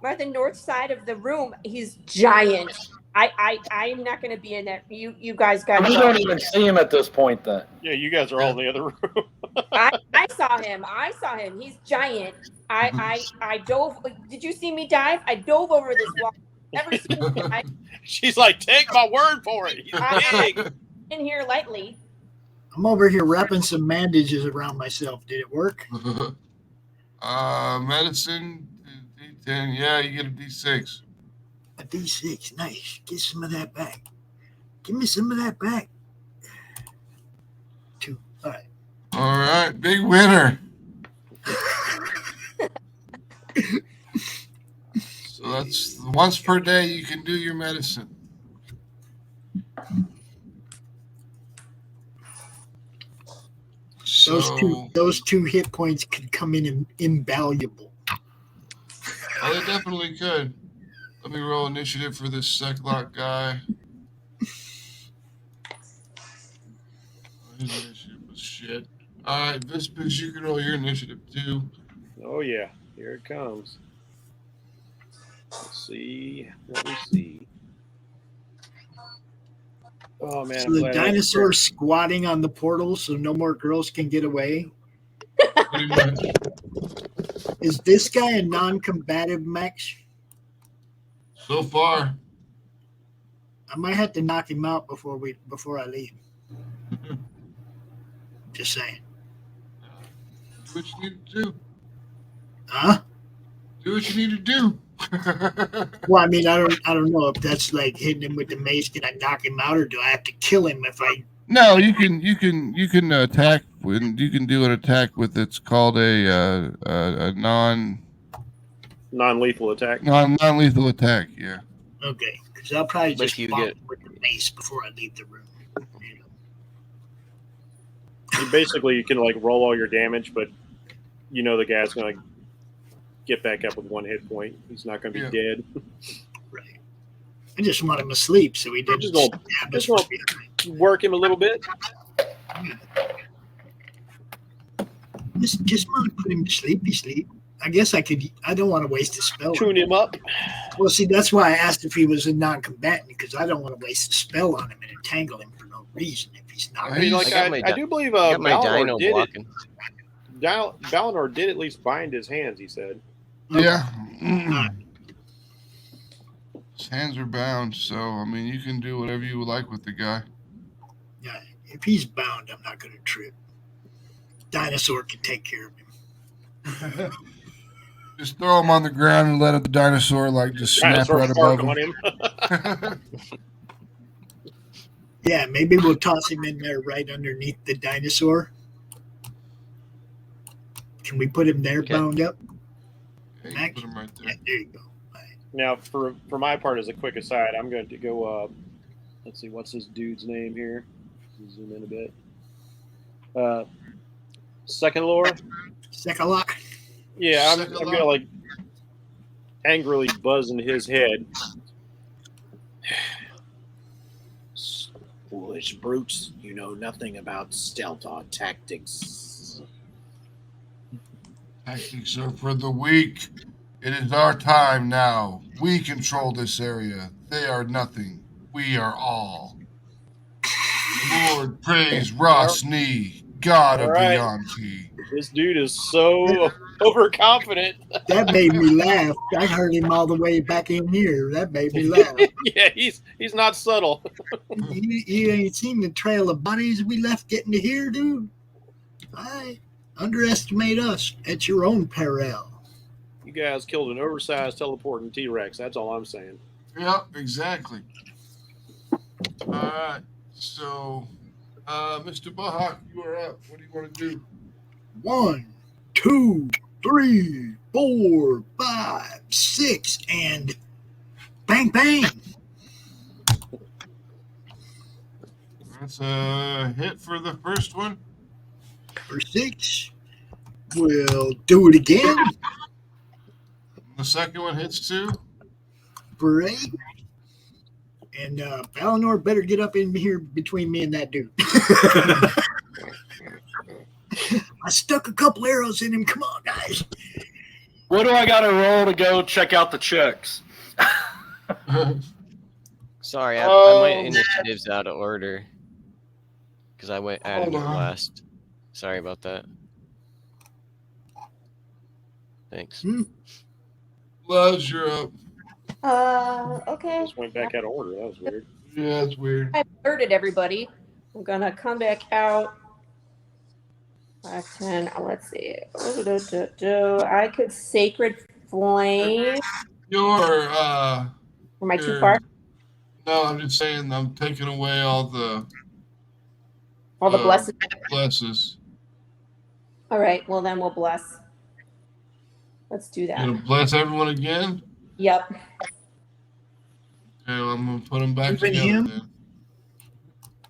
by the north side of the room. He's giant. I'm not going to be in there. You guys got. We don't even see him at this point. Then. Yeah, you guys are all in the other room. I saw him. He's giant. I dove. Did you see me dive? I dove over this wall. Never seen him dive. She's like, take my word for it. He's big. In here lightly. I'm over here wrapping some bandages around myself. Did it work? Medicine, D10. Yeah, you get a D6. A D6. Nice. Get some of that back. Give me some of that back. 2. All right. All right. Big winner. So that's once per day you can do your medicine. Those two hit points could come in invaluable. Oh, they definitely could. Let me roll initiative for this Seclock guy. His initiative was shit. All right, Vispis, you can roll your initiative too. Oh yeah, here it comes. Let's see. Let me see. Oh man! So the dinosaur squatting on the portal, so no more girls can get away. Is this guy a non-combative, Max? So far, I might have to knock him out before I leave. Just saying. Do what you need to do. Huh? Do what you need to do. Well, I mean, I don't know if that's like hitting him with the mace. Can I knock him out, or do I have to kill him if I? No, you can attack. You can do an attack with it's called a non-lethal attack. Non-lethal attack. Yeah. Okay, because I'll probably just you bomb get- him with the mace before I leave the room. Basically, you can like roll all your damage, but you know the guy's gonna get back up with 1 hit point. He's not gonna be dead. Right. I just want him asleep so he doesn't stab us from behind. Work him a little bit. Just want to put him to sleep. I guess I could. I don't want to waste a spell. Tune him up. Well, see, that's why I asked if he was a non-combatant, because I don't want to waste a spell on him and entangle him for no reason if he's not. I mean, like I do believe Balnor did it. Balnor did at least bind his hands. He said. Yeah. His hands are bound, so I mean, you can do whatever you would like with the guy. Yeah, if he's bound, I'm not going to trip. Dinosaur can take care of him. Just throw him on the ground and let the dinosaur just snap right above him. On him. Yeah, maybe we'll toss him in there right underneath the dinosaur. Can we put him there bound up? Yeah, put him right there. Yeah, there you go. Now, for my part, as a quick aside, I'm going to go. Let's see, what's this dude's name here? Zoom in a bit. Second lore. Secalock. Yeah, I'm gonna angrily buzz in his head. Foolish brutes, you know nothing about stealth or tactics. Tactics are for the weak. It is our time now. We control this area. They are nothing. We are all. Lord praise Ross Nee, God of the Yonti. This dude is so overconfident. That made me laugh. I heard him all the way back in here. That made me laugh. Yeah, he's not subtle. You ain't seen the trail of bodies we left getting to here, dude. I underestimate us at your own peril. You guys killed an oversized teleporting T-Rex. That's all I'm saying. Yep, exactly. All right. So, Mr. Bahak, you are up. What do you want to do? 1, 2, 3, 4, 5, 6, and bang, bang. That's a hit for the first one. For 6. We'll do it again. The second one hits 2. Great. And Valinor better get up in here between me and that dude. I stuck a couple arrows in him. Come on, guys. What do I got to roll to go check out the chicks? Sorry, my initiative's out of order because I added it last. Sorry about that. Thanks. Luz, you're up. Okay. Just went back out of order. That was weird. Yeah, it's weird. I alerted everybody. I'm gonna come back out. 5, 10. Let's see. I could Sacred Flame. You're Am I too far? No, I'm just saying I'm taking away all the blesses. Blesses. All right. Well, then we'll bless. Let's do that. You gonna bless everyone again? Yep. Okay, well, I'm gonna put them back Even together him? then.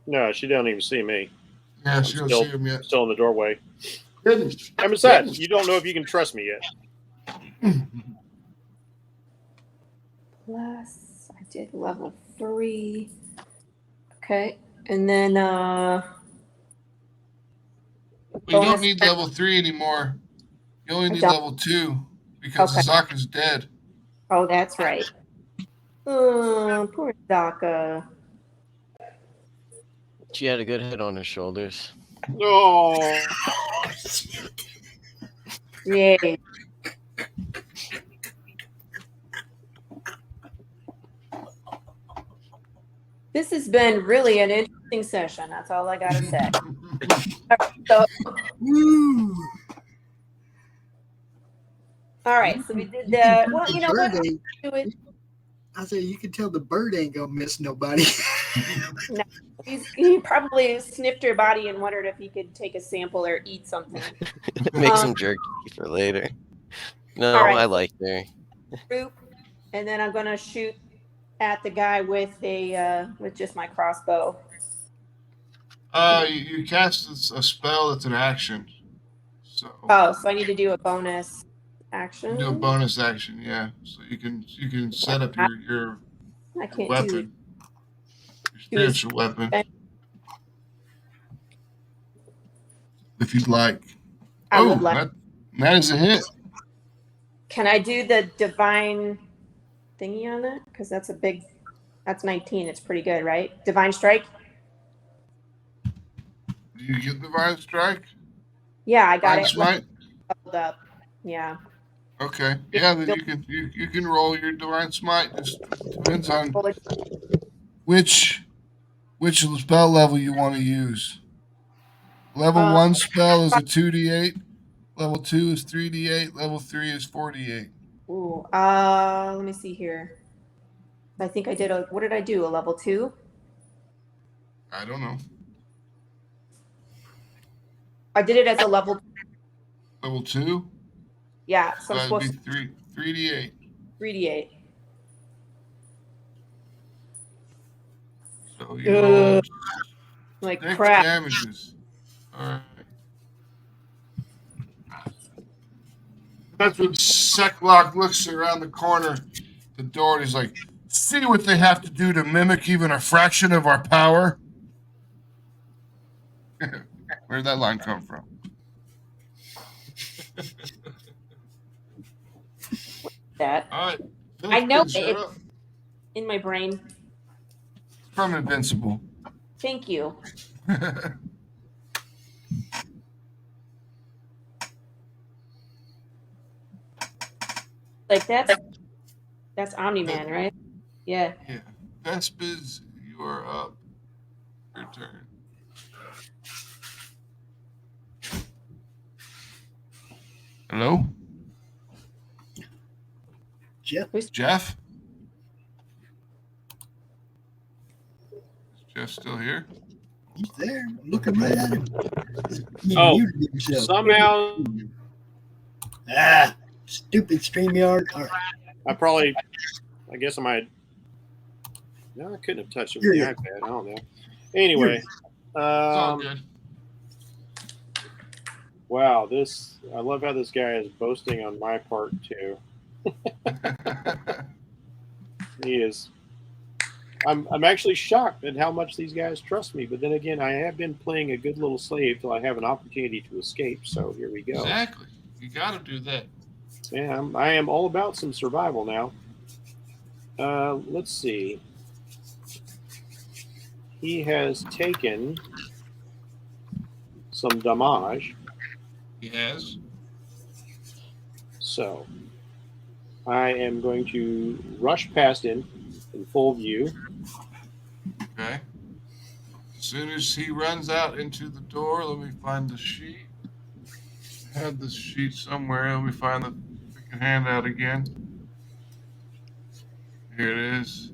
No, she don't even see me. Yeah, she don't see him yet. Still in the doorway. Goodness. I'm sad. You don't know if you can trust me yet. Plus, I did level 3. Okay. And then, We don't need level 3 anymore. You only need level 2 because Zaka's dead. Oh, that's right. Poor Zaka. She had a good head on her shoulders. No. Yay. This has been really an interesting session. That's all I got to say. So, all right. So we did that. Well, you know what? I said, you can tell the bird ain't going to miss nobody. No, he probably sniffed her body and wondered if he could take a sample or eat something. Make some jerky for later. No, All right. I like her. And then I'm gonna shoot at the guy with just my crossbow. You cast a spell that's an action. So I need to do a bonus action. do a bonus action, yeah. So you can set up your I can't weapon. Your spiritual weapon. If you'd like. I would like. That is a hit. Can I do the divine thingy on that? Because that's 19. It's pretty good, right? Divine strike? Do you get divine strike? Yeah, I got Divine it. Smite? Hold up. Yeah. Okay. Yeah, then you can roll your divine smite. Just depends on which spell level you want to use. Level 1 spell is a 2d8. Level 2 is 3d8. Level 3 is 4d8. Ooh. Let me see here. I think I did what did I do? A level 2? I don't know. I did it as a level 2. Level 2? Yeah, so I'm That'd supposed be 3d8. 3d8. So you roll Like 6 crap. damages. All right. That's when Seklock looks around the corner, the door, and he's like, "See what they have to do to mimic even a fraction of our power." Where'd that line come from? That. All right. I know it's in my brain. From Invincible. Thank you. Like that's Omni-Man, right? Yeah. Yeah. Vespers, you are up. Your turn. Hello? Jeff? Jeff? Is Jeff still here? He's there. I'm looking right at him. Oh, somehow. Stupid StreamYard. All right. I guess I might. No, I couldn't have touched it with the iPad. I don't know. Anyway. It's all good. Wow, I love how this guy is boasting on my part too. He is. I'm actually shocked at how much these guys trust me. But then again, I have been playing a good little slave till I have an opportunity to escape. So here we go. Exactly. You got to do that. Yeah, I am all about some survival now. Let's see. He has taken some damage. He has. So I am going to rush past him in full view. Okay. As soon as he runs out into the door, let me find the sheet. I had this sheet somewhere. Let me find the freaking handout again. Here it is.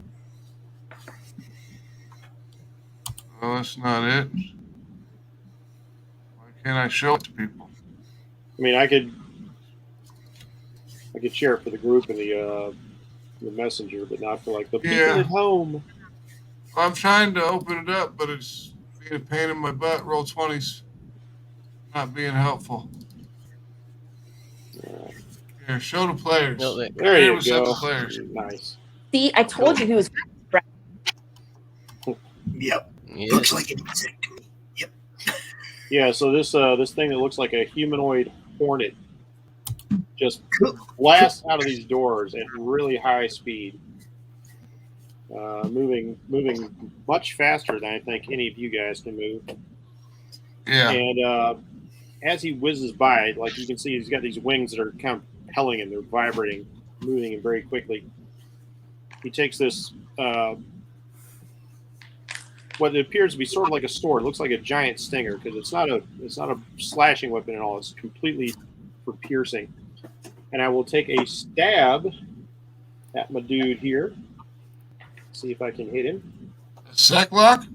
Oh, that's not it. Why can't I show it to people? I mean, I could share it for the group in the messenger, but not for like the people at home. I'm trying to open it up, but it's being a pain in my butt. Roll20's not being helpful. Here, show the players. No, there you go. The players. Nice. See, I told you he was. Yep. Yes. Looks like an insect to me. Yep. Yeah. So this thing that looks like a humanoid hornet just blasts out of these doors at really high speed, moving much faster than I think any of you guys can move. Yeah. And as he whizzes by, like you can see, he's got these wings that are kind of propelling him. They're vibrating, moving him very quickly. He takes this, what appears to be sort of like a sword. It looks like a giant stinger because it's not a slashing weapon at all. It's completely for piercing. And I will take a stab at my dude here. See if I can hit him. Sec lock?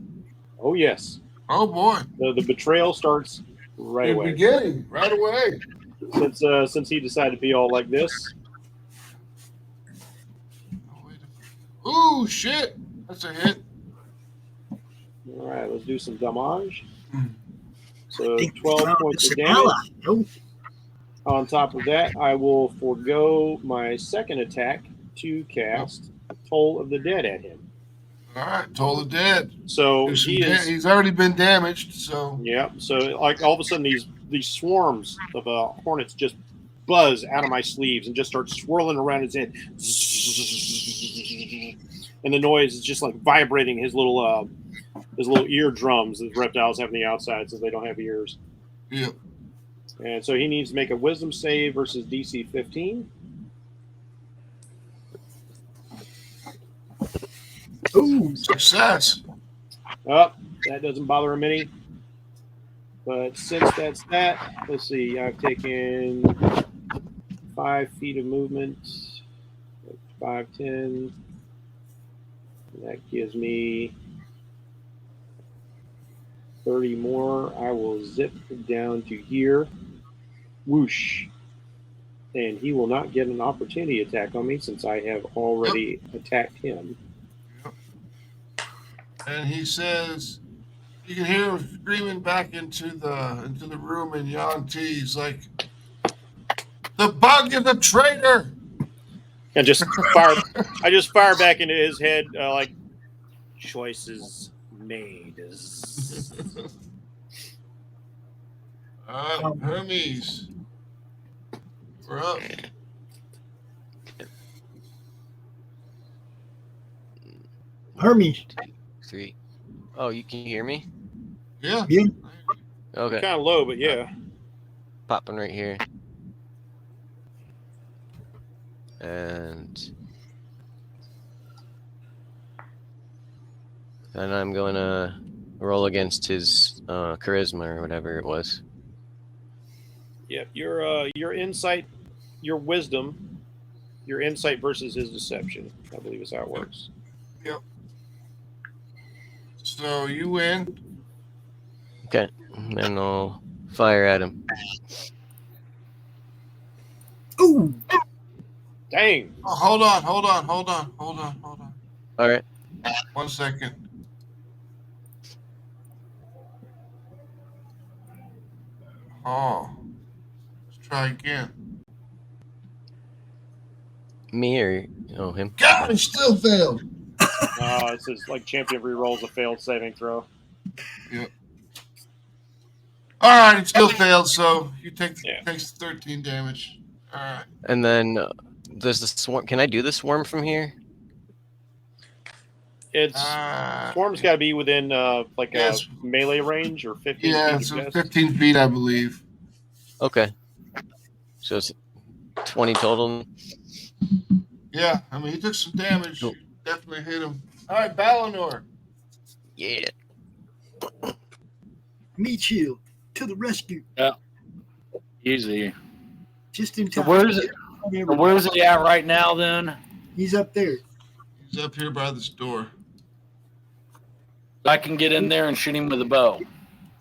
Oh yes. Oh boy. The betrayal starts right away. Beginning right away. Since he decided to be all like this. Ooh, shit. That's a hit. All right, let's do some damage. So 12 points of damage. Nope. On top of that, I will forego my second attack to cast Toll of the Dead at him. All right, Toll of the Dead. So he's already been damaged. So yeah. So like all of a sudden these swarms of hornets just buzz out of my sleeves and just start swirling around his head, and the noise is just like vibrating his little eardrums that reptiles have on the outside since they don't have ears. Yep. And so he needs to make a wisdom save versus DC 15. Ooh, success. Oh, that doesn't bother him any. But since that's that, let's see. I've taken 5 feet of movement. 5, 10. That gives me 30 more. I will zip down to here. Whoosh. And he will not get an opportunity attack on me since I have already attacked him. Yep. And he says, you can hear him screaming back into the room in Yanti. He's like, the bug is a traitor. And just fire. I just fire back into his head like choices made. Hermes. We're up. Hermes. 3. Oh, you can hear me? Yeah. Okay. Kind of low, but yeah. Popping right here. And I'm going to roll against his charisma or whatever it was. Yep, your insight, your wisdom, your insight versus his deception, I believe is how it works. Yep. So you win. Okay, and I'll fire at him. Ooh. Dang. Oh, hold on. All right. 1 second. Oh. Let's try again. Me or him? God, he still failed. It says like champion re-rolls a failed saving throw. Yep. All right, it still failed, so you takes 13 damage. All right. And then there's the swarm. Can I do the swarm from here? It's swarm's got to be within a melee range or 15 feet. Yeah, so 15 feet, I believe. Okay. So it's 20 total. Yeah, I mean, he took some damage. Cool. Definitely hit him. All right, Ballanor. Yeah. Meet you to the rescue. Yeah. Easy. Just in time. So where's he at right now, then? He's up there. He's up here by this door. I can get in there and shoot him with a bow.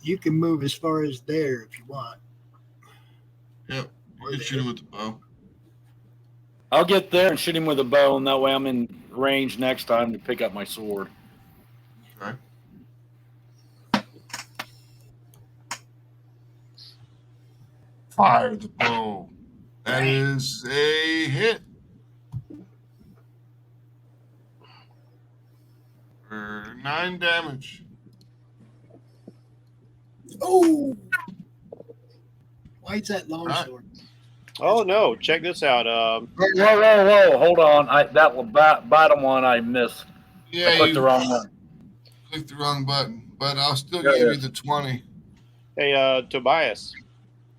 You can move as far as there if you want. Yep, you can shoot him with the bow. I'll get there and shoot him with a bow, and that way I'm in range next time to pick up my sword. Okay. Fire the bow. That is a hit. For 9 damage. Oh! Why is that longsword? Oh no! Check this out. Whoa! Hold on. That bottom one I missed. Yeah, I clicked the wrong one. Clicked the wrong button, but I'll still give you the 20. Hey, Tobias.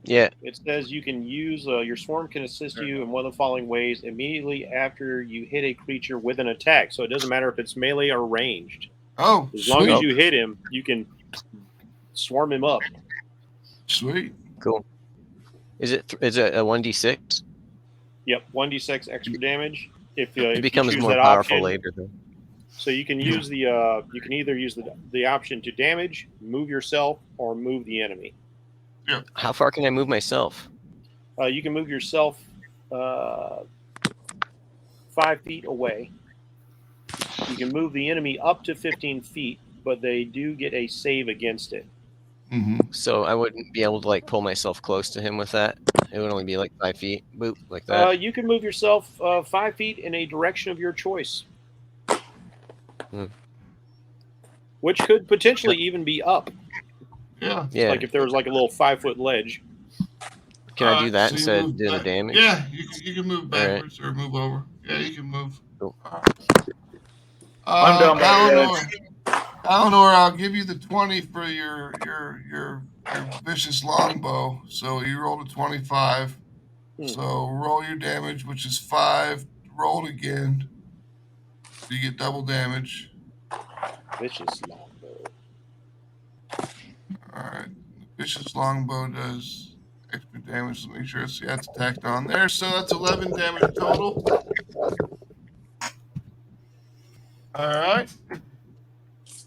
Yeah. It says you can use your swarm can assist you in one of the following ways immediately after you hit a creature with an attack. So it doesn't matter if it's melee or ranged. Oh, as long as you hit him, you can swarm him up. Sweet. Cool. Is it a 1d6? Yep, 1d6 extra damage. If it becomes you more powerful later, though. So you can use the you can either use the option to damage, move yourself, or move the enemy. Yeah. How far can I move myself? You can move yourself 5 feet away. You can move the enemy up to 15 feet, but they do get a save against it. Mm-hmm. So I wouldn't be able to pull myself close to him with that. It would only be 5 feet, boop, like that. You can move yourself 5 feet in a direction of your choice, which could potentially even be up. Yeah. Like if there was a little 5-foot ledge. Can I do that instead of doing the damage? Yeah, you can move backwards or move over. Yeah, you can move. Cool. I'm done by Eleanor, I'll give you the 20 for your vicious longbow. So you rolled a 25. So roll your damage, which is 5. Roll it again. So you get double damage. Vicious longbow. All right. The vicious longbow does extra damage. Let me make sure it's tacked on there. So that's 11 damage total. All right.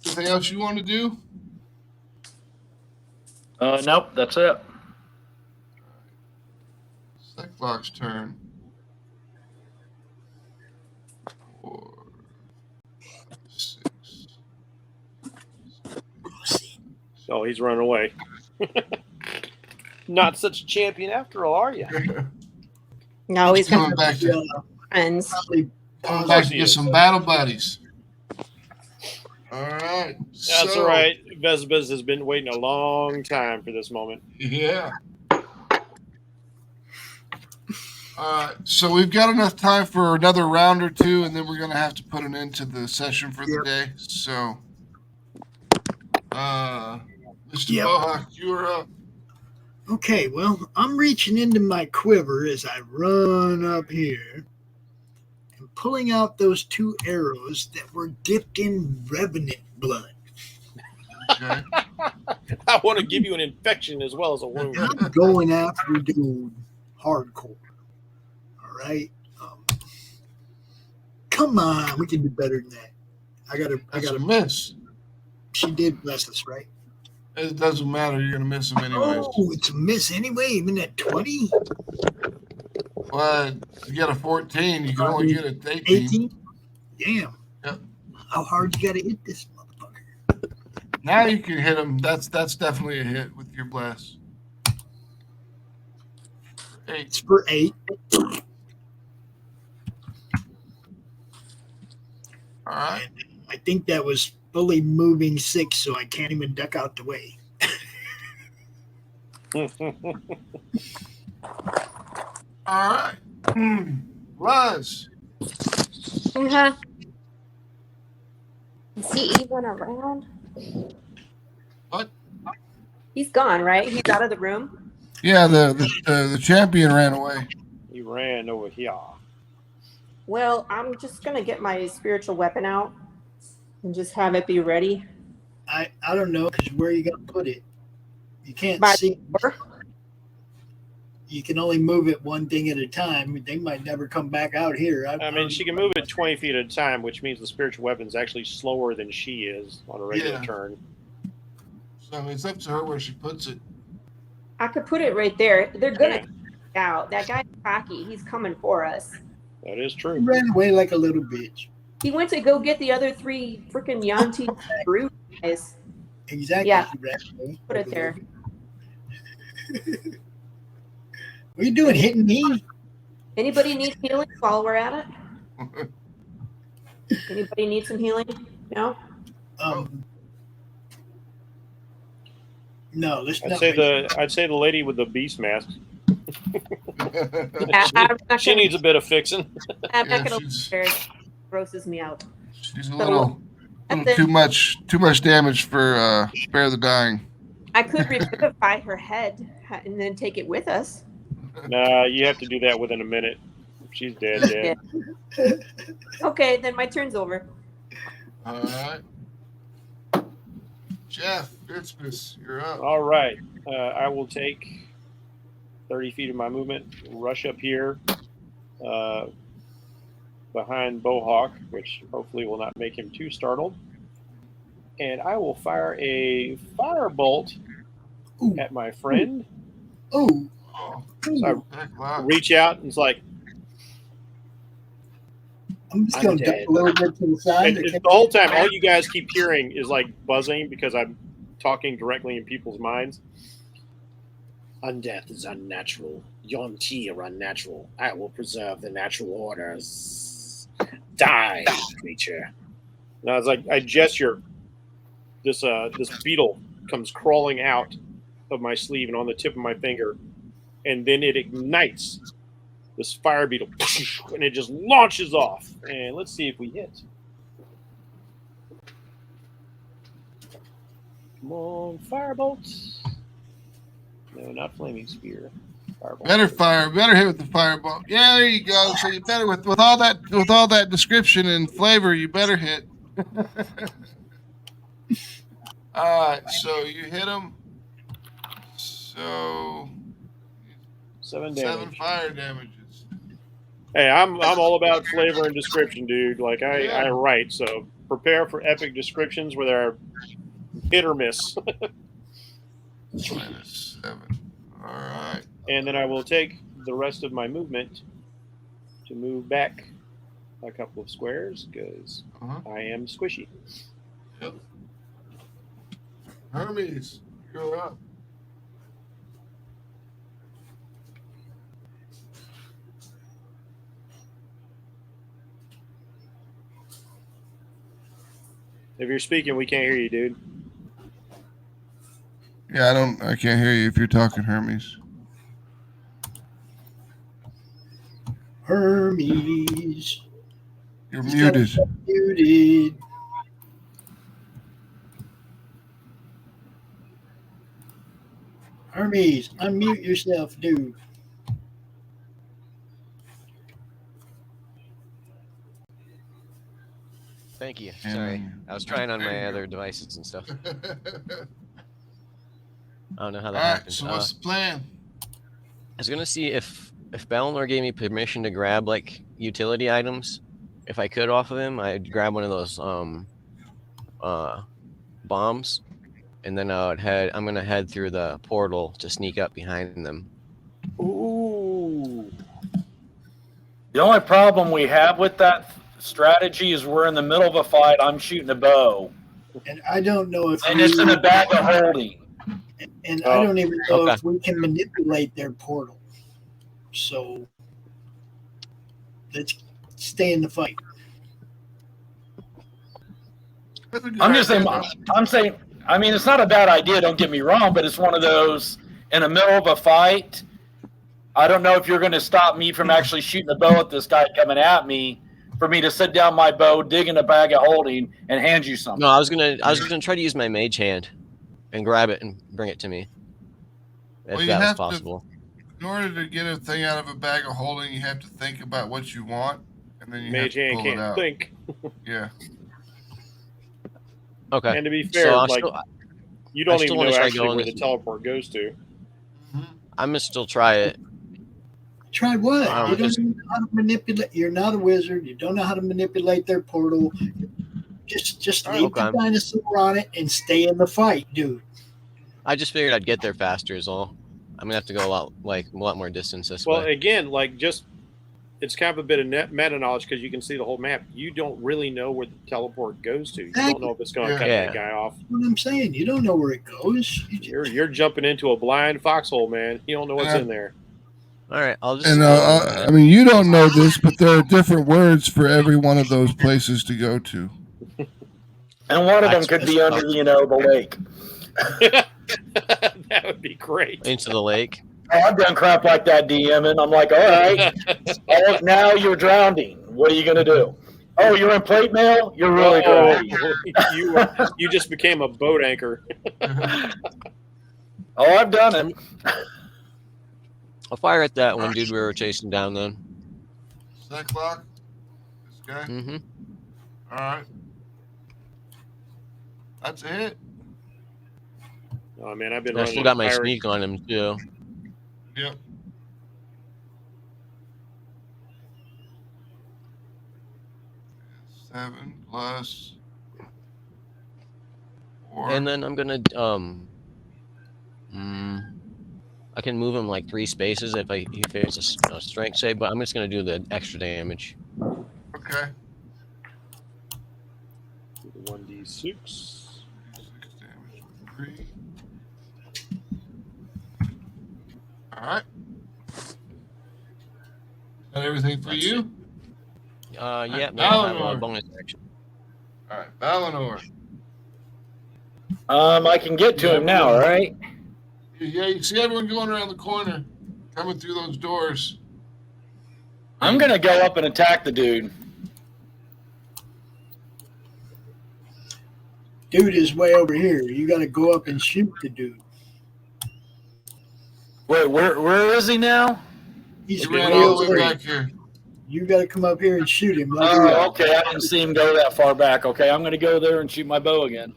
Anything else you want to do? Nope, that's it. Cyclops' turn. 4, 6. Oh, he's running away. Not such a champion after all, are you? No, he's coming back to friends. Coming back to get some battle buddies. All right. That's all right. Vesbas has been waiting a long time for this moment. Yeah. So we've got enough time for another round or two, and then we're going to have to put an end to the session for the day. So, Mr. Bohawk, you're up. Okay, well, I'm reaching into my quiver as I run up here and pulling out those 2 arrows that were dipped in revenant blood. Okay. I want to give you an infection as well as a wound. And I'm going after dude hardcore. All right. Come on, we can do better than that. I gotta miss. She did bless us, right? It doesn't matter. You're gonna miss him anyways. Oh, it's a miss anyway, even at 20. Well, you get a 14. You can only get a 18. 18? Damn. Yep. How hard you gotta hit this motherfucker? Now you can hit him. That's definitely a hit with your blast. 8. It's for 8. All right. And I think that was fully moving 6, so I can't even duck out the way. All right. Luz. Uh-huh. Is he even around? What? He's gone, right? He's out of the room. Yeah, the champion ran away. He ran over here. Well, I'm just gonna get my spiritual weapon out and just have it be ready. I don't know, because where are you going to put it? You can't By see. the door? You can only move it one thing at a time. They might never come back out here. I mean, she can move it 20 feet at a time, which means the spiritual weapon's actually slower than she is on a regular turn. So I mean, it's up to her where she puts it. I could put it right there. They're gonna come out. That guy's cocky. He's coming for us. That is true. He ran away like a little bitch. He went to go get the other 3 freaking Yanti brute guys. Exactly. Yeah. He ran away. Put it there. What are you doing, hitting me? Anybody need healing while we're at it? Anybody need some healing? No? No, let's I'd not. say the lady with the beast mask. Yeah, she needs a bit of fixing. I'm not gonna it grosses me out. She's a little too much damage for Spare the Dying. I could revivify her head and then take it with us. Nah, you have to do that within a minute. She's dead. Okay, then my turn's over. All right. Jeff, Christmas, you're up. All right. I will take 30 feet of my movement, rush up here behind Bowhawk, which hopefully will not make him too startled. And I will fire a firebolt at my friend. Oh. So I reach out and it's like, I'm just going to duck a little bit to the side. The whole time, all you guys keep hearing is like buzzing because I'm talking directly in people's minds. Undeath is unnatural. Yonti are unnatural. I will preserve the natural orders. Die, creature. Now it's like I gesture. This beetle comes crawling out of my sleeve and on the tip of my finger, and then it ignites. This fire beetle, and it just launches off. And let's see if we hit. Come on, firebolt. No, not flaming spear. Firebolt. Better hit with the firebolt. Yeah, there you go. So you better with all that description and flavor, you better hit. All right, so you hit him. So 7 damage. 7 fire damages. Hey, I'm all about flavor and description, dude. Like I write, so prepare for epic descriptions where they're hit or miss. -7. All right. And then I will take the rest of my movement to move back a couple of squares because I am squishy. Yep. Hermes, you're up. If you're speaking, we can't hear you, dude. Yeah, I can't hear you if you're talking, Hermes. Hermes. You're muted. Muted. Hermes, unmute yourself, dude. Thank you. Sorry. I was trying on my other devices and stuff. I don't know how that happened. So what's the plan? I was gonna see if Balnor gave me permission to grab like utility items. If I could off of him, I'd grab one of those bombs, and then I'm gonna head through the portal to sneak up behind them. Ooh. The only problem we have with that strategy is we're in the middle of a fight. I'm shooting a bow, and I don't know if it's in a bag of holding. And I don't even know if we can manipulate their portal. So let's stay in the fight. I'm just saying. I'm saying. I mean, it's not a bad idea. Don't get me wrong, but it's one of those in the middle of a fight. I don't know if you're going to stop me from actually shooting a bow at this guy coming at me. For me to sit down my bow, dig in a bag of holding, and hand you something. No, I was gonna try to use my mage hand and grab it and bring it to me. If that was possible. In order to get a thing out of a bag of holding, you have to think about what you want, and then you mage have to hand pull it can't out. think. Yeah. Okay. And to be fair, So like you don't even know actually where the teleport goes to. I'm gonna still try it. Try what? You don't know how to manipulate. You're not a wizard. You don't know how to manipulate their portal. Just leave the dinosaur on it and stay in the fight, dude. I just figured I'd get there faster is all. I'm gonna have to go a lot more distance this Well, way. again, like it's kind of a bit of meta knowledge because you can see the whole map. You don't really know where the teleport goes to. You don't know if it's going to cut that guy off. That's what I'm saying. You don't know where it goes. You're jumping into a blind foxhole, man. You don't know what's in there. All right, I'll just. And I mean, you don't know this, but there are different words for every one of those places to go to. And one of them could be under, the lake. That would be great. Into the lake. Oh, I've done crap like that, DMing. I'm like, all right, now you're drowning. What are you going to do? Oh, you're in plate mail? You're really drowning. You just became a boat anchor. Oh, I've done it. I'll fire at that one dude we were chasing down then. Cyclock? This guy? Mm-hmm. All right. That's it. Oh, man, I've been I still got my sneak on him, too. Yep. Seven plus 4. And then I'm gonna I can move him like 3 spaces if it's a strength save, but I'm just gonna do the extra damage. Okay. 1d6. 6 damage with 3. All right. Is that everything for you? Yeah, I'll have a bonus action. All right, Valinor. I can get to him now, all right? Yeah, you see everyone going around the corner, coming through those doors. I'm going to go up and attack the dude. Dude is way over here. You got to go up and shoot the dude. Wait, where is he now? He's ran all the way back here. You got to come up here and shoot him. Oh, okay. I didn't see him go that far back. Okay, I'm going to go there and shoot my bow again.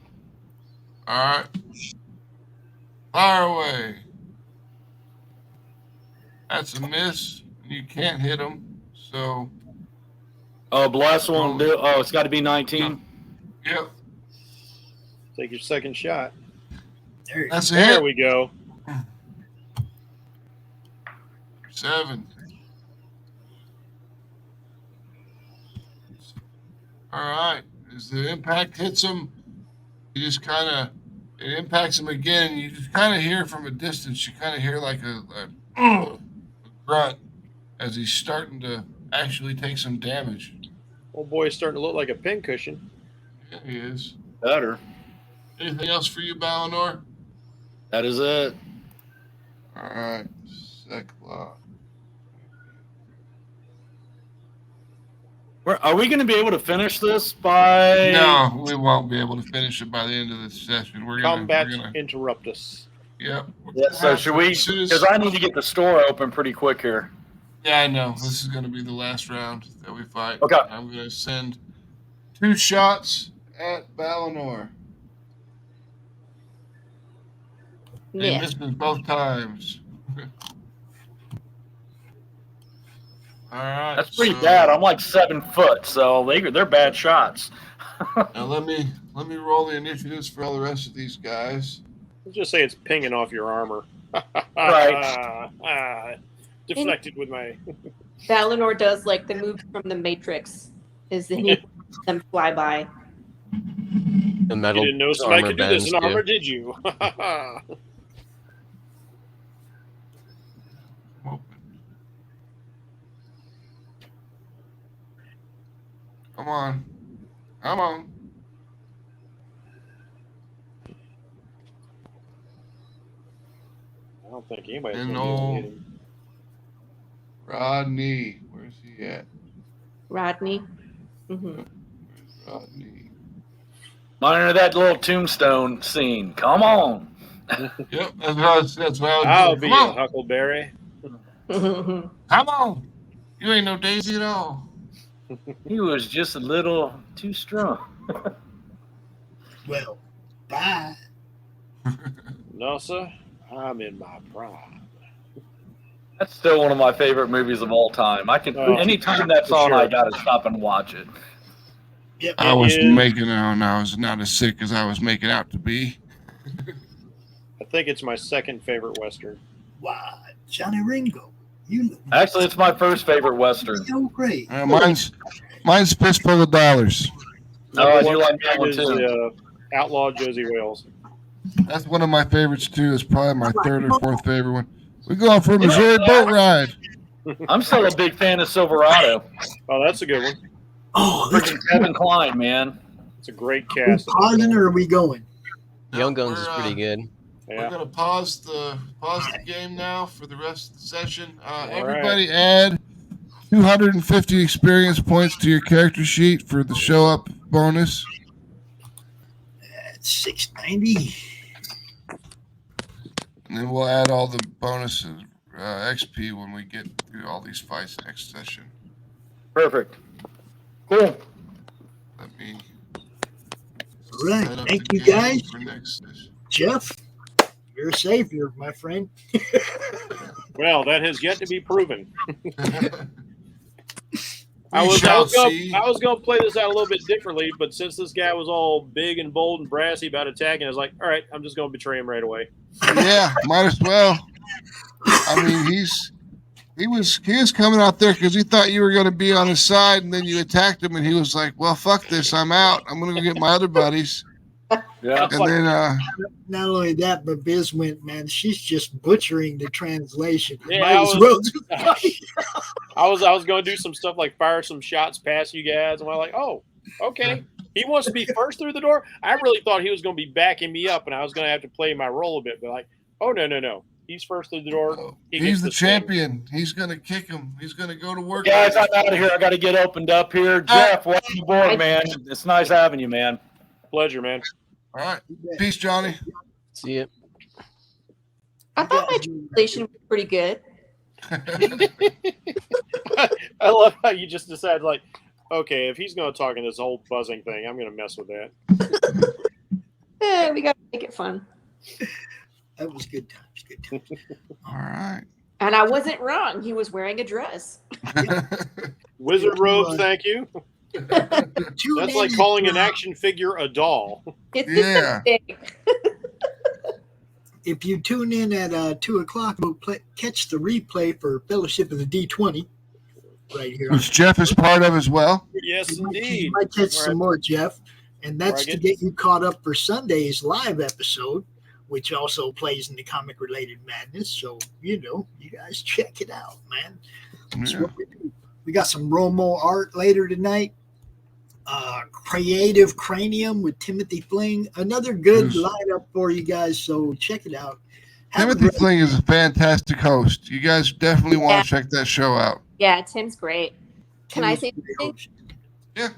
All right. Fire away. That's a miss. You can't hit him, so. Oh, bless won't do. Oh, it's got to be 19. Yep. Take your second shot. That's There it. we go. 7. All right. As the impact hits him, you just kind of, it impacts him again. You just kind of hear from a distance, you kind of hear like a grunt as he's starting to actually take some damage. Old boy's starting to look like a pincushion. Yeah, he is. Better. Anything else for you, Valinor? That is it. All right. Cyclops. Are we going to be able to finish this by? No, we won't be able to finish it by the end of this session. Combat interrupt us. Yep. Yeah, so should we? Because I need to get the store open pretty quick here. Yeah, I know. This is going to be the last round that we fight. Okay. I'm going to send 2 shots at Valinor. He Yeah. misses both times. All right. That's pretty bad. I'm like 7 foot, so they're bad shots. Now let me roll the initiatives for all the rest of these guys. Let's just say it's pinging off your armor. Right. Deflected with my. Valinor does like the moves from the Matrix. Is that he them fly by? The metal. You didn't know somebody armor could do this in bends, armor, too. did you? Come on. Come on. I don't think anybody's And going to old hit him. Rodney. Where's he at? Rodney. Mm-hmm. Where's Rodney? Monitor that little tombstone scene. Come on. Yep, that's what I was I'll doing. be Come a on. Huckleberry. Come on. You ain't no Daisy at all. He was just a little too strong. Well, bye. No, sir. I'm in my prime. That's still one of my favorite movies of all time. I can anytime that's for on, sure. I gotta stop and watch it. Yep. I was is- making out, and I was not as sick as I was making out to be. I think it's my second favorite Western. Wow, Johnny Ringo. You know. Actually, it's my first favorite Western. So great. Mine's Fistful of Dollars. Oh, I Number do one like that one is, too. Outlaw Josie Wales. That's one of my favorites too. It's probably my third or fourth favorite one. We're going for a Missouri boat ride. I'm still a big fan of Silverado. Oh, that's a good one. Oh, that's Freaking Kevin Kline, man. It's a great are we cast. pausing or are we going? Young Guns We're, is pretty good. We're Yeah. gonna pause the game now for the rest of the session. right. Everybody add 250 experience points to your character sheet for the show up bonus. That's 690. And then we'll add all the bonuses, XP, when we get through all these fights next session. Perfect. Cool. Let me All right. set up Thank the you, game guys. for next session. Jeff, you're a savior, my friend. Well, that has yet to be proven. We I was shall see. going to play this out a little bit differently, but since this guy was all big and bold and brassy about attacking, I was like, all right, I'm just going to betray him right away. Yeah, might as well. I mean, he was coming out there because he thought you were going to be on his side, and then you attacked him, and he was like, "Well, fuck this, I'm out. I'm going to go get my other buddies." Yeah. And then, Not only that, but Biz went, man, she's just butchering the translation. Yeah, Might I as was- well just fight. I was going to do some stuff like fire some shots past you guys, and I'm like, oh, okay. He wants to be first through the door. I really thought he was going to be backing me up, and I was going to have to play my role a bit. But like, oh no, he's first through the door. He he's gets the sting. champion. He's going to kick him. He's going to go to work. Guys, I'm out of here. I got to get opened up here. Jeff, welcome aboard, man. It's nice having you, man. Pleasure, man. All right. Peace, Johnny. See it. I thought my translation was pretty good. I love how you just decided, like, okay, if he's going to talk in this whole buzzing thing, I'm going to mess with that. We got to make it fun. That was good times. Good times. All right. And I wasn't wrong. He was wearing a dress. Wizard robes, thank you. Tune That's like in, calling an action figure a doll. It's Yeah. just a thing. If you tune in at 2 o'clock, we'll catch the replay for Fellowship of the D20 right here. Which Jeff is part of as well. Yes, You indeed. might catch All some right. more, Jeff. And that's to Right. get you caught up for Sunday's live episode, which also plays in the comic related madness. So, you guys check it out, man. That's Yeah. what we do. We got some Romo art later tonight. Creative Cranium with Timothy Fling. Another good Yes. lineup for you guys. So check it out. Have a Timothy great- Fling is a fantastic host. You guys definitely want Yeah. to check that show out. Yeah, Tim's great. Can I say Timothy something? Yeah.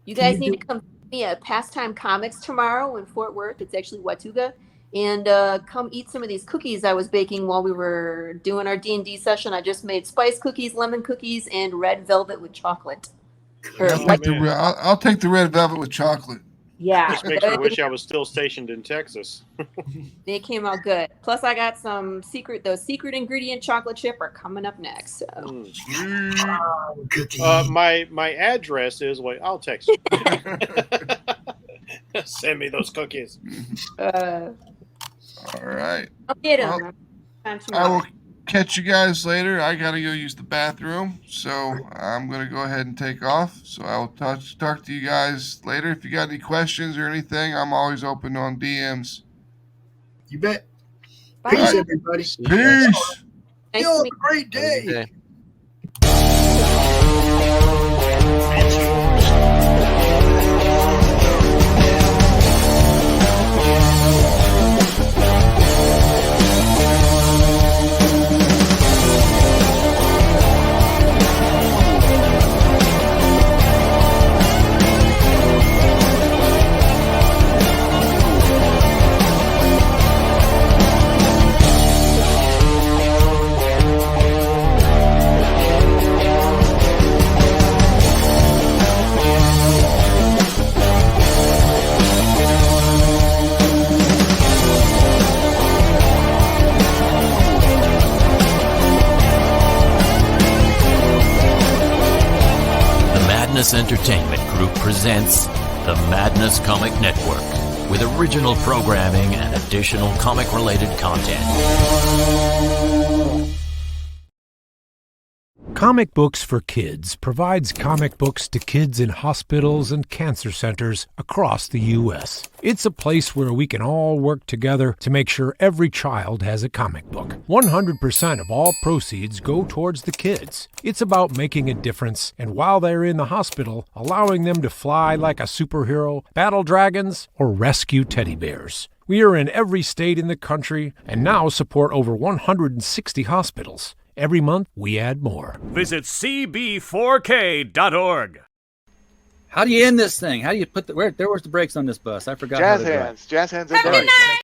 You guys Can you need do- to come see me at Pastime Comics tomorrow in Fort Worth. It's actually Watuga. And come eat some of these cookies I was baking while we were doing our D&D session. I just made spice cookies, lemon cookies, and red velvet with chocolate. Or I'll like- take, I'll take the red velvet with chocolate. yeah, This makes me wish I was still stationed in Texas. they came out good. Plus, I got those secret ingredient chocolate chip are coming up next. So. Mm. Cookie. My address is, wait, I'll text you. Send me those cookies. Uh, All right. I'll get them. Well, I will catch you guys later. I got to go use the bathroom, so I'm going to go ahead and take off. So I will talk to you guys later. If you got any questions or anything, I'm always open on DMs. You bet. Bye. Peace, everybody. See you guys. Peace. Nice You to have meet a great Have a good day. day. Madness Entertainment Group presents the Madness Comic Network with original programming and additional comic-related content. Comic Books for Kids provides comic books to kids in hospitals and cancer centers across the U.S. It's a place where we can all work together to make sure every child has a comic book. 100% of all proceeds go towards the kids. It's about making a difference, and while they're in the hospital, allowing them to fly like a superhero, battle dragons, or rescue teddy bears. We are in every state in the country and now support over 160 hospitals. Every month, we add more. Visit cb4k.org. How do you end this thing? How do you put the... Where's the brakes on this bus? I forgot. Jazz hands. Jazz hands. Have a good night.